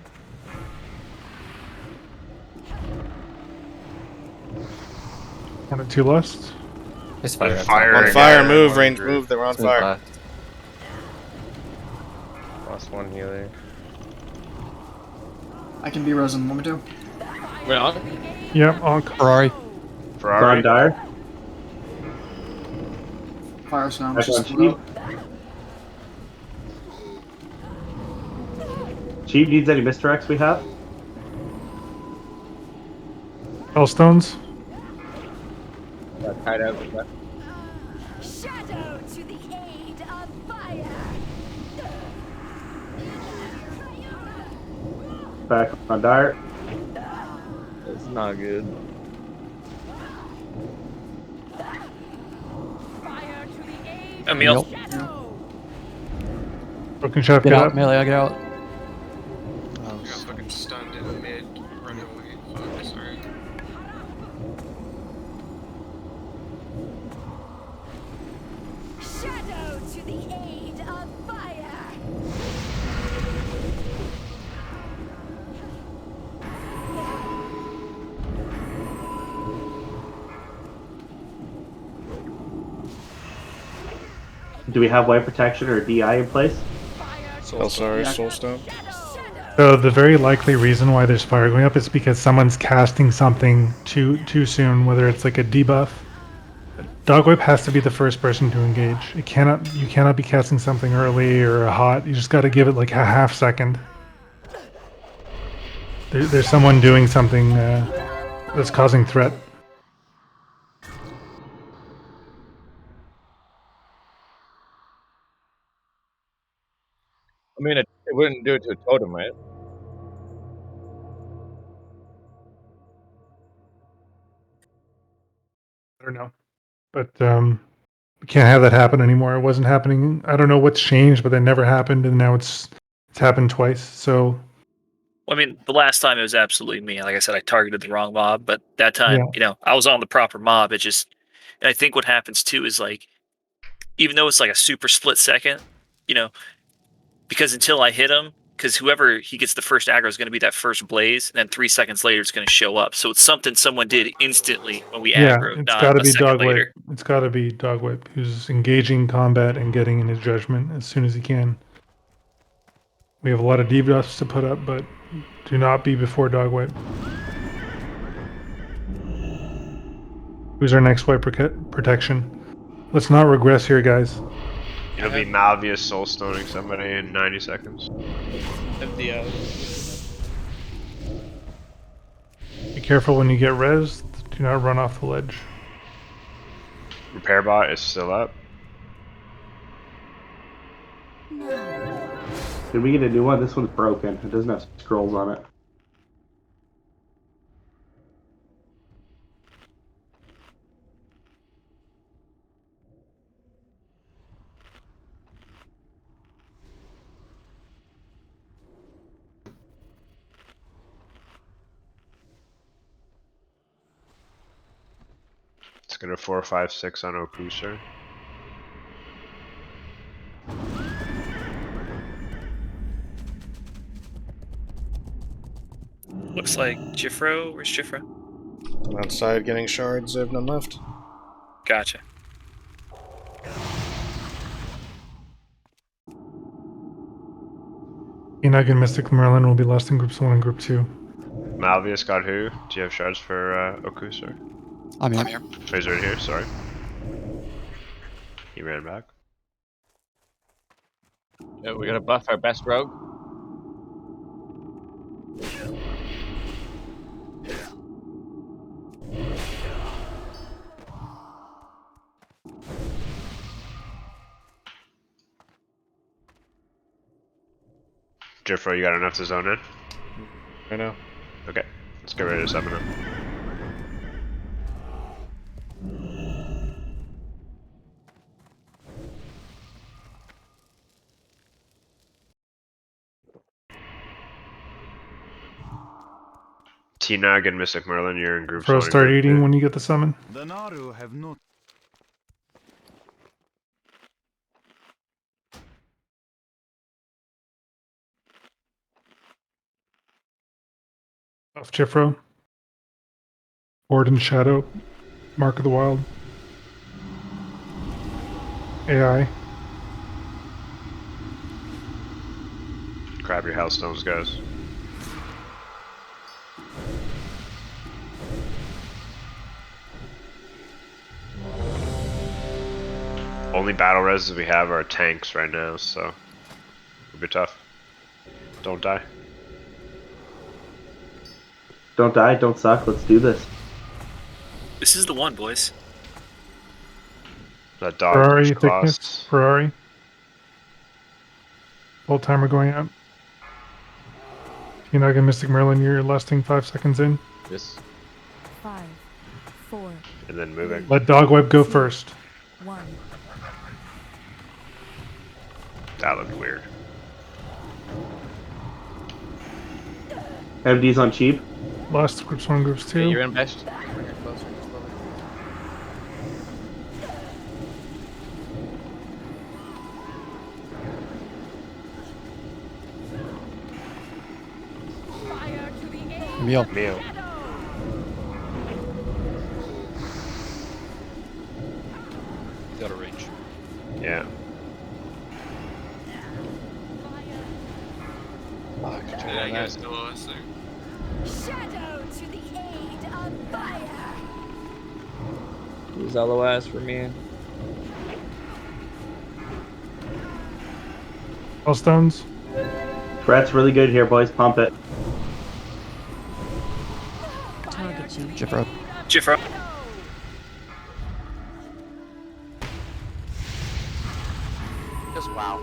One and 2 lust. It's fire. On fire, move, range, move. They're on fire. Lost 1 healer. I can be resin. Want me to? Wait on? Yep, on Ferrari. Ferrari. Dire. Fire sound. Back on Just Cheap. Cheap needs any misdirects we have? Hellstones. Tied out. Shadow to the aid of fire. Back on Dire. It's not good. Emil. Broken shaft, Get get out, up. melee, get out. I got fucking stunned in the mid. Run away. Fuck, sorry. Shadow to the aid of fire. Do we have white protection or DI in place? Sorry, Soulstone. So the very likely reason why there's fire going up is because someone's casting something too soon, whether it's like a debuff. Dogwhip has to be the first person to engage. You cannot be casting something early or a hot. You just got to give it like a half second. There's someone doing something that's causing threat. I mean, it wouldn't do it to a totem, right? I don't know, but we can't have that happen anymore. It wasn't happening. I don't know what's changed, but that never happened, and now it's happened twice. So Well, I mean, the last time it was absolutely me. Like I said, I targeted the wrong mob, but that time, Yeah. you know, I was on the proper mob. It just, and I think what happens too is like, even though it's like a super split second, you know, because until I hit him, because whoever he gets the first aggro is going to be that first blaze, and then 3 seconds later it's going to show up. So it's something someone did instantly when we yeah, aggro, it's not got to a be second Dogwhip. later. It's got to be Dogwhip who's engaging combat and getting in his judgment as soon as he can. We have a lot of debuffs to put up, but do not be before Dogwhip. Who's our next white protection? Let's not regress here, guys. It'll be Malvius soulstoning somebody in 90 seconds. Be careful when you get rezzed. Do not run off the ledge. Repair bot is still up. Did we get a new one? This one's broken. It doesn't have scrolls on it. It's gonna 4, 5, 6 on Okuser. Looks like Jifro. Where's Jifro? I'm outside getting shards. I have none left. Gotcha. Enoch and Mystic Merlin will be lost in groups 1 and group 2. Malvius got who? Do you have shards for Okuser? I'm here. Oh, he's right here, sorry. He ran back. Yeah, we're gonna buff our best rogue. Jeffro, you got enough to zone in? I know. Okay, let's get ready to summon him. T-Nag and Mystic Merlin, you're in groups 1 and Start group eating 2. when you get the summon. The Naru have not. Off Jifro. Horde and Shadow. Mark of the Wild. AI. Grab your Hellstones, guys. Only battle reses we have are tanks right now, so it'll be tough. Don't die. Don't die, don't suck, let's do this. This is the one, boys. That dog Ferrari push thickness. costs. Ferrari. Full timer going out. Enoch and Mystic Merlin, you're lasting 5 seconds in. Yes. 5, 4, And then moving. Let Dogweb go first. 1. That looked weird. MD's on cheap. Last groups 1, groups 2. Okay, you're in best. Bring her closer, just a little bit. Meal. Meal. Got a range. Yeah. Yeah, you guys know us there. Shadow to the aid of fire. Use LOS for me. Hellstones. Threat's really good here, boys. Pump it. Target change. Jifro. Jifro. Just wow.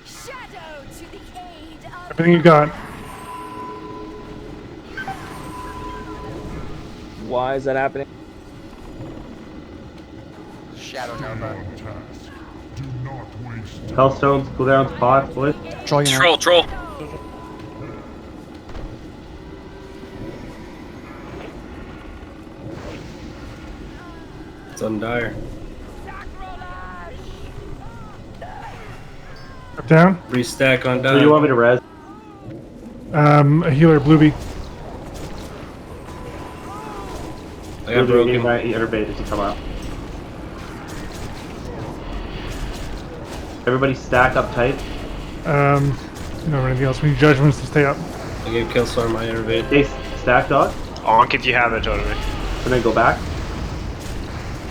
Shadow to the aid of Everything you got. Why is that happening? Shadow Nova. Hellstones, cooldowns, pots, boys. Troll, you know. Troll, troll. It's on dire. Up down. Restack on Who dire. do you want me to res? A healer, Blueby. I got broken. My innervated to come out. Everybody stack up tight. You don't have anything else. We need judgments to stay up. I gave Killstorm my innervate. Stay stack dog. Onk if you have it, totally. And then go back.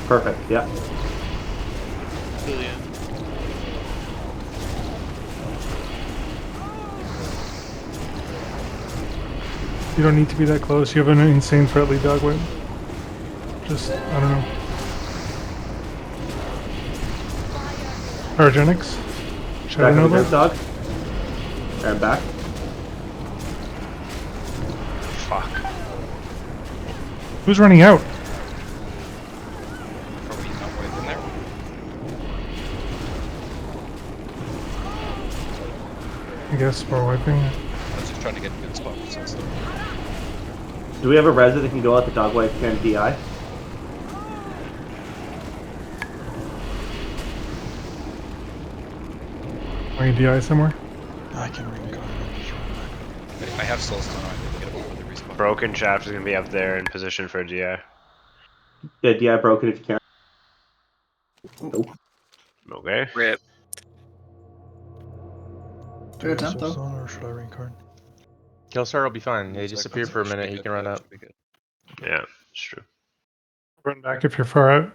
Perfect, yeah. Billion. You don't need to be that close. You have an insane friendly dog whip. Just, I don't know. Orogenics? Back Shadow on the Nova? ghost dog. And back. Fuck. Who's running out? Probably not right in there. I guess we're wiping. I was just trying to get a good spot for some stuff. Do we have a Reza that can go out the dog wipe can DI? Are you DI somewhere? I can reincarnate. I have soul stone on. I can get over the respawn. Broken shaft is gonna be up there in position for a DI. Yeah, DI broken if you can. Nope. Okay. Rip. Good attempt, though. Or should I reincarnate? Killstar will be fine. He disappear for a minute. He can run up. Yeah, it's true. Run back if you're far out.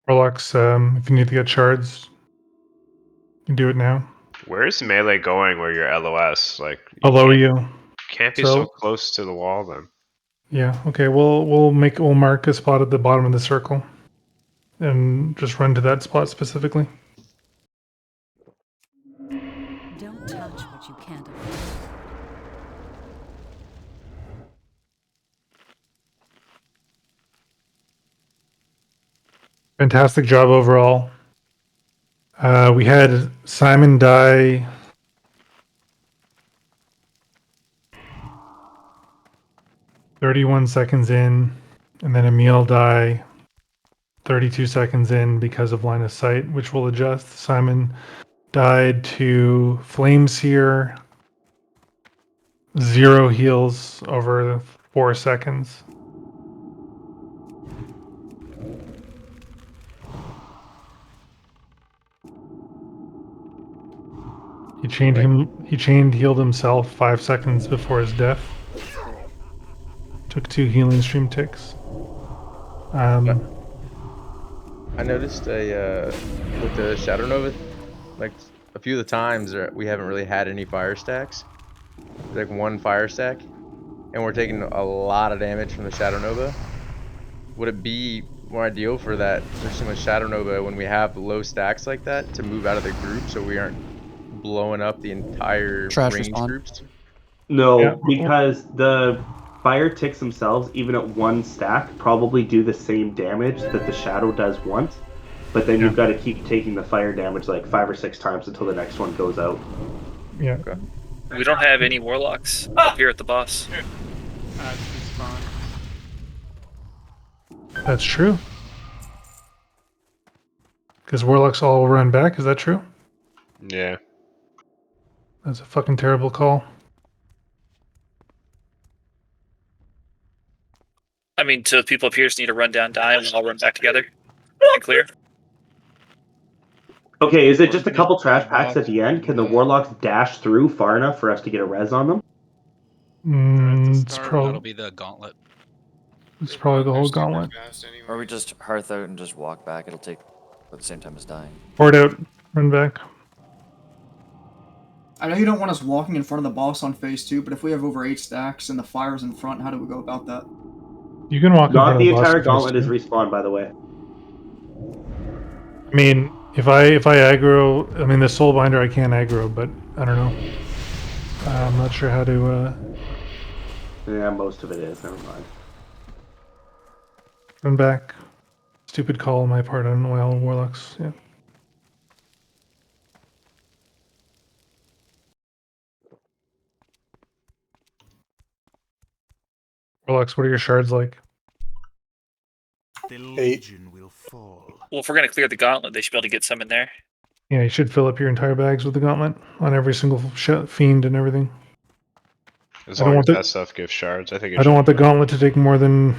Warlocks, if you need to get shards, you can do it now. Where's melee going where you're LOS? Like Below you. can't be so close to the wall then. Yeah, okay, we'll mark a spot at the bottom of the circle. And just run to that spot specifically. Don't touch what you can't afford. Fantastic job overall. We had Simon die 31 seconds in, and then Emil die 32 seconds in because of line of sight, which will adjust. Simon died to Flames here, 0 heals over 4 seconds. He chained healed himself 5 seconds before his death. Took 2 healing stream ticks. I noticed with the Shadow Nova, like a few of the times we haven't really had any fire stacks. Like 1 fire stack, and we're taking a lot of damage from the Shadow Nova. Would it be more ideal for that there's so much Shadow Nova when we have low stacks like that to move out of the group so we aren't blowing up the entire range groups? No, because the fire ticks themselves, even at 1 stack, probably do the same damage that the shadow does once. But then you've got to keep taking the fire damage like 5 or 6 times until the next one goes out. Yeah. Okay. We don't have any warlocks up here at the boss. That's true. Because warlocks all run back, is that true? Yeah. That's a fucking terrible call. I mean, so people up here just need to run down, die, and we'll all run back together. And clear. Okay, is it just a couple trash packs at the end? Can the warlocks dash through far enough for us to get a res on them? It's That'll be the gauntlet. It's probably the whole gauntlet. Or we just hearth out and just walk back. It'll take at the same time as dying. Board out, run back. I know you don't want us walking in front of the boss on phase 2, but if we have over 8 stacks and the fire's in front, how do we go about that? You can walk in front Not of the the boss entire if gauntlet you is want respawned, by the way. to. I mean, if I aggro, I mean the soulbinder I can't aggro, but I don't know. I'm not sure how to. Yeah, most of it is. Never mind. Run back. Stupid call on my part on Wild Warlocks. Yeah. Warlocks, what are your shards like? The legion will fall. Well, if we're gonna clear the gauntlet, they should be able to get some in there. Yeah, you should fill up your entire bags with the gauntlet on every single fiend and everything. As I don't long want as the- that stuff gives shards, I think it I don't want the gauntlet to take more than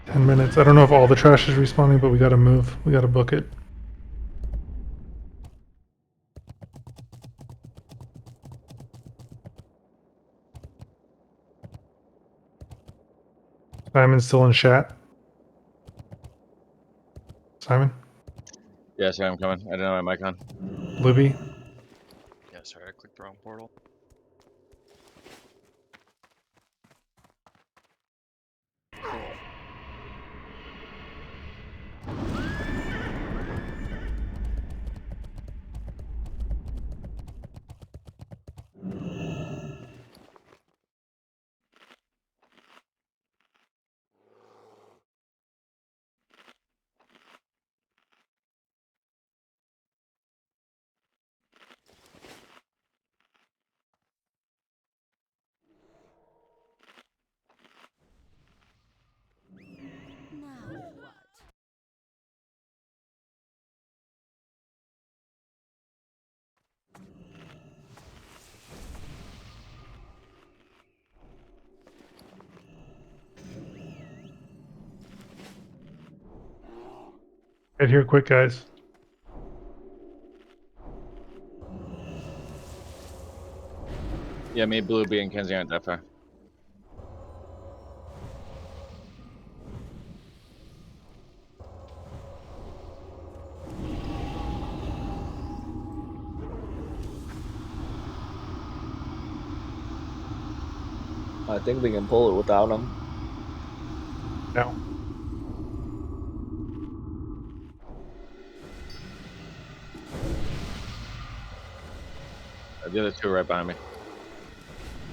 10 minutes. I don't know if all the trash is respawning, but we gotta move. We gotta book it. Simon's still in chat. Simon? Yeah, sorry, I'm coming. I didn't know my mic on. Libby? Yeah, sorry, I clicked Get here quick, guys. Yeah, me, Blueby, and Kenzie aren't that far. I think we can pull it without him. No. The other two are right behind me.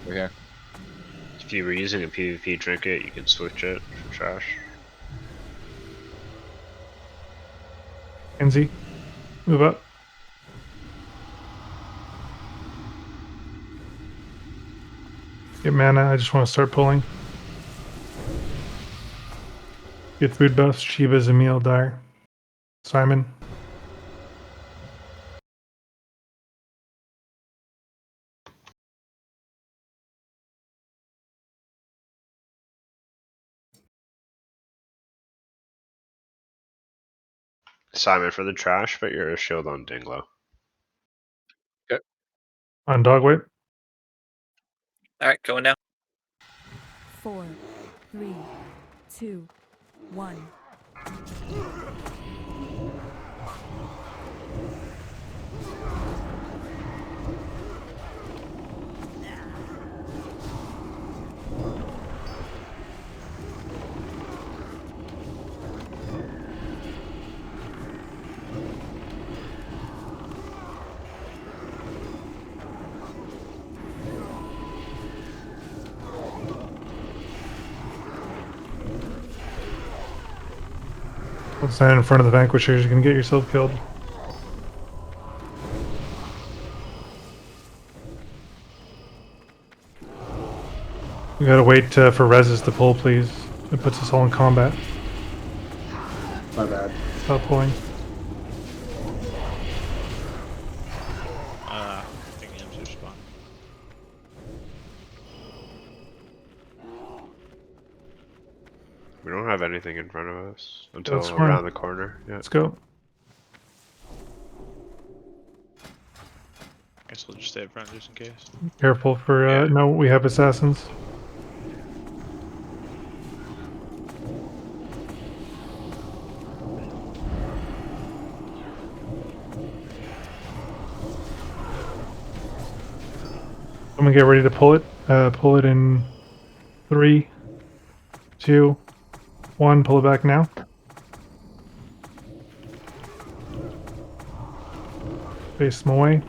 We're here. If you were using a PvP trinket, you could switch it for trash. Kenzie, move up. Get mana, I just want to start pulling. Get food buffs, Shiva's, Emil, Dire. Simon. Simon for the trash, but you're a shield on Dinglo. On dog whip. All right, going now. 4, 3, 2, 1. Don't stand in front of the vanquishers, you can get yourself killed. We gotta wait for reses to pull, please. It puts us all in combat. My bad. Stop pulling. Taking him to spawn. We don't have anything in front of us until Let's run. around the corner. Yeah. Let's go. Guess we'll just stay up front just in case. Careful for, no, we have assassins. Someone get ready to pull it. Pull it in 3, 2, 1. Pull it back now. Face them away.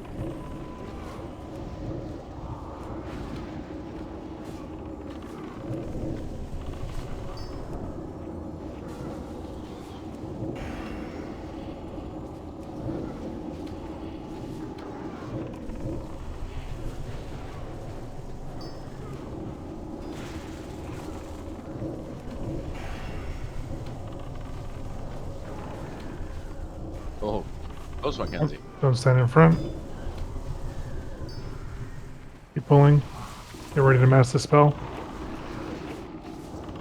Oh, close one, Kenzie. Don't stand in front. Keep pulling. Get ready to mass the spell.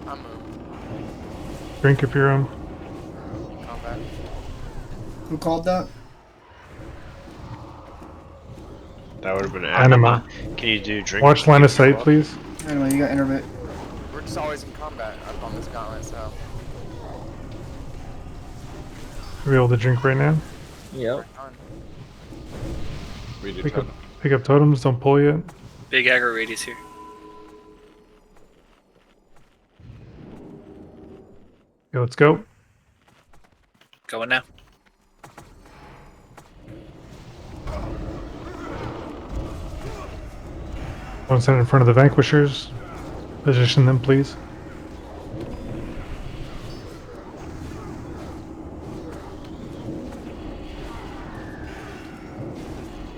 I'm moved. Drink if you're Combat. Who called that? That would have been Anima. Can you do drink? Watch line of sight, please. Anyway, you got Intermit. We're just always in combat up on this gauntlet, so. Are we able to drink right now? Yep. Pick up totems, don't pull yet. Big aggro radius here. Okay, let's go. Going now. Don't stand in front of the vanquishers. Position them, please.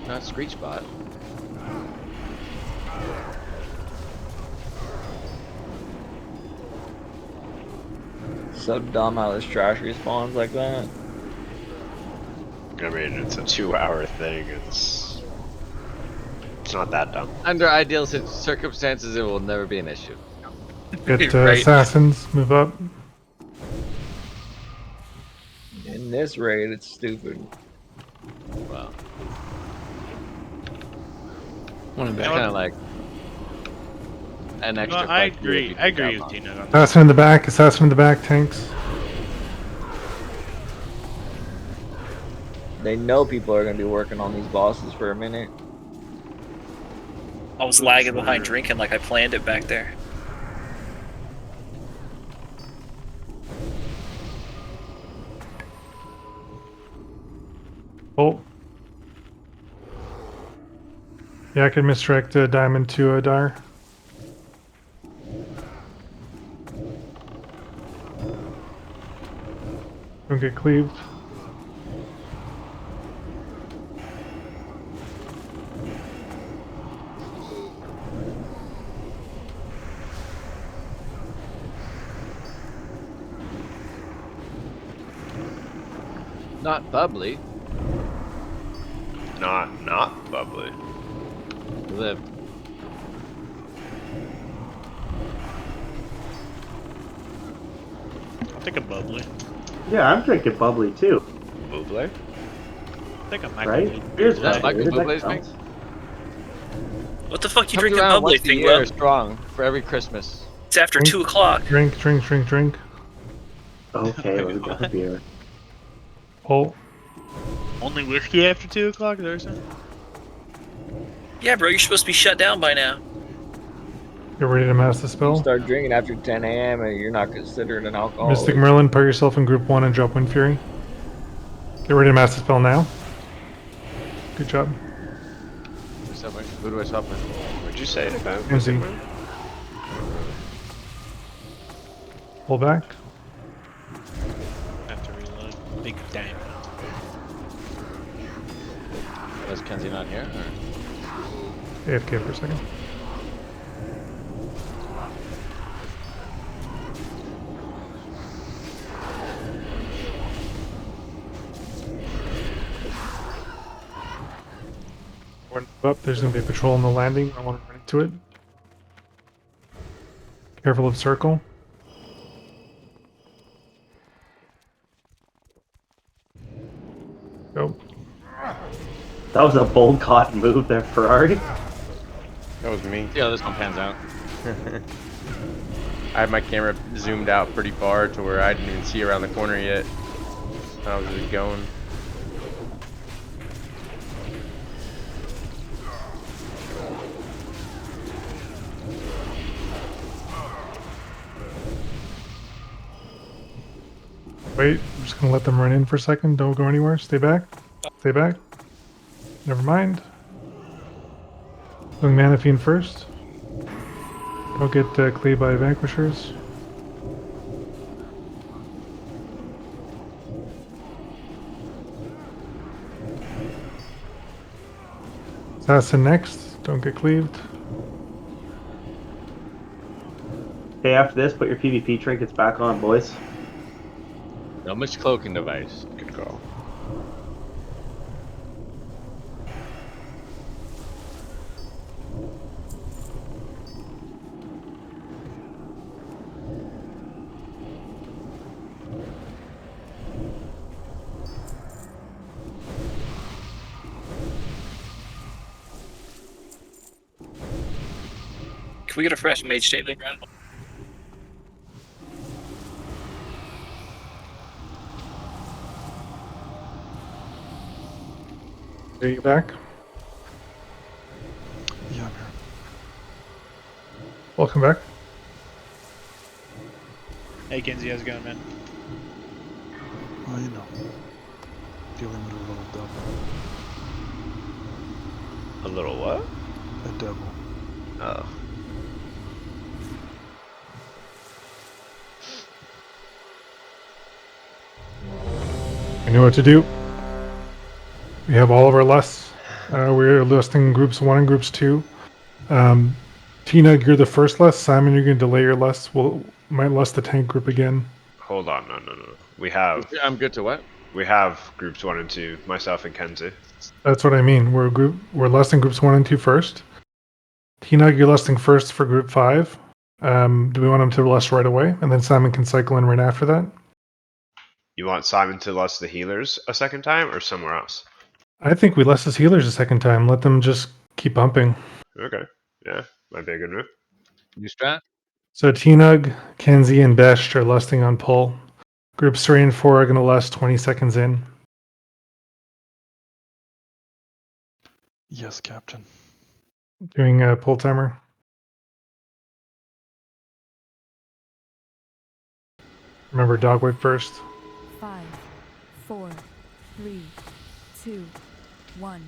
Not Screech Bot. So dumb how this trash respawns like that. I mean, it's a 2-hour thing. It's not that dumb. Under ideal circumstances, it will never be an issue. Get Right. assassins, move up. In In this raid, it's stupid. Wow. One It's kind of like an extra. I plus two if agree. you I take out agree with bombs. Tina on that. Assassin in the back. Assassin in the back. Tanks. They know people are gonna be working on these bosses for a minute. I was lagging behind drinking like I planned it back there. Oh. Yeah, I can misdirect Diamond to a Dire. Don't get cleaved. Not bubbly. Not bubbly. Live. I'll take a bubbly. Yeah, I'm drinking bubbly too. Bubbly? I'll take a Right? microwave. Beer's Is that bubbly. Michael That Bublé's counts. What the fuck you Comes drinking around bubbly once a thing, year, Will? strong for every Christmas. It's after 2 o'clock. Drink. Okay, let me grab a beer. Oh. Only whiskey after 2 o'clock, is that what you're saying? Yeah, bro, you're supposed to be shut down by now. You're ready to mass the You spell? start drinking after 10 a.m. and you're not considered an alcoholic. Mystic Merlin, put yourself in group 1 and drop Wind Fury. Get ready to mass the spell now. Good job. Who do I swap with? What'd you say about Kenzie. Pull back. Have to reload. Big damn. Was Kenzie not here? Or? AFK for a second. Up, there's going to be a patrol on the landing. I want to run into it. Careful of circle. Go. That was a bold cotton move there, Ferrari. That was me. See how this one pans out. I had my camera zoomed out pretty far to where I didn't even see around the corner yet. I was just going. Wait, I'm just going to let them run in for a second. Don't go anywhere. Stay back. Stay back. Never mind. Doing Mana Fiend first. Don't get cleaved by Vanquishers. Assassin next. Don't get cleaved. Okay, after this, put your PvP trinkets back on, boys. No much cloaking device. Good call. Can we get a fresh mage statement? Are you back? Yeah, I'm here. Welcome back. Hey, Kenzie, how's it going, man? You know, dealing with a little devil. A little what? A devil. Oh. We know what to do. We have all of our lusts. We're listing groups 1 and groups 2. Tina, you're the first lust. Simon, you're going to delay your lust. We'll might lust the tank group again. Hold on, no. We have. I'm good to what? We have groups 1 and 2, myself and Kenzie. That's what I mean. We're lusting groups 1 and 2 first. Tina, you're lusting first for group 5. Do we want him to lust right away? And then Simon can cycle in right after that? You want Simon to lust the healers a second time or somewhere else? I think we left his healers a second time. Let them just keep bumping. Okay. Yeah, might be a good move. You strat? So Tinug, Kenzie, and Besh are lusting on pull. Groups 3 and 4 are going to lust 20 seconds in. Yes, Captain. Doing a pull timer. Remember, dog work first. 5, 4, 3, 2, 1.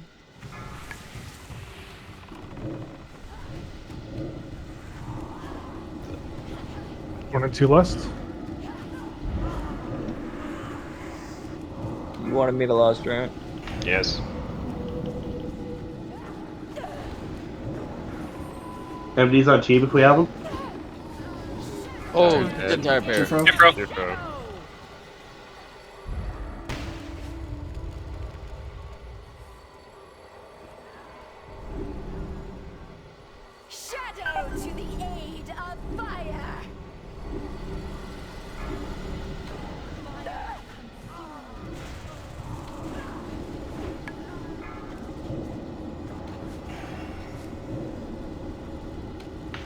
One and two lust. You wanted me to lust, right? Yes. MD's on Cheap if we have him. Oh, the entire pair. Diffro. Shadow to the aid of fire.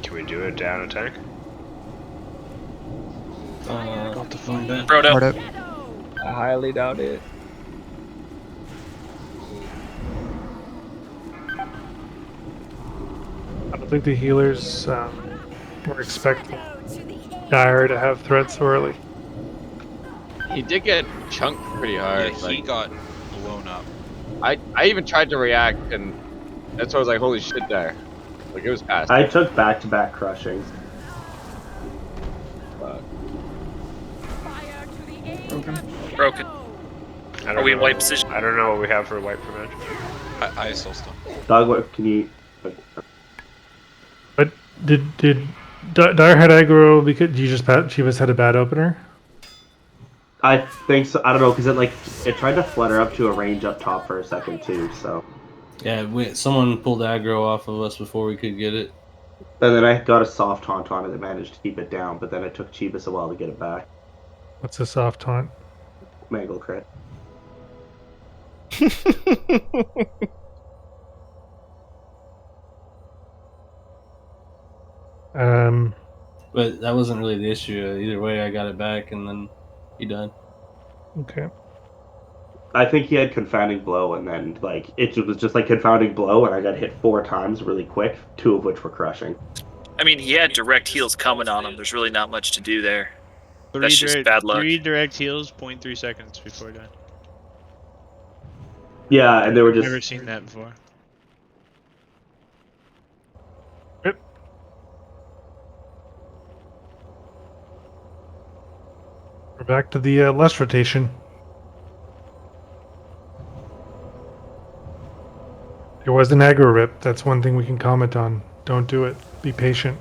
Can we do it down a tank? Got to find out. Frodo. I highly doubt it. I don't think the healers were expecting Dire to have threats so early. He did get chunked pretty hard. Yeah, he got blown up. I even tried to react, and that's why I was like, holy shit there. Like, it was fast. I took back-to-back crushings. Broken. I don't Are we in know- white position? I don't know what we have for white prevention. I still stop. Dog work, can you... But did Dire had aggro because you just Chivas had a bad opener? I think so. I don't know, because it tried to flutter up to a range up top for a second too, so... Yeah, someone pulled aggro off of us before we could get it. And then I got a soft taunt on it that managed to keep it down, but then it took Chivas a while to get it back. What's a soft taunt? Mangle crit. But that wasn't really the issue. Either way, I got it back, and then he died. Okay. I think he had confounding blow, and then it was just like confounding blow, and I got hit 4 times really quick, 2 of which were crushing. I mean, he had direct heals coming on him. There's really not much to do there. Three That's just bad luck. 3 direct heals, 0.3 seconds before done. Yeah, and they were just... Never seen that before. We're back to the lust rotation. There was an aggro rip. That's one thing we can comment on. Don't do it. Be patient.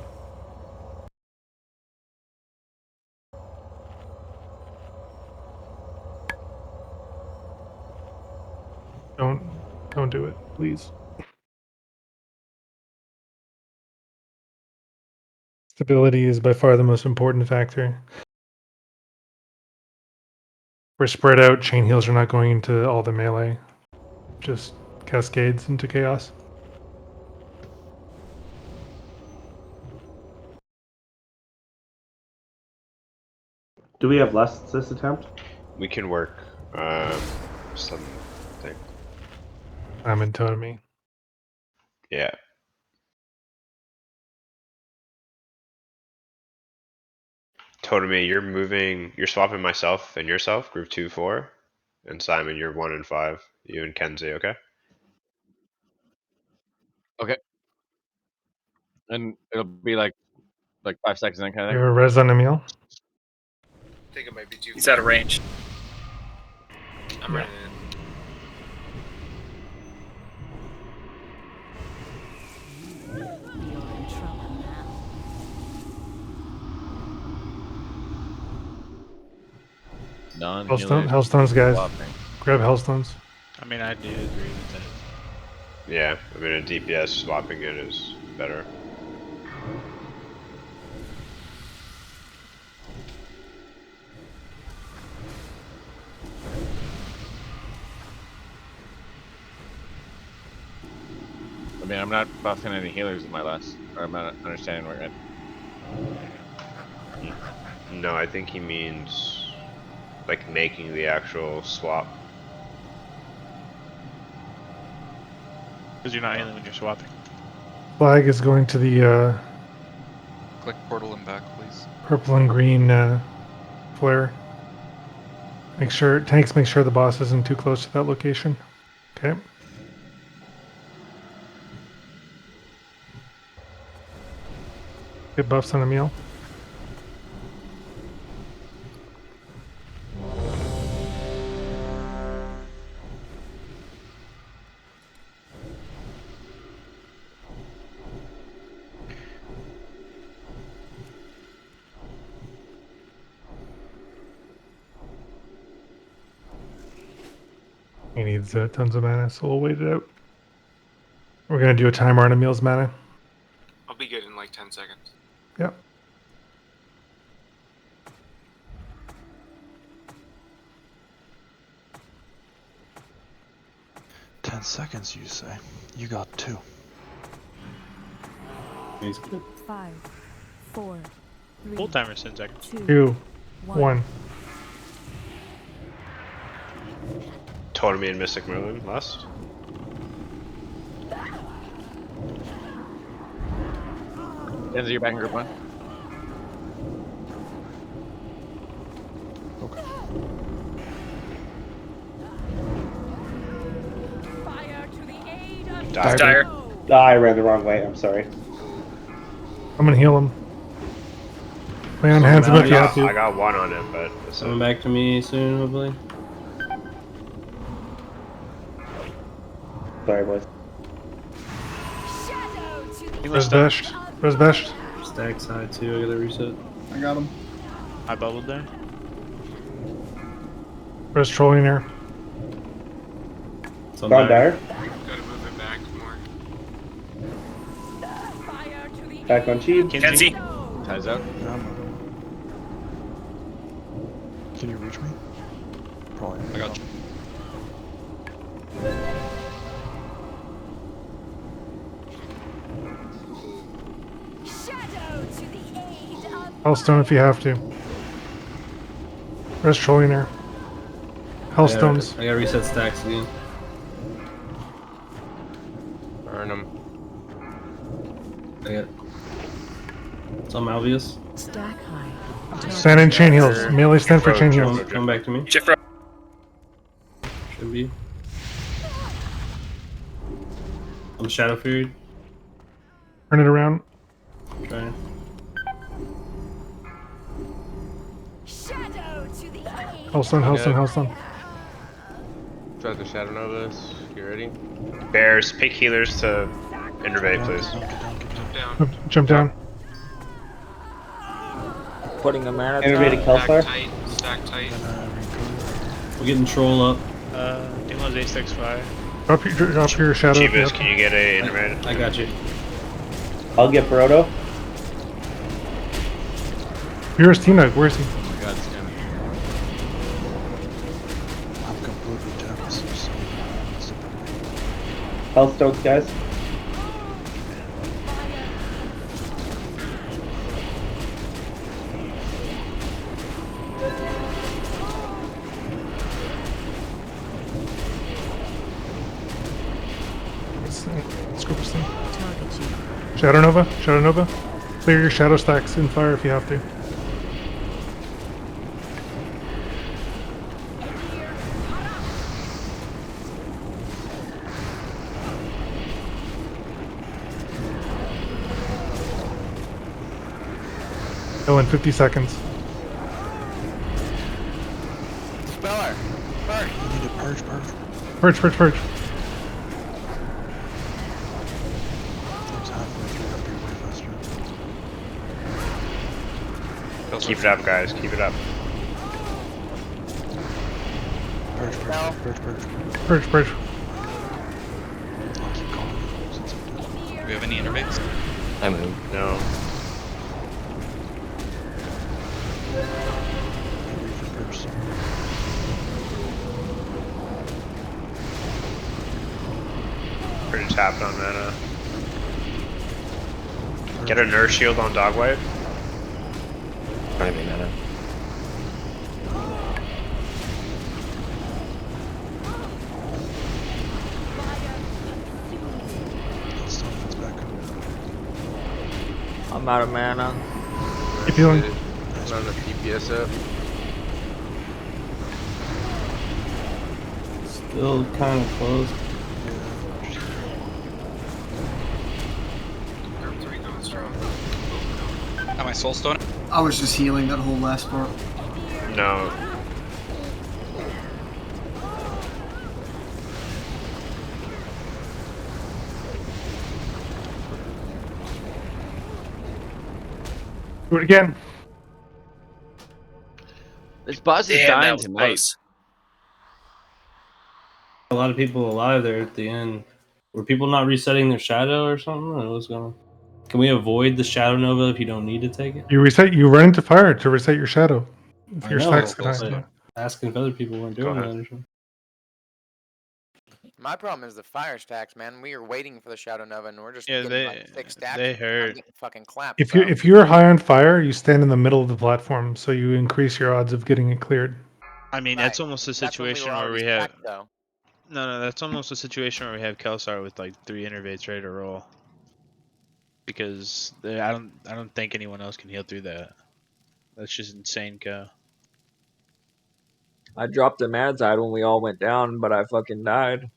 Don't do it, please. Stability is by far the most important factor. We're spread out. Chain heals are not going into all the melee. Just cascades into chaos. Do we have less this attempt? We can work something. I'm in Totem. Yeah. Totally, you're swapping myself and yourself, group 2, 4. And Simon, you're 1 and 5. You and Kenzie, okay? Okay. And it'll be like 5 seconds then kind of You thing. have a res on Emil? I think it might be too. He's out of range. I'm ready. None. Hellstone, Hellstones, guys. Grab Hellstones. I mean, I do agree with that. Yeah, I mean, a DPS swapping it is better. mean, I'm not buffing any healers in my last. Or I'm not understanding where it. No, I think he means like making the actual swap. Because you're not healing when you're swapping. Flag is going to the Click portal and back, please. purple and green flare. Make sure tanks. Make sure the boss isn't too close to that location. Okay. Get buffs on Emil. He needs tons of mana, so we'll wait it out. We're gonna do a timer on Emil's mana. I'll be good in like 10 seconds. Yep. Seconds, you say? You got 2. He's good. 5, 4, 3, Full timer's 10 seconds. 2, 1. Totem and Mystic Merlin last. Denzel, you're back in group 1. Dire. I ran the wrong way. I'm sorry. I'm gonna heal him. Lay on hands if you have to. I got 1 on him, but Coming back to me soon, hopefully. Sorry, boys. Res bashed. Res bashed. Stack side too. I gotta reset. I got him. I bubbled there. Res trolling there. It's on Gone Dire. Gotta move it back more. Back on Cheeb. Kenzie. Ties out. Can you reach me? Probably. I got you. Hellstone if you have to. Res trolling there. Hellstones. I gotta reset stacks again. Burn them. I got some Albius. Stack high. Stand in chain heals. Melee stand for chain heals. Come back to me. Shift right. Should be. I'm Shadow Fury. Turn it around. Trying. Hellstone, Hellstone, Hellstone. Try the Shadow Novas. You ready? Bears, pick healers to innervate, please. Jump down. Putting a mana Innervating Hellfire. Stack tight. We're getting troll up. Demon's A65. Drop your shadow. Chivas, Yep. can you get a innervate? I got you. I'll get Baroto. Where's Tina? Where's he? Oh my god, it's damn. I'm completely tapped. Hellstones, guys. Let's go for this thing. Shadow Nova. Shadow Nova. Clear your shadow stacks in fire if you have to. Go in 50 seconds. Speller! Purge! You need to purge, purge. Purge, purge, purge. It's halfway through, gotta be way faster. Keep it up, guys. Keep it up. Purge, purge, purge, purge. Purge, purge. I'll keep calling you since I'm done. Do we have any innervates? I moved. No. Pretty tapped on mana. Get a nurse shield on Dogway. Don't even matter. I'm out of mana. Keep healing. Not enough DPS up. Still kind of close. Am I soul stone? I was just healing that whole last part. No. Do it again. This boss is Damn, that dying was tonight. close. A lot of people alive there at the end. Were people not resetting their shadow or something? Or what's going on? Can we avoid the shadow nova if you don't need to take it? You run into fire to reset your shadow. If I your know, stacks get but high. asking if other people weren't doing that or something. My problem is the fire stacks, man. We are waiting for the Shadow Nova, and we're just Yeah, getting like 6 stacks. they I'm hurt. getting fucking clapped. If you're high on fire, you stand in the middle of the platform, so you increase your odds of getting it cleared. I mean, that's almost a That's when we were situation where already we have. stacked, though. No, that's almost a situation where we have Kelsar with like 3 innervates ready to roll. Because I don't think anyone else can heal through that. That's just insane, Kel. I dropped the mad side when we all went down, but I fucking died.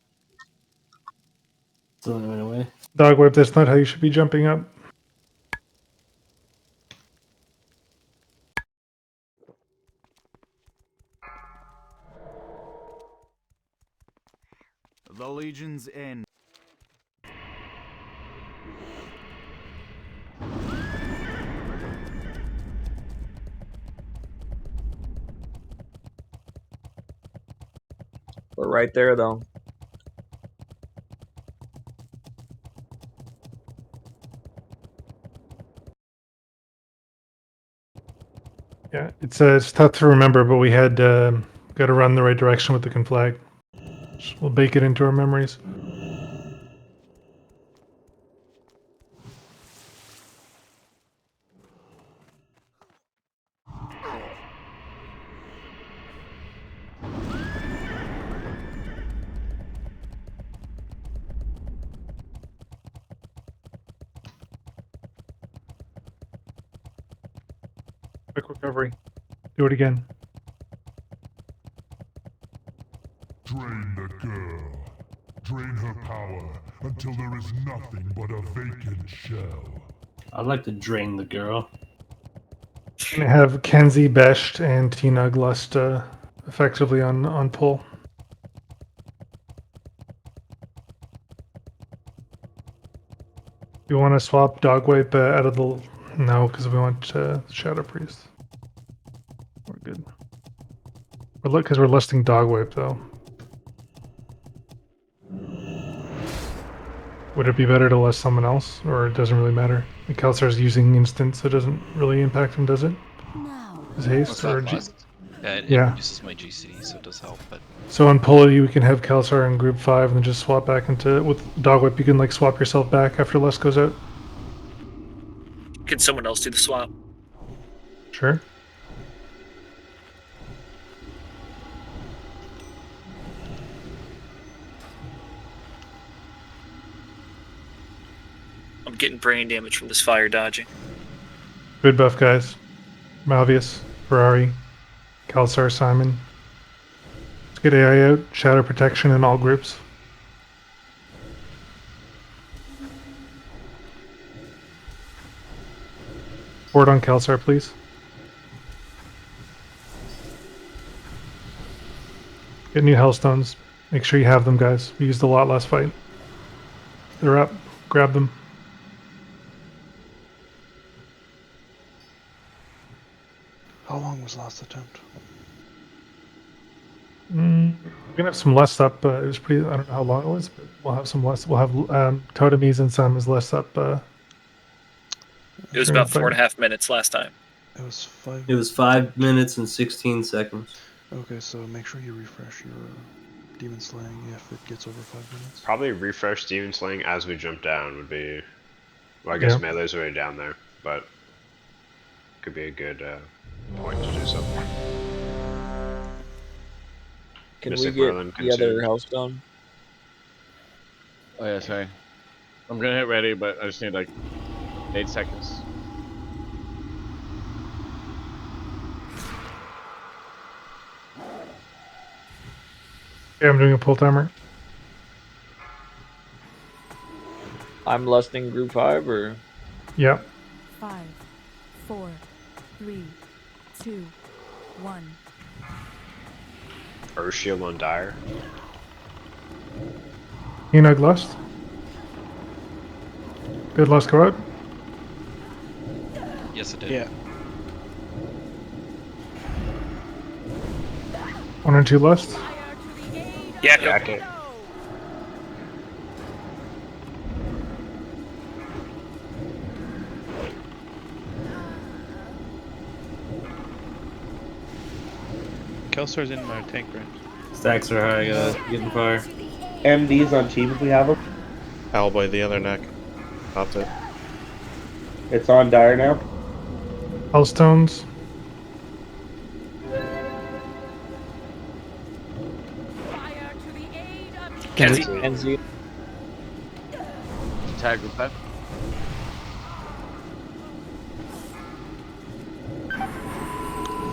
Still went away. Dog whip, that's not how you should be jumping up. The Legion's end. We're right there, though. Yeah, it's tough to remember, but we had got to run the right direction with the conflag. We'll bake it into our memories. Quick recovery. Do it again. Drain the girl. Drain her power until there is nothing but a vacant shell. I'd like to drain the girl. We're gonna have Kenzie, Besht, and Tina Glust effectively on pull. You want to swap Dog Wipe out of the... No, because we want Shadow Priest. We're good. Because we're listing Dog Wipe, though. Would it be better to list someone else? Or it doesn't really matter? Kelsar's using instant, so it doesn't really impact him, does it? His haste? Well, Or it's not must. It yeah. reduces my GC, so it does help, but... So on pull, you can have Kelsar in group 5 and then just swap back into... With Dog Whip, you can like swap yourself back after Lust goes out. Can someone else do the swap? Sure. I'm getting brain damage from this fire dodging. Good buff, guys. Malvius, Ferrari, Kelsar, Simon. Let's get AI out. Shadow protection in all groups. Board on Kelsar, please. Get new Hellstones. Make sure you have them, guys. We used a lot last fight. They're up. Grab them. How long was last attempt? We're gonna have some less up. It was pretty. I don't know how long it was, but we'll have some less. We'll have Totemies and some is less up. It was about 4.5 minutes last time. It was 5. It was 5 minutes and 16 seconds. Okay, so make sure you refresh your Demon Slaying if it gets over 5 minutes. Probably refresh Demon Slaying as we jump down would be Well, I guess Yeah. melee's already down there, but could be a good point to do something. Can Mystic we get Merlin the other consumed. house done? Oh yeah, sorry. I'm gonna hit ready, but I just need like 8 seconds. Yeah, I'm doing a pull timer. I'm lusting group 5 or? Yeah. 5, 4, 3, 2, 1. Earth Shield on Dire. Enug Lust. Did Lust go out? Yes, it did. Yeah. 1 and 2 Lust. Yeah, Jacket. Kelsar's in my tank range. Stacks are high, getting fire. MD's on cheap if we have them. Owlboy, the other neck. Popped it. It's on Dire now. Hellstones. Kenzie. Kenzie. Tag group 5. Be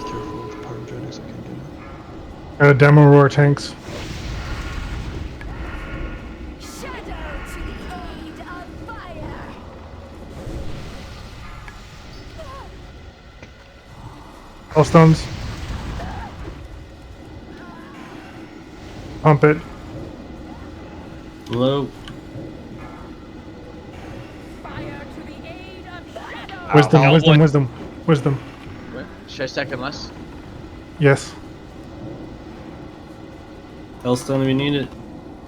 careful with pyrogenics, I can get it. Got a demo roar tanks. Shadow to the aid of fire. Hellstones. Pump it. Low. Wisdom, Ow. wisdom, wisdom, wisdom. Wait, should I stack him less? Yes. Hellstone if you need it.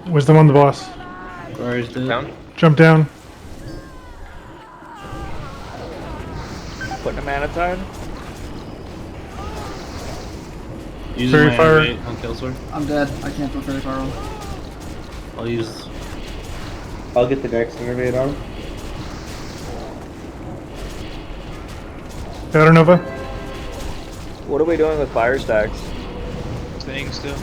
Wisdom on the boss. Fire's dead. Down. Jump down. Putting a mana tide. Using Fairy my fire. animate on Kelsar. I'm dead. I can't put fairy fire on. I'll use. I'll get the next innervate on. Shadow Nova. What are we doing with fire stacks? Thing still.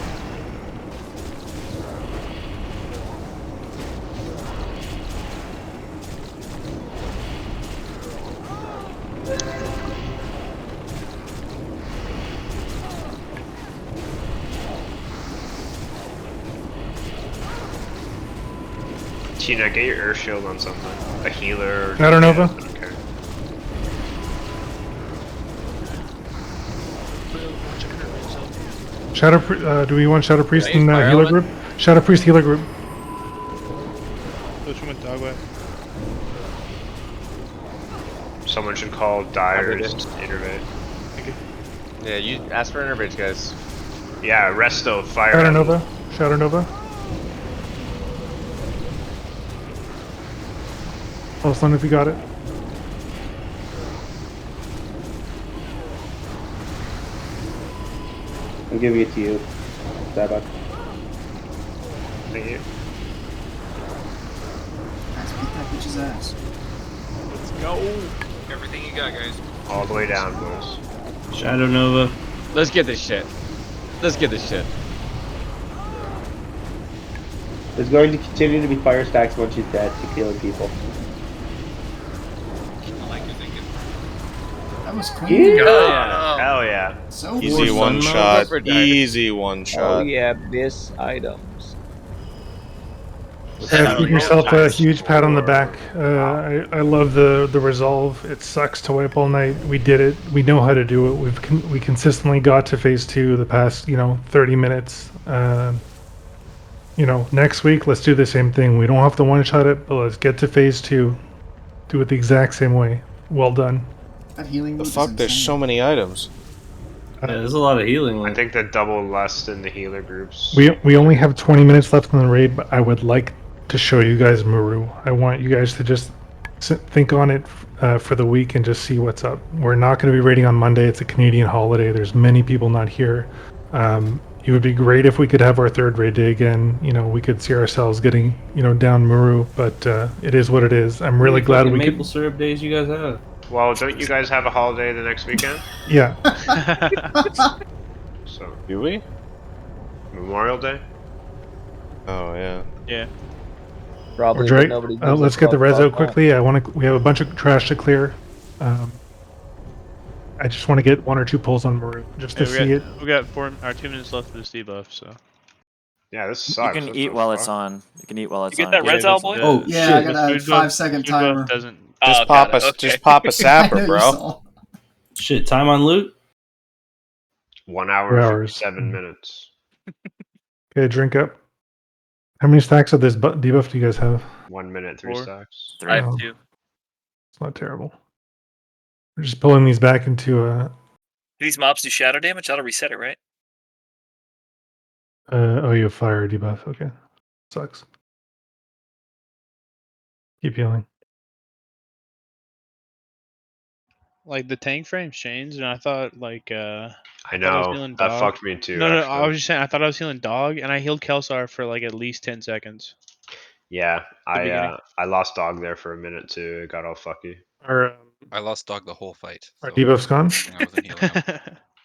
Tina, get your Earth Shield on something. A healer. Or Shadow Nova. I don't care. Do we want Shadow Priest Can I in use fire healer element? group? Shadow Priest healer group. Which one with Dogway? Someone should call Dire's Innervate. Yeah, you ask for innervates, guys. Yeah, Resto, Fire. Shadow Element. Nova. Shadow Nova. Hellstone if you got it. I'm giving it to you. Starbuck. Thank you. Let's beat that bitch's ass. Let's go. Everything you got, guys. All the way down, boys. Shadow Nova. Let's get this shit. Let's get this shit. There's going to continue to be fire stacks once she's dead. Keep healing people. I like your thinking. That was clean. Yeah. Hell yeah. So Easy good. one shot. Easy one Oh shot. yeah, this items. Give yourself a huge pat on the back. I love the resolve. It sucks to wipe all night. We did it. We know how to do it. We consistently got to phase 2 the past 30 minutes. Next week let's do the same thing. We don't have to one shot it, but let's get to phase 2. Do it the exact same way. Well done. That healing The loop is fuck? There's insane. so many items. Yeah, there's a lot of healing. I think the double lust in the healer groups. We only have 20 minutes left in the raid, but I would like to show you guys Maru. I want you guys to just think on it for the week and just see what's up. We're not going to be raiding on Monday. It's a Canadian holiday. There's many people not here. it would be great if we could have our third raid day again. You know, we could see ourselves getting, you know, down Muru, but it is what it is. I'm really glad we maple could. syrup days you guys have. Well, don't you guys have a holiday the next weekend? Yeah. So Do we? Memorial Day. Oh yeah. Yeah. Probably, Drake, but nobody gives let's a get the fuck reso about that. quickly. We have a bunch of trash to clear. I just want to get 1 or 2 pulls on Maru just to see it. We got 2 minutes left of this debuff, so. Yeah, this You sucks. can What eat the while fuck? it's on. You can eat while it's You on. get that red cell, boy? Oh Yeah, shit! I got a 5-second timer. Doesn't. Just Oh, pop got it, us. okay. Just pop a I sapper, know you bro. saw. Shit, time on loot. 1 hour 2 and hours. 57 minutes. Okay, drink up. How many stacks of this debuff do you guys have? 1 minute, 3 4. stacks. I have Oh, 2. it's not terrible. We're just pulling these back into Do these mobs do shadow damage? That'll reset it, right? oh, you have fire debuff. Okay, sucks. Keep healing. Like the tank frames changed, and I thought like I thought know. healing That dog. fucked me too, No, I actually. was just saying I thought I was healing dog, and I healed Kelsar for like at least 10 seconds. Yeah, beginning. I lost dog there for a minute too. It got all fucky. Our I lost dog the whole fight. our So debuff's gone. I wasn't healing him.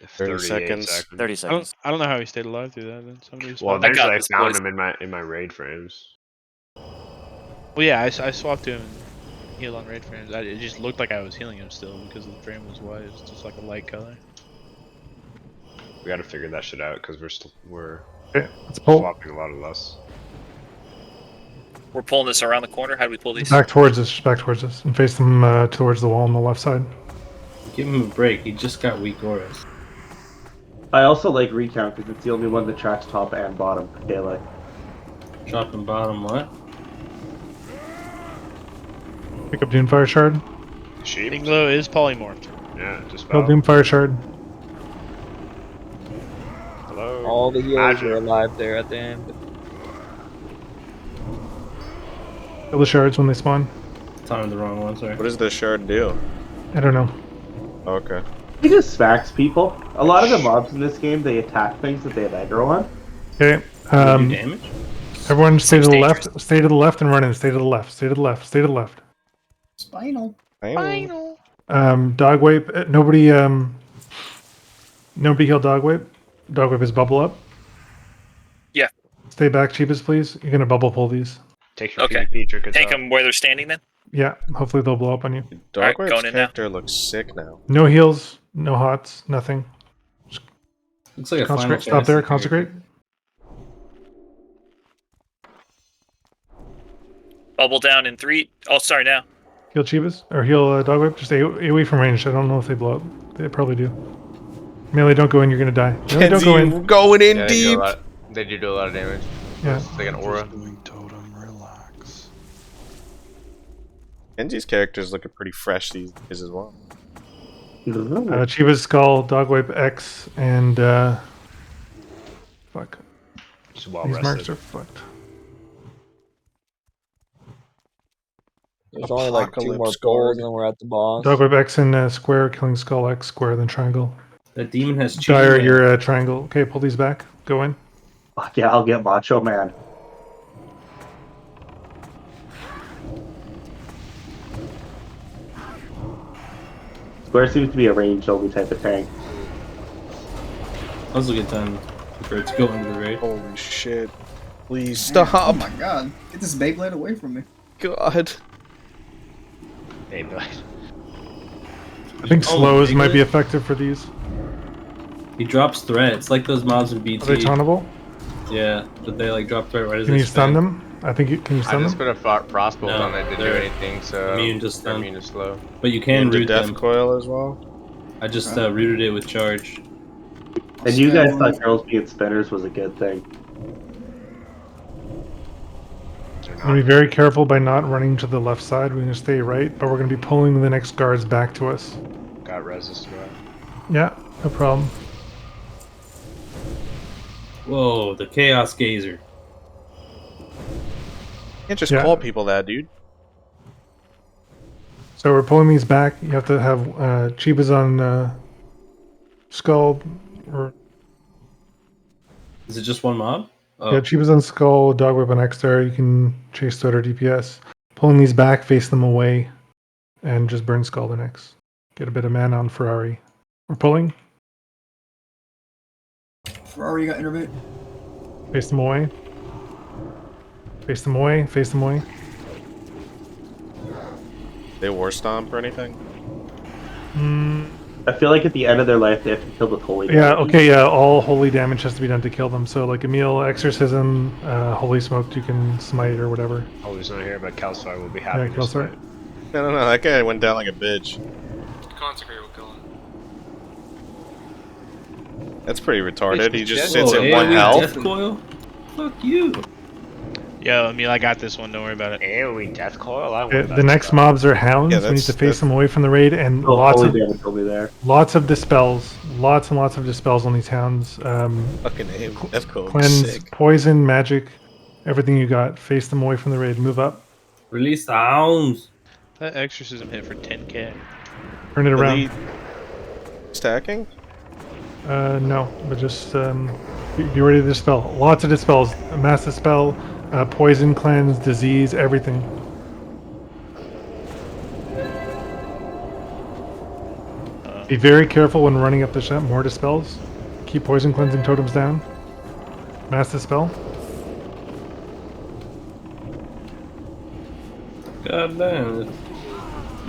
30 seconds. 30 I seconds. don't know how he stayed alive through that. Then somebody Well, swapped. eventually I this, found boys. him in my raid frames. Well, yeah, I swapped to him and healed on raid frames. It just looked like I was healing him still because the frame was white. It was just like a light color. We got to figure that shit out because we're Okay, let's pull. swapping a lot of less. We're pulling this around the corner. How do we pull these? Back towards us. Back towards us, and face them towards the wall on the left side. Give him a break. He just got weak auras. I also like recount because it's the only one that tracks top and bottom. Okay, like Top and bottom. What? Pick up Doom Fire Shard. Sheep. Iglo is polymorphed. Yeah, just Kill Doom Fire Shard. Hello. All the healers Magic. were alive there at the end. Kill the shards when they spawn. Timed the wrong one. Sorry. What does the shard do? I don't know. Okay. he just smacks people. A lot of the mobs in this game they attack things that they have aggro on. Okay. Do damage? Everyone stay to the dangerous. left. Stay to the left and run in. Stay to the left. Stay to the left. Stay to the left. Spinal. Final. Dog Wape. Nobody heal Dog Wape. Dog Wape is bubble up. Yeah. Stay back, cheapest, please. You're gonna bubble pull these. Take your Okay. PvP trick. Take them where they're standing then. Yeah. Hopefully they'll blow up on you. Alright, Dogware's going in now. character looks sick now. No heals. No hots. Nothing. Looks like a Final Consecrate. Stop there. Fantasy Consecrate. Bubble down in 3. Oh, sorry now. Heal Chivas or heal Dog Whip. Just stay away from range. I don't know if they blow up. They probably do. Melee, don't go in. You're gonna die. Melee, don't go in. Going in Yeah, deep. they do a lot of damage. Yeah. It's like an aura. Doing totem, relax. Genji's character's looking pretty fresh these days as well. Chivas Skull, Dog Whip X, and fuck. Just well These marks rested. are fucked. There's only like 2 more Apocalypse goals Guard. and we're at the boss. Dog Whip X in square, killing Skull X, square, then triangle. That demon has Dire, cheated. you're triangle. Okay, pull these back. Go in. Fuck yeah, I'll get Macho Man. Square seems to be a range only type of tank. That was a good time for it to go into the raid. Holy shit. Please Oh stop. my god. Get this Beyblade away from me. God. Hey, but I think Oh, slows big might be lid? effective for these. He drops threat. It's like those mobs in BT. Are they tauntable? Yeah, but they like drop threat right as Can they you stun spin. them? I think you can you I stun just them? put a frostbolt No, on it to do they're anything, so immune to they're stun. immune to slow. But you can Into root death them. coil as well. I just rooted it with charge. And you guys thought girls being spinners was a good thing. We're gonna be very careful by not running to the left side. We're gonna stay right, but we're gonna be pulling the next guards back to us. got resist right. Yeah, no problem. Whoa, the Chaos Gazer. Can't just Yeah. call people that, dude. So we're pulling these back. You have to have Chivas on Skull or Is it just one mob? Oh. Yeah, Chivas on Skull, Dog Whip on X-Star. You can chase Stoat or DPS. Pulling these back, face them away, and just burn Skull the next. Get a bit of mana on Ferrari. We're pulling. Ferrari got innervate. Face them away. Face them away. Face them away. They war stomp or anything? I feel like at the end of their life, they have to kill the holy. Yeah, damage. okay, yeah, all holy damage has to be done to kill them. So, like Emil, Exorcism, Holy Smoke, you can smite or whatever. Always not here, but Kalsar will be happy Yeah, to Kalsar. smite. I don't know, that guy went down like a bitch. Consecrate will kill him. That's pretty retarded. He just Whoa, sits at 1 health. Death coil? Fuck you. Yo, Emil, I got this one. Don't worry about it. AoE Death Coil? I want The that next stuff. mobs are hounds. Yeah, we need that's- to face them away from the raid, and Oh, lots holy of damage will be there. lots of dispels, lots and lots of dispels on these hounds. Fucking aim. Death Coil. Cleanse, Sick. poison, magic, everything you got. Face them away from the raid. Move up. Release the hounds. That exorcism hit for 10k. Turn it around. Elite stacking? No, but just be ready to dispel. Lots of dispels. A mass dispel, poison, cleanse, disease, everything. Be very careful when running up the shot. More dispels. Keep poison cleansing totems down. Mass dispel. God damn, this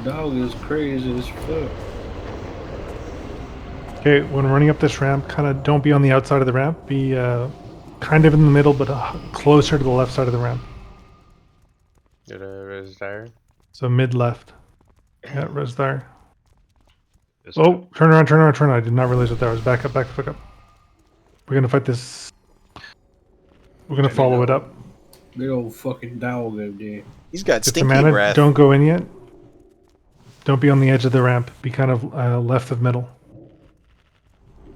dog is crazy as fuck. Okay, when running up this ramp, kind of don't be on the outside of the ramp. Be kind of in the middle, but closer to the left side of the ramp. Did a res dire? So mid left. Yeah, res there. Oh, turn around, turn around, turn around. I did not realize what that was. Back up, back up. We're gonna fight this. We're gonna follow it up. Big old fucking dog over there. He's got Get the stinky mana. breath. Don't go in yet. Don't be on the edge of the ramp. Be kind of left of middle.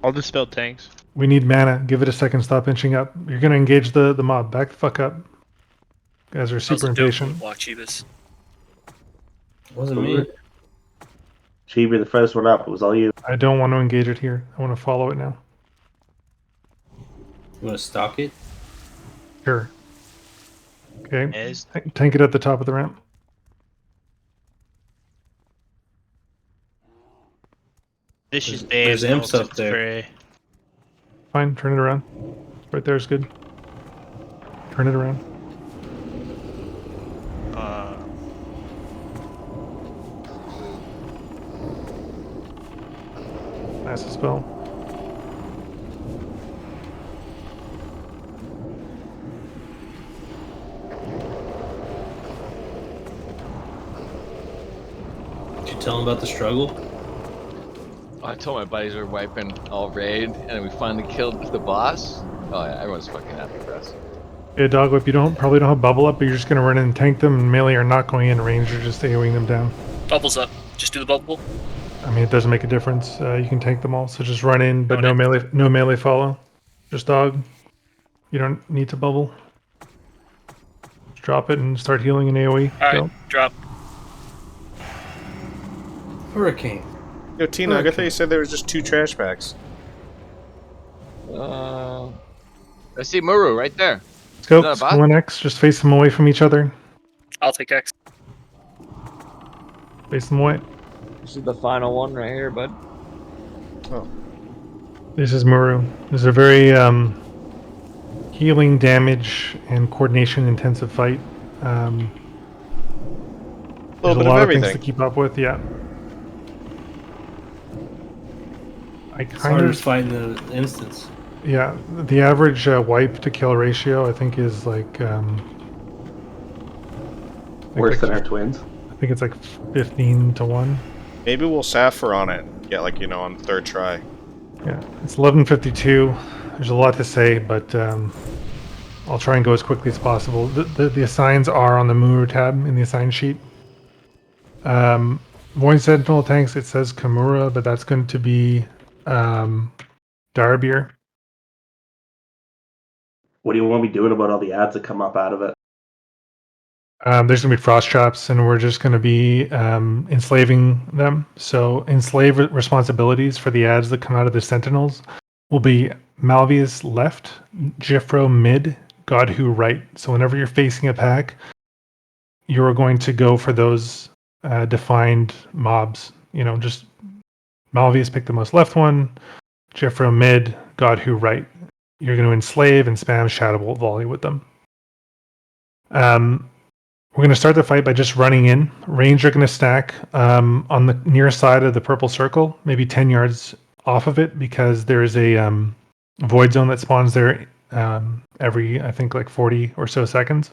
I'll dispel tanks. We need mana. Give it a second. Stop inching up. You're gonna engage the mob. Back the fuck up. You guys are super impatient. Block Chivas. Wasn't me. Chibi, the first one up. It was all you. I don't want to engage it here. I want to follow it now. You want to stalk it? Sure. Okay. Ez. Tank it at the top of the ramp. Vicious There's babes. imps up there. Fine. Turn it around. Right there is good. Turn it around. Nice spell. Did you tell him about the struggle? I told my buddies we were wiping all raid, and we finally killed the boss. Oh yeah, everyone's fucking happy for us. Yeah, dog whip. You probably don't have bubble up, but you're just gonna run in and tank them. And melee are not going in range. You're just AoEing them down. Bubbles up. Just do the bubble. I mean, it doesn't make a difference. You can tank them all, so just run in, but no melee follow. Just dog. You don't need to bubble. Just drop it and start healing in AoE. Alright, Go. drop. Hurricane. Yo, Tina, I thought you said there was just 2 trash packs. I see Muru right there. Let's go. Is that a Let's bot? go on X. Just face them away from each other. I'll take X. Face them away. This is the final one right here, bud. Oh. This is Muru. This is a very healing, damage, and coordination intensive fight. There's a bit of lot of things everything. to keep up with. Yeah. I It's kind harder of to fight in the instance. Yeah, the average wipe to kill ratio I think is like Worse than our twins. I think it's like 15 to 1. Maybe we'll Sapphire on it. Yeah, like, you know, on 3rd try. Yeah, it's 11:52. There's a lot to say, but I'll try and go as quickly as possible. The assigns are on the Muru tab in the assign sheet. Void Sentinel tanks, it says Kimura, but that's going to be Darbier. What do you want me doing about all the ads that come up out of it? There's going to be frost traps, and we're just going to be enslaving them. So enslave responsibilities for the ads that come out of the Sentinels will be Malvius left, Jifro mid, Godhu right. So whenever you're facing a pack, you're going to go for those defined mobs. You know, just Malvius pick the most left one, Jifro mid, Godhu right. You're going to enslave and spam Shadow Bolt volley with them. We're going to start the fight by just running in. Range are going to stack on the near side of the purple circle, maybe 10 yards off of it, because there is a void zone that spawns there every, I think, like 40 or so seconds.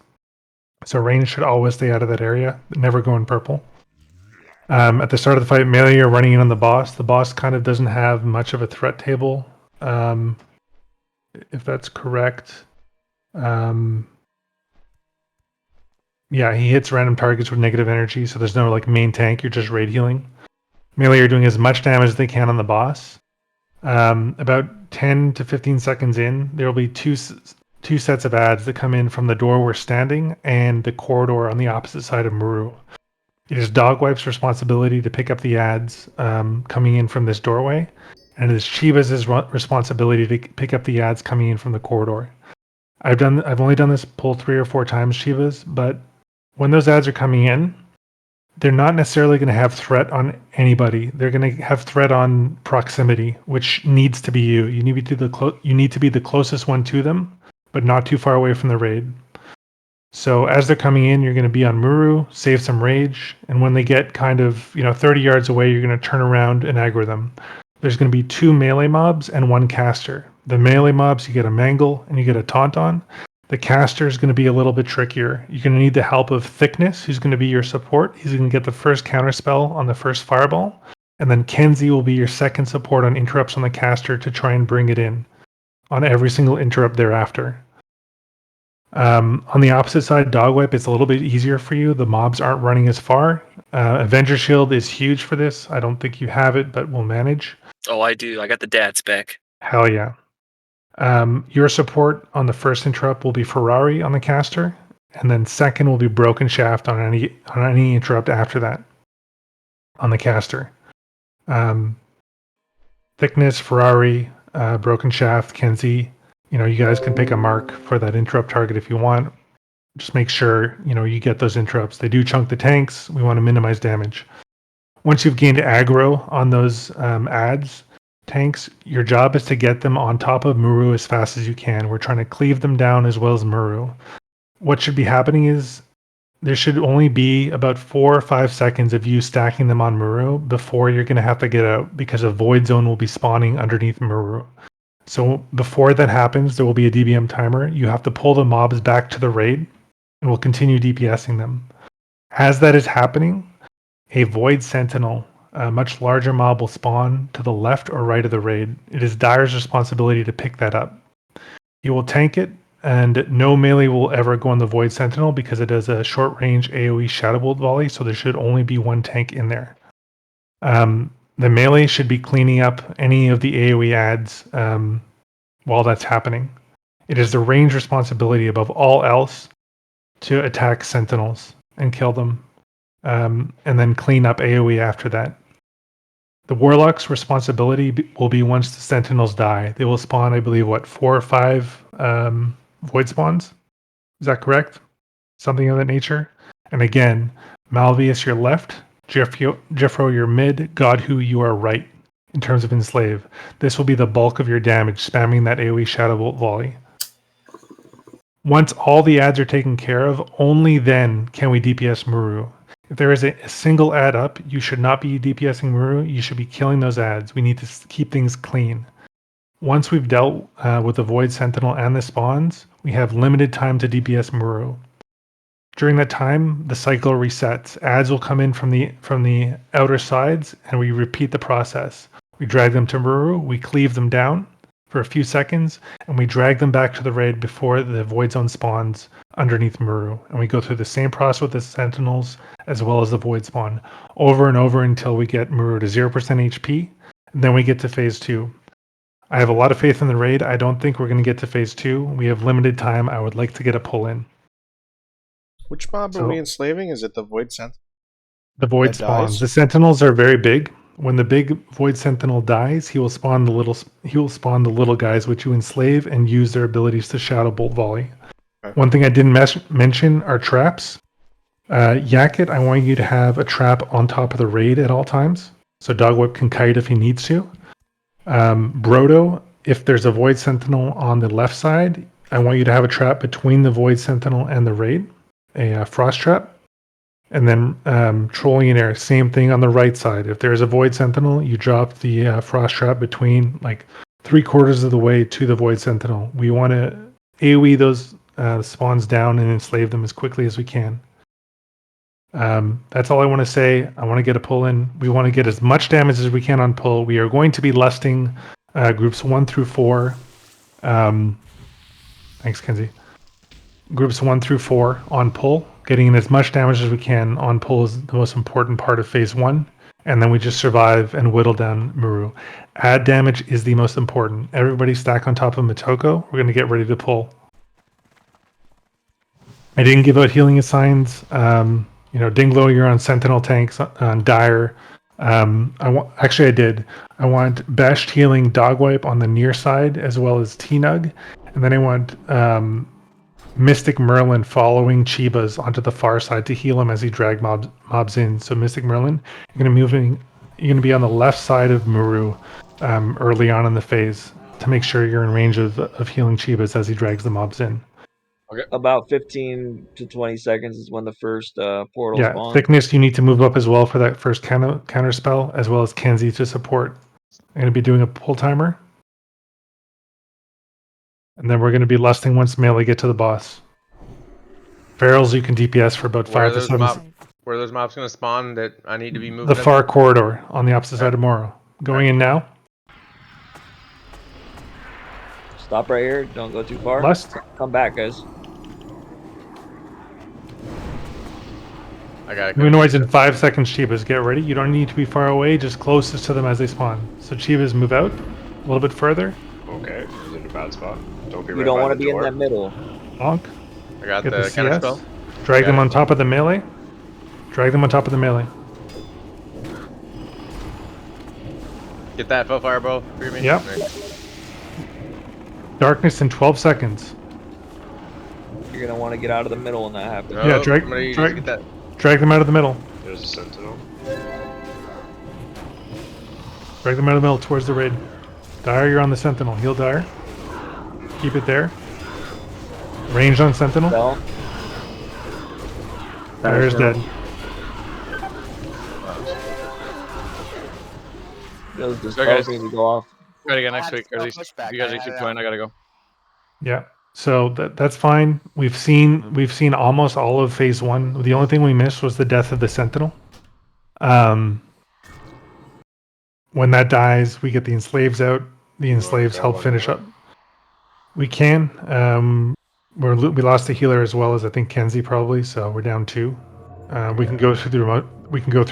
So range should always stay out of that area, never go in purple. At the start of the fight, melee are running in on the boss. The boss kind of doesn't have much of a threat table, if that's correct. Yeah, he hits random targets with negative energy, so there's no like main tank, you're just raid healing. Melee are doing as much damage as they can on the boss. About 10 to 15 seconds in, there will be two sets of ads that come in from the door we're standing and the corridor on the opposite side of Muru. It is Dogwipe's responsibility to pick up the ads coming in from this doorway, and it is Chiba's responsibility to pick up the ads coming in from the corridor. I've only done this pull 3 or 4 times, Chiba's, but when those ads are coming in, they're not necessarily going to have threat on anybody. They're going to have threat on proximity, which needs to be you. You need to be the closest one to them, but not too far away from the raid. So as they're coming in, you're going to be on Muru, save some rage, and when they get kind of 30 yards away, you're going to turn around and aggro them. There's going to be 2 melee mobs and 1 caster. The melee mobs, you get a mangle and you get a taunt on. The caster is going to be a little bit trickier. You're going to need the help of Thickness, who's going to be your support. He's going to get the first counterspell on the first fireball. And then Kenzie will be your second support on interrupts on the caster to try and bring it in on every single interrupt thereafter. On the opposite side, Dogwipe, it's a little bit easier for you. The mobs aren't running as far. Avenger Shield is huge for this. I don't think you have it, but we'll manage. Oh, I do. I got the dad spec. Hell yeah. Your support on the first interrupt will be Ferrari on the caster, and then second will be Broken Shaft on any interrupt after that on the caster. Thickness, Ferrari, Broken Shaft, Kenzie. You guys can pick a mark for that interrupt target if you want. Just make sure you get those interrupts. They do chunk the tanks. We want to minimize damage. Once you've gained aggro on those ads, tanks, your job is to get them on top of Muru as fast as you can. We're trying to cleave them down as well as Muru. What should be happening is there should only be about 4 or 5 seconds of you stacking them on Muru before you're going to have to get out, because a void zone will be spawning underneath Muru. So before that happens, there will be a DBM timer. You have to pull the mobs back to the raid, and we'll continue DPSing them. As that is happening, a Void Sentinel, a much larger mob, will spawn to the left or right of the raid. It is Dire's responsibility to pick that up. He will tank it, and no melee will ever go on the Void Sentinel because it has a short-range AoE Shadow Bolt volley, so there should only be 1 tank in there. The melee should be cleaning up any of the AoE ads while that's happening. It is the range responsibility above all else to attack Sentinels and kill them, and then clean up AoE after that. The Warlock's responsibility will be once the Sentinels die. They will spawn, I believe, 4 or 5 Void spawns? Is that correct? Something of that nature? And again, Malvius, your left, Jeffro, your mid, Godhu, you are right in terms of enslave. This will be the bulk of your damage, spamming that AoE Shadow Bolt volley. Once all the ads are taken care of, only then can we DPS Muru. If there is a single ad up, you should not be DPSing Muru. You should be killing those ads. We need to keep things clean. Once we've dealt with the Void Sentinel and the spawns, we have limited time to DPS Muru. During that time, the cycle resets. Ads will come in from the outer sides, and we repeat the process. We drag them to Muru, we cleave them down for a few seconds, and we drag them back to the raid before the Void Zone spawns underneath Muru. And we go through the same process with the Sentinels as well as the Void Spawn, over and over until we get Muru to 0% HP, and then we get to Phase 2. I have a lot of faith in the raid. I don't think we're going to get to Phase 2. We have limited time. I would like to get a pull in. Which mob are we enslaving? Is it the Void Sentinel? The Void That spawns. dies? The Sentinels are very big. When the big Void Sentinel dies, he will spawn the little guys which you enslave and use their abilities to Shadow Bolt Volley. One thing I didn't mention are traps. Yakit, I want you to have a trap on top of the raid at all times, so Dogwhip can kite if he needs to. Brodo, if there's a Void Sentinel on the left side, I want you to have a trap between the Void Sentinel and the raid, a Frost Trap. And then Trolling in Air, same thing on the right side. If there's a Void Sentinel, you drop the Frost Trap between like 3/4 of the way to the Void Sentinel. We want to AoE those spawns down and enslave them as quickly as we can. That's all I want to say. I want to get a pull in. We want to get as much damage as we can on pull. We are going to be lusting groups 1 through 4. Thanks, Kenzie. Groups 1 through 4 on pull. Getting in as much damage as we can on pull is the most important part of phase 1. And then we just survive and whittle down Muru. Add damage is the most important. Everybody stack on top of Motoko. We're going to get ready to pull. I didn't give out healing assigns. Dinglo, you're on Sentinel tanks, on Dire. Actually, I did. I want Bashed healing Dogwipe on the near side, as well as T-Nug. And then I want Mystic Merlin following Chibas onto the far side to heal him as he drag mobs in. So Mystic Merlin, you're going to be on the left side of Muru early on in the phase to make sure you're in range of healing Chibas as he drags the mobs in. Okay. About 15 to 20 seconds is when the first portal Yeah, spawns. Thickness, you need to move up as well for that first counter spell, as well as Kenzie to support. I'm going to be doing a pull timer. And then we're going to be lusting once melee get to the boss. Ferals, you can DPS for about 5 to 7 seconds. Where are those mobs going to spawn that I need to be moving? The far corridor on the opposite side of Moro. Going in now. Stop right here. Don't go too far. Lust. Come back, guys. I got it. Humanoids in 5 seconds, Chivas. Get ready. You don't need to be far away, just closest to them as they spawn. So Chivas, move out a little bit further. Okay, he's in a bad spot. Don't be You right don't by want to the be door. in that middle. Bonk. I got Get the counter CS. spell. Drag them on top of the melee. Drag them on top of the melee. Get that faux fireball for me. Yep. Darkness in 12 seconds. You're gonna want to get out of the middle when that happens. No, Yeah, drag them out of the middle. There's a sentinel. Drag them out of the middle towards the raid. Dire, you're on the sentinel. Heal Dire. Keep it there. Range on sentinel. Spell. Dire's dead. Those So guys, dispels need to go off. Gotta go next week, or at least if you guys keep going, I gotta go. Yeah. So that's fine. We've seen almost all of phase 1. The only thing we missed was the death of the sentinel. When that dies, we get the enslaves out. The enslaves help finish up. We can. We lost the healer as well as I think Kenzie probably, so we're down 2. We can go through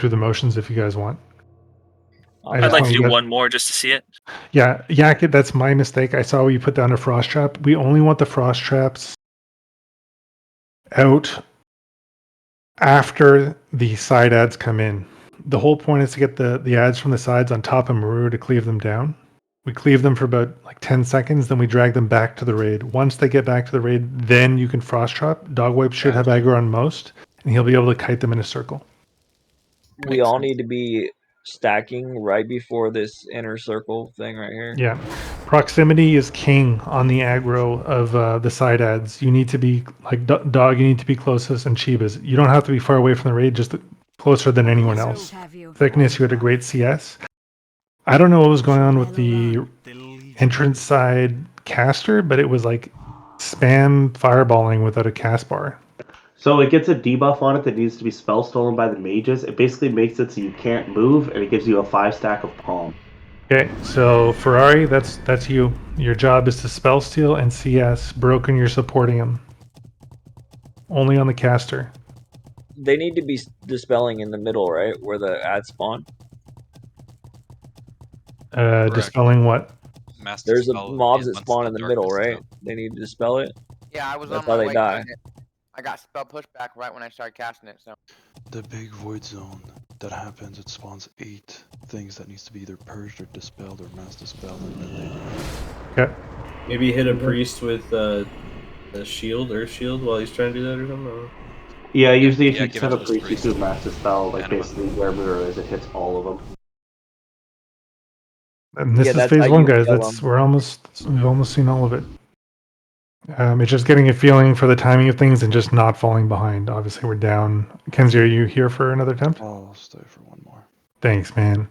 the motions if you guys want. I'd like to do one more just to see it. Yeah, Yakit, that's my mistake. I saw you put down a frost trap. We only want the frost traps out after the side ads come in. The whole point is to get the ads from the sides on top of Maru to cleave them down. We cleave them for about like 10 seconds, then we drag them back to the raid. Once they get back to the raid, then you can frost trap. Dogwipe should have aggro on most, and he'll be able to kite them in a circle. We all need to be stacking right before this inner circle thing right here. Yeah. Proximity is king on the aggro of the side ads. You need to be, like Dog, you need to be closest, and Chibas. You don't have to be far away from the raid, just closer than anyone else. Thickness, you had a great CS. I don't know what was going on with the entrance side caster, but it was like spam fireballing without a cast bar. So it gets a debuff on it that needs to be spell stolen by the mages. It basically makes it so you can't move, and it gives you a 5 stack of palm. Okay, so Ferrari, that's you. Your job is to spell steal and CS. Broken, you're supporting him. Only on the caster. They need to be dispelling in the middle, right? Where the ads spawn. Dispelling what? There's a mobs that spawn in the middle, right? They need to dispel it. Yeah, I was That's on how my they way die. doing it. I got spell pushback right when I started casting it, so. The big void zone that happens, it spawns 8 things that needs to be either purged or dispelled or mass dispelled, and then they. Okay. Maybe hit a priest with the shield, earth shield, while he's trying to do that or something. Or... Yeah, usually if yeah, you give set it a to this priest, you priest. do a mass dispel, like Anima. basically wherever there is, it hits all of them. And this Yeah, is that's phase how one, you guys. kill We've 'em. almost seen all of it. It's just getting a feeling for the timing of things and just not falling behind. Obviously, we're down. Kenzie, are you here for another attempt? I'll stay for one more. Thanks, man.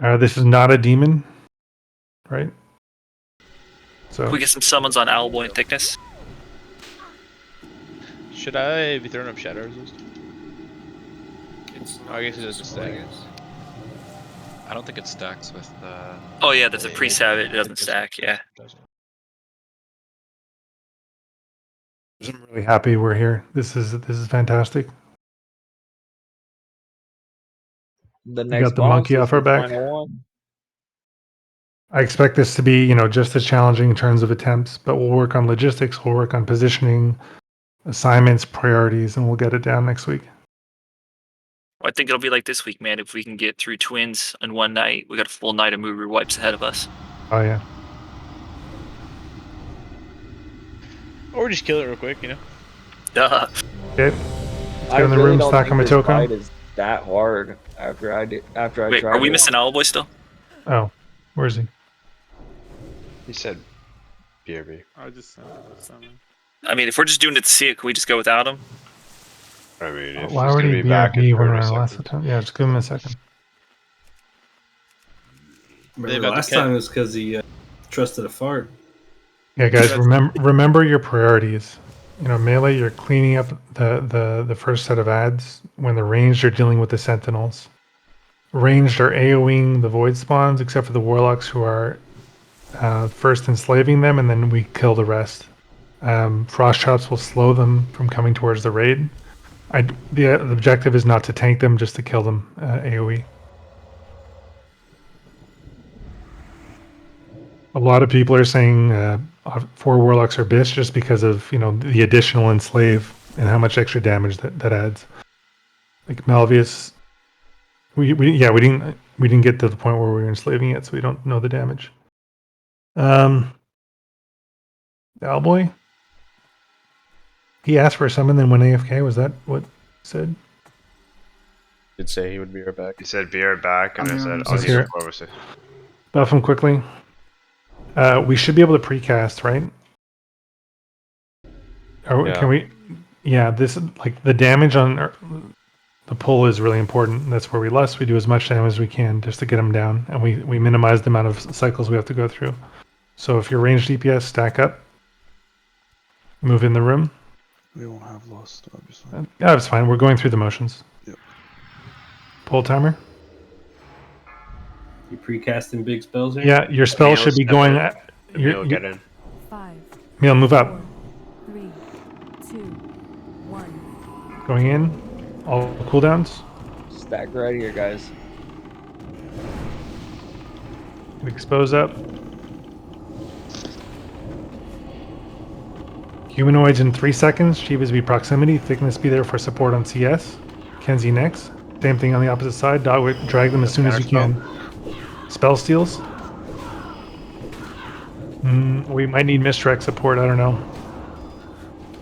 This is not a demon, right? So Can we get some summons on Owlboy and Thickness? Should I be throwing up shadow resist? Oh, I guess it doesn't stack. I don't think it stacks with. Oh yeah, that's a priest have it. It doesn't stack. Yeah. I'm really happy we're here. This is fantastic. The We next got the boss monkey is off our the back. final one. I expect this to be, just as challenging in terms of attempts, but we'll work on logistics, we'll work on positioning, assignments, priorities, and we'll get it down next week. Well, I think it'll be like this week, man. If we can get through twins in one night, we got a full night of movie wipes ahead of us. Oh yeah. Or just kill it real quick, Duh. Okay. I in the really room, don't stack think on this Matoko. fight is that hard after I Wait, tried are we it. missing Owlboy still? Oh, where is he? He said BRB. I just sent it to summon. I mean, if we're just doing it to see it, can we just go without him? I mean, if Why he's would gonna he be back in BRB when 30 our last seconds. attempt? Yeah, just give him a second. Remember last time it was because he trusted a fart. Yeah, guys, remember your priorities. Melee, you're cleaning up the first set of ads. When the ranged are dealing with the sentinels. Ranged are AoEing the void spawns, except for the warlocks who are first enslaving them, and then we kill the rest. Frost traps will slow them from coming towards the raid. The objective is not to tank them, just to kill them AoE. A lot of people are saying 4 warlocks are bitch just because of the additional enslave and how much extra damage that adds. Like Malvius, we didn't get to the point where we were enslaving yet, so we don't know the damage. Owlboy, he asked for a summon, then went AFK. Was that what he said? Did say he would be right back. He said be right back, and I said I'll Let's use hear it it. closer. Buff him quickly. We should be able to precast, right? Or Yeah. can we? Yeah, this the damage on the pull is really important. That's where we lust. We do as much damage as we can just to get them down, and we minimize the amount of cycles we have to go through. So if your ranged DPS stack up, move in the room. We won't have lost, obviously. Yeah, it's fine. We're going through the motions. Yep. Pull timer. You precasting big spells here? Yeah, your spell should be going. Emil, get in. 5, Emil, move up. 3, 2, 1. Going in. All cooldowns. Stack right here, guys. Expose up. Humanoids in 3 seconds. Shivas be proximity. Thickness be there for support on CS. Kenzie next. Same thing on the opposite side. Dog, drag them as soon as you can. Spell steals. We might need Mistrek support. I don't know.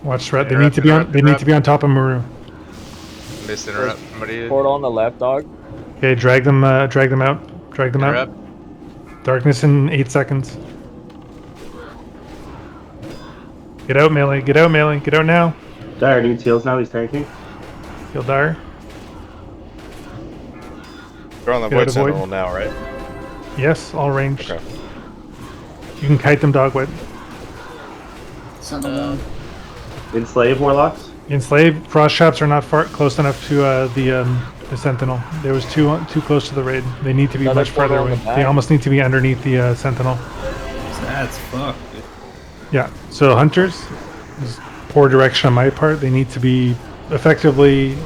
Watch threat. They need to be on. They need to be on top of Maru. Missed interrupt. Somebody. Portal on the left, dog. Okay, drag them out. Drag them out. Darkness in 8 seconds. Get out, melee. Get out, melee. Get out now. Dire needs heals now. He's tanking. Heal Dire. They're on the Get out void of void. sentinel now, right? Yes, all ranged. Okay. You can kite them, Dogwit. Sentinel down. Enslave warlocks. Enslave frost traps are not far close enough to the sentinel. There was too close to the raid. They need to be Another much further portal on away. the back. They almost need to be underneath the sentinel. That's fucked. Yeah. So hunters, this is poor direction on my part. They need to be effectively,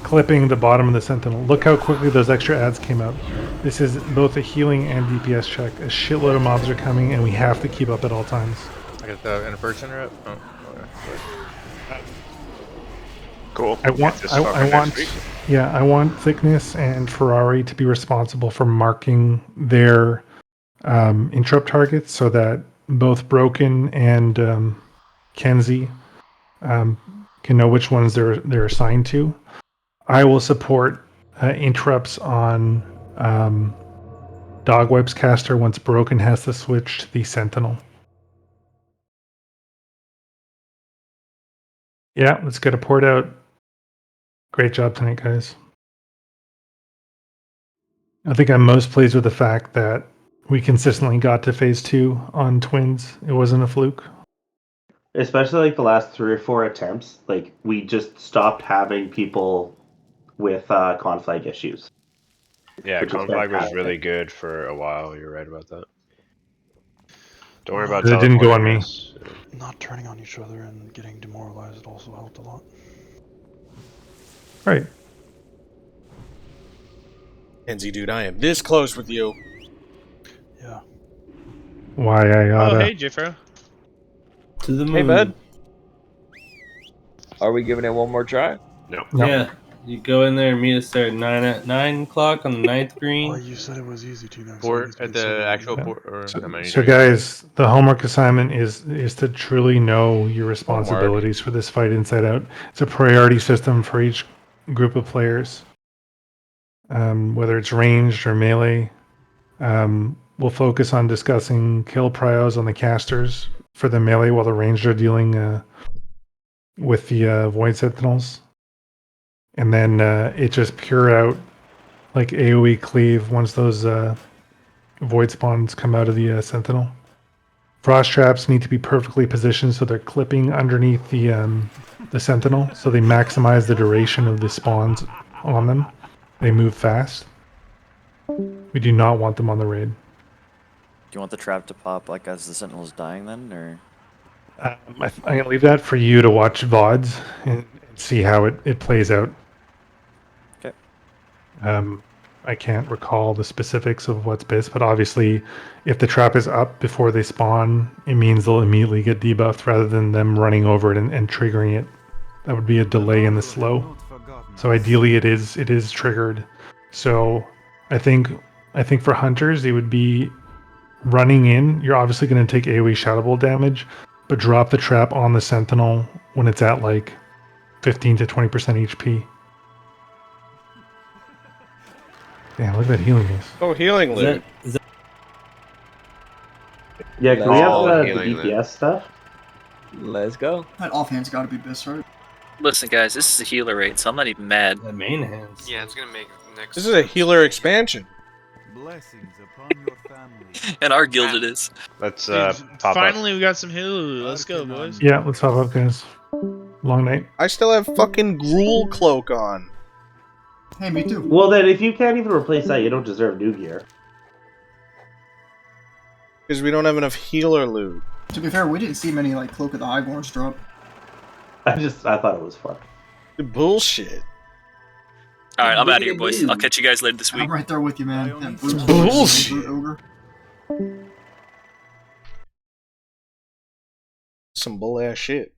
clipping the bottom of the sentinel. Look how quickly those extra ads came out. This is both a healing and DPS check. A shitload of mobs are coming, and we have to keep up at all times. I got the in a first interrupt. Oh, Cool. I want, Get this I fucker want, next week. yeah, I want Thickness and Ferrari to be responsible for marking their interrupt targets so that both Broken and Kenzie can know which ones they're assigned to. I will support interrupts on Dogweb's caster once Broken has to switch to the Sentinel. Yeah, let's get a port out. Great job tonight, guys. I think I'm most pleased with the fact that we consistently got to phase 2 on Twins. It wasn't a fluke. Especially like the last 3 or 4 attempts, like we just stopped having people with conflag issues. Yeah, Which is conflag was fantastic. really good for a while. You're right about that. Don't worry Well, about It didn't go on teleporting, me. guys. Not turning on each other and getting demoralized also helped a lot. Right. Kenzie, dude, I am this close with you. Yeah. Why I Oh, oughta. hey, Jeffro. To the moon. Hey, bud. Are we giving it one more try? No. Yeah. You go in there and meet us there at 9 o'clock on the 9th green. Well, you said it was easy to now. Port at the actual Yeah. port, or So, how many so drinks? guys, the homework assignment is to truly know your responsibilities for this fight inside out. It's a priority system for each group of players, whether it's ranged or melee. We'll focus on discussing kill prios on the casters for the melee, while the ranged are dealing with the void sentinels, and then it just pure out like AOE cleave once those void spawns come out of the sentinel. Frost traps need to be perfectly positioned so they're clipping underneath the sentinel, so they maximize the duration of the spawns on them. They move fast. We do not want them on the raid. Do you want the trap to pop like as the sentinel's dying then, or? I'm gonna leave that for you to watch VODs and see how it plays out. Okay. I can't recall the specifics of what's best, but obviously, if the trap is up before they spawn, it means they'll immediately get debuffed rather than them running over it and triggering it. That would be a delay in the slow. So ideally, it is triggered. So I think for hunters, it would be running in. You're obviously going to take AoE Shadow Bolt damage, but drop the trap on the sentinel when it's at like 15 to 20% HP. Damn, look at that healing base. Oh, healing loot. Yeah, can we have Oh, the healing DPS stuff? Let's go. That offhand's got to be best, right? Listen, guys, this is a healer raid, so I'm not even mad. The main hands. Yeah, it's gonna make next. This is a healer expansion. Blessings upon your family. And our guild it is. Let's Dude, pop finally, we got some Hulu. Let's go, boys. Yeah, let's hop up, guys. Long night. I still have fucking Gruul cloak on. Hey, me too. Well, then, if you can't even replace that, you don't deserve new gear. Because we don't have enough healer loot. To be fair, we didn't see many like Cloak of the Highborns drop. I thought it was fun. Bullshit. All right, I'm out of here, boys. I'll catch you guys later this week. I'm right there with you, man. That brute Bullshit. ogre. Some bull ass shit.